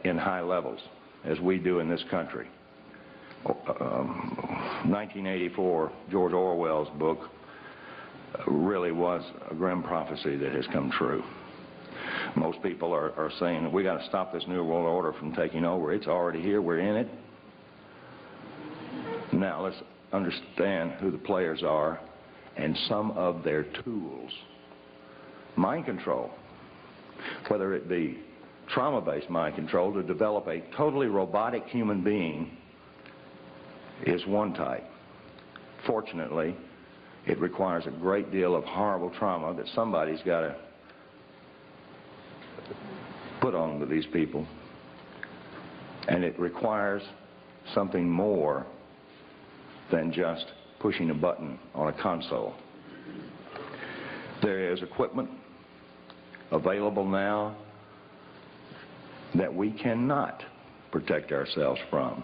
Speaker 1: in high levels as we do in this country. 1984, George Orwell's book, really was a grim prophecy that has come true. Most people are saying that we got to stop this New World Order from taking over. It's already here. We're in it. Now, let's understand who the players are and some of their tools. mind control, whether it be trauma-based mind control to develop a totally robotic human being, is one type. Fortunately, it requires a great deal of horrible trauma that somebody's got to put on to these people. And it requires something more than just pushing a button on a console. There is equipment available now that we cannot protect ourselves from.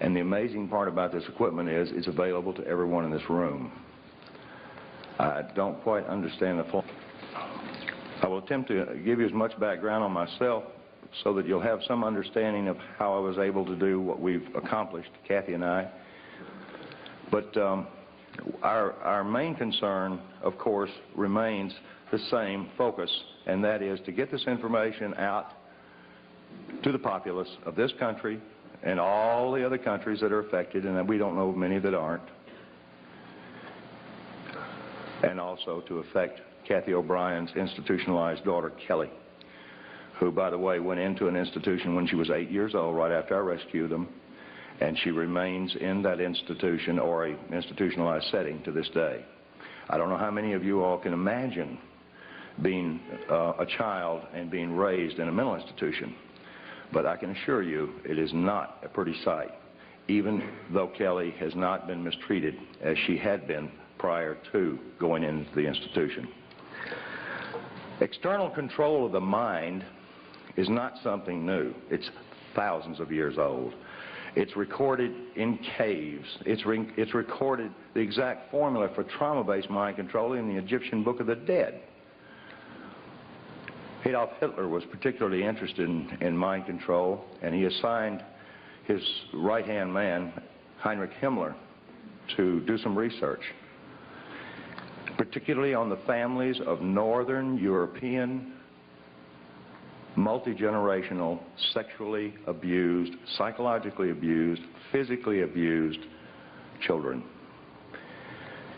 Speaker 1: And the amazing part about this equipment is it's available to everyone in this room. I don't quite understand the full. I will attempt to give you as much background on myself so that you'll have some understanding of how I was able to do what we've accomplished, Cathy and I. But our main concern, of course, remains the same focus, and that is to get this information out to the populace of this country and all the other countries that are affected, and we don't know of many that aren't, and also to affect Cathy OBrien's institutionalized daughter, Kelly, who, by the way, went into an institution when she was 8 years old, right after I rescued them, and she remains in that institution or a institutionalized setting to this day. I don't know how many of you all can imagine being a child and being raised in a mental institution, but I can assure you it is not a pretty sight, even though Kelly has not been mistreated as she had been prior to going into the institution. External control of the mind is not something new. It's thousands of years old. It's recorded in caves. It's recorded the exact formula for trauma-based mind control in the Egyptian Book of the Dead. Adolf Hitler was particularly interested in mind control, and he assigned his right-hand man, Heinrich Himmler, to do some research, particularly on the families of Northern European multi-generational, sexually abused, psychologically abused, physically abused children.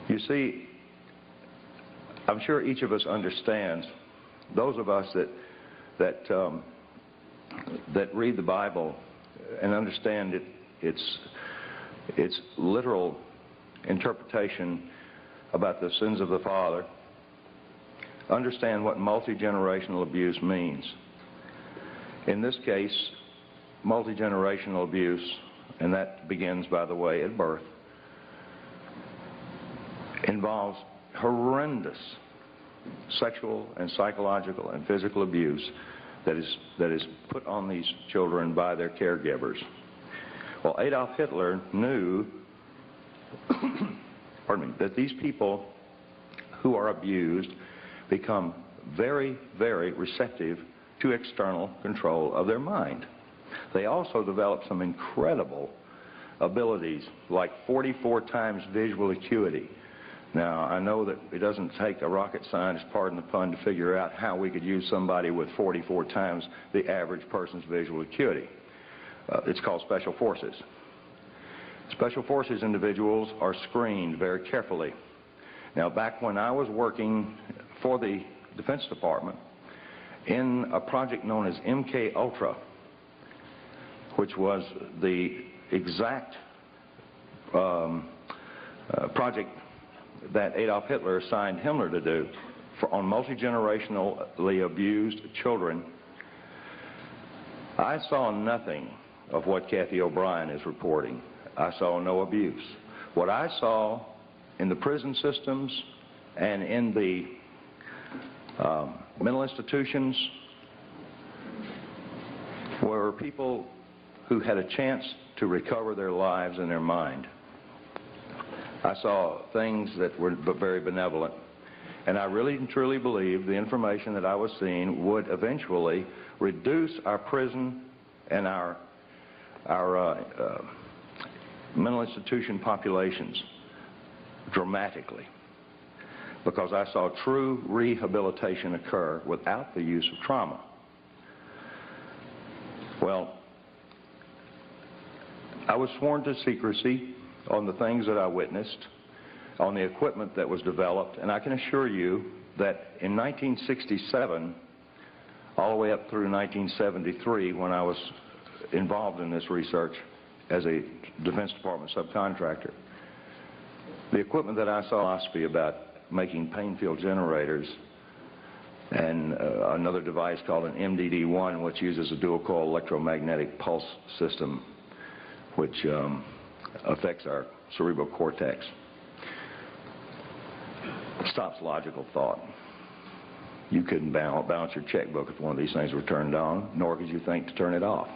Speaker 1: You see, I'm sure each of us understands, those of us that read the Bible and understand its literal interpretation about the sins of the father, understand what multi-generational abuse means. In this case, multi-generational abuse, and that begins, by the way, at birth, involves horrendous sexual and psychological and physical abuse that is put on these children by their caregivers. Well, Adolf Hitler knew pardon me, that these people who are abused become very, very receptive to external control of their mind. They also develop some incredible abilities, like 44 times visual acuity. Now, I know that it doesn't take a rocket scientist, pardon the pun, to figure out how we could use somebody with 44 times the average person's visual acuity. It's called special forces. Special forces individuals are screened very carefully. Now, back when I was working for the Defense Department in a project known as MK Ultra, which was the exact project that Adolf Hitler assigned Himmler to do on multi-generationally abused children, I saw nothing of what Cathy OBrien is reporting. I saw no abuse. What I saw in the prison systems and in the mental institutions were people who had a chance to recover their lives and their mind. I saw things that were very benevolent, and I really and truly believe the information that I was seeing would eventually reduce our prison and our mental institution populations dramatically, because I saw true rehabilitation occur without the use of trauma. Well, I was sworn to secrecy on the things that I witnessed, on the equipment that was developed, and I can assure you that in 1967, all the way up through 1973, when I was involved in this research as a Defense Department subcontractor, the equipment that I saw philosophy about making pain field generators and another device called an MDD-1, which uses a dual-coil electromagnetic pulse system, which affects our cerebral cortex, stops logical thought. You couldn't balance your checkbook if one of these things were turned on, nor could you think to turn it off,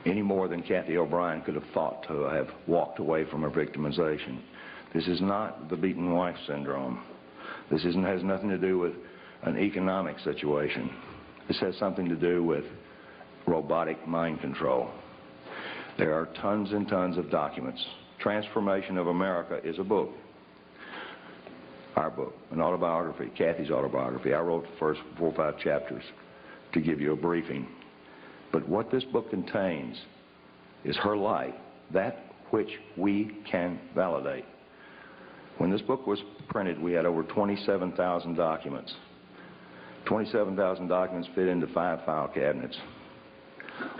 Speaker 1: any more than Cathy OBrien could have thought to have walked away from her victimization. This is not the beaten wife syndrome. This has nothing to do with an economic situation. This has something to do with robotic mind control. There are tons and tons of documents. Tranceformation of America is a book. Our book, an autobiography, Cathy's autobiography. I wrote the first 4 or 5 chapters to give you a briefing. But what this book contains is her life, that which we can validate. When this book was printed, we had over 27,000 documents. 27,000 documents fit into 5 file cabinets.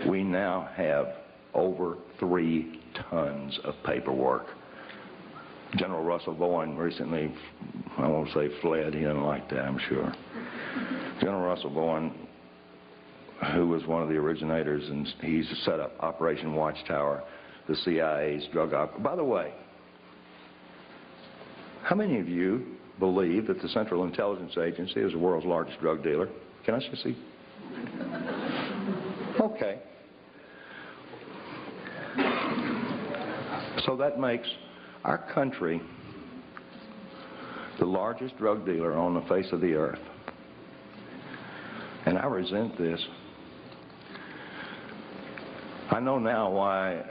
Speaker 1: We now have over 3 tons of paperwork. General Russell Bowen recently, I won't say fled, he doesn't like that, I'm sure. General Russell Bowen, who was one of the originators, and he's set up Operation Watchtower, the CIA's drug op. By the way, how many of you believe that the Central Intelligence Agency is the world's largest drug dealer? Can I see? Okay. So that makes our country the largest drug dealer on the face of the earth. And I resent this. I know now why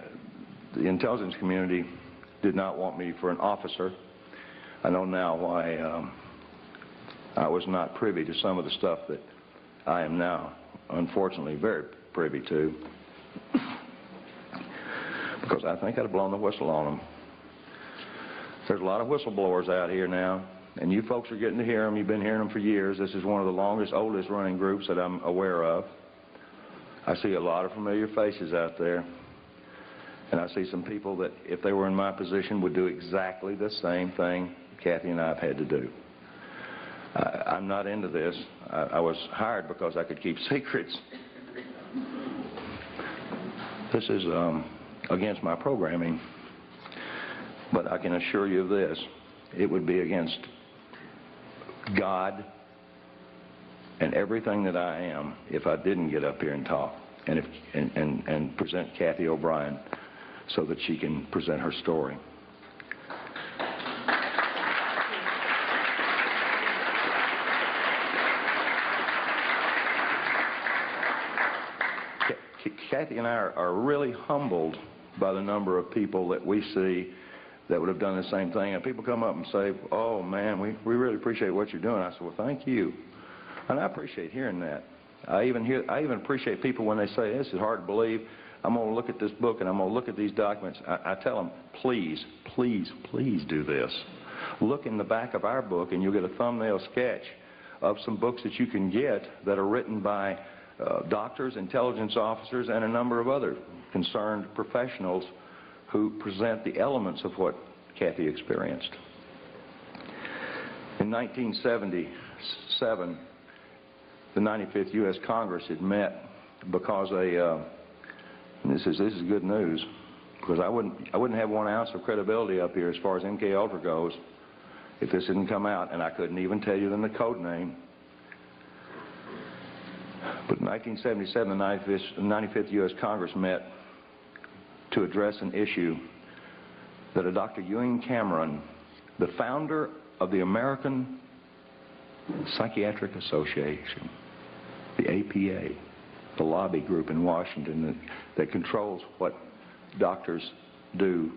Speaker 1: the intelligence community did not want me for an officer. I know now why I was not privy to some of the stuff that I am now, unfortunately, very privy to. Because I think I'd have blown the whistle on them. There's a lot of whistleblowers out here now, and you folks are getting to hear them. You've been hearing them for years. This is one of the longest, oldest running groups that I'm aware of. I see a lot of familiar faces out there, and I see some people that, if they were in my position, would do exactly the same thing Cathy and I have had to do. I'm not into this. I was hired because I could keep secrets. This is against my programming. But I can assure you of this, it would be against God and everything that I am if I didn't get up here and talk and present Cathy OBrien so that she can present her story. Cathy and I are really humbled by the number of people that we see that would have done the same thing. And people come up and say, oh man, we really appreciate what you're doing. I said, well, thank you. And I appreciate hearing that. I even appreciate people when they say, this is hard to believe. I'm going to look at this book and I'm going to look at these documents. I tell them, please, please, please do this. Look in the back of our book and you'll get a thumbnail sketch of some books that you can get that are written by doctors, intelligence officers, and a number of other concerned professionals who present the elements of what Cathy experienced. In 1977, the 95th U.S. Congress had met because this is good news, because I wouldn't have 1 ounce of credibility up here as far as MK Ultra goes if this didn't come out, and I couldn't even tell you the code name. But in 1977, the 95th U.S. Congress met to address an issue that a Dr. Ewing Cameron, the founder of the American Psychiatric Association, the APA, the lobby group in Washington that controls what doctors do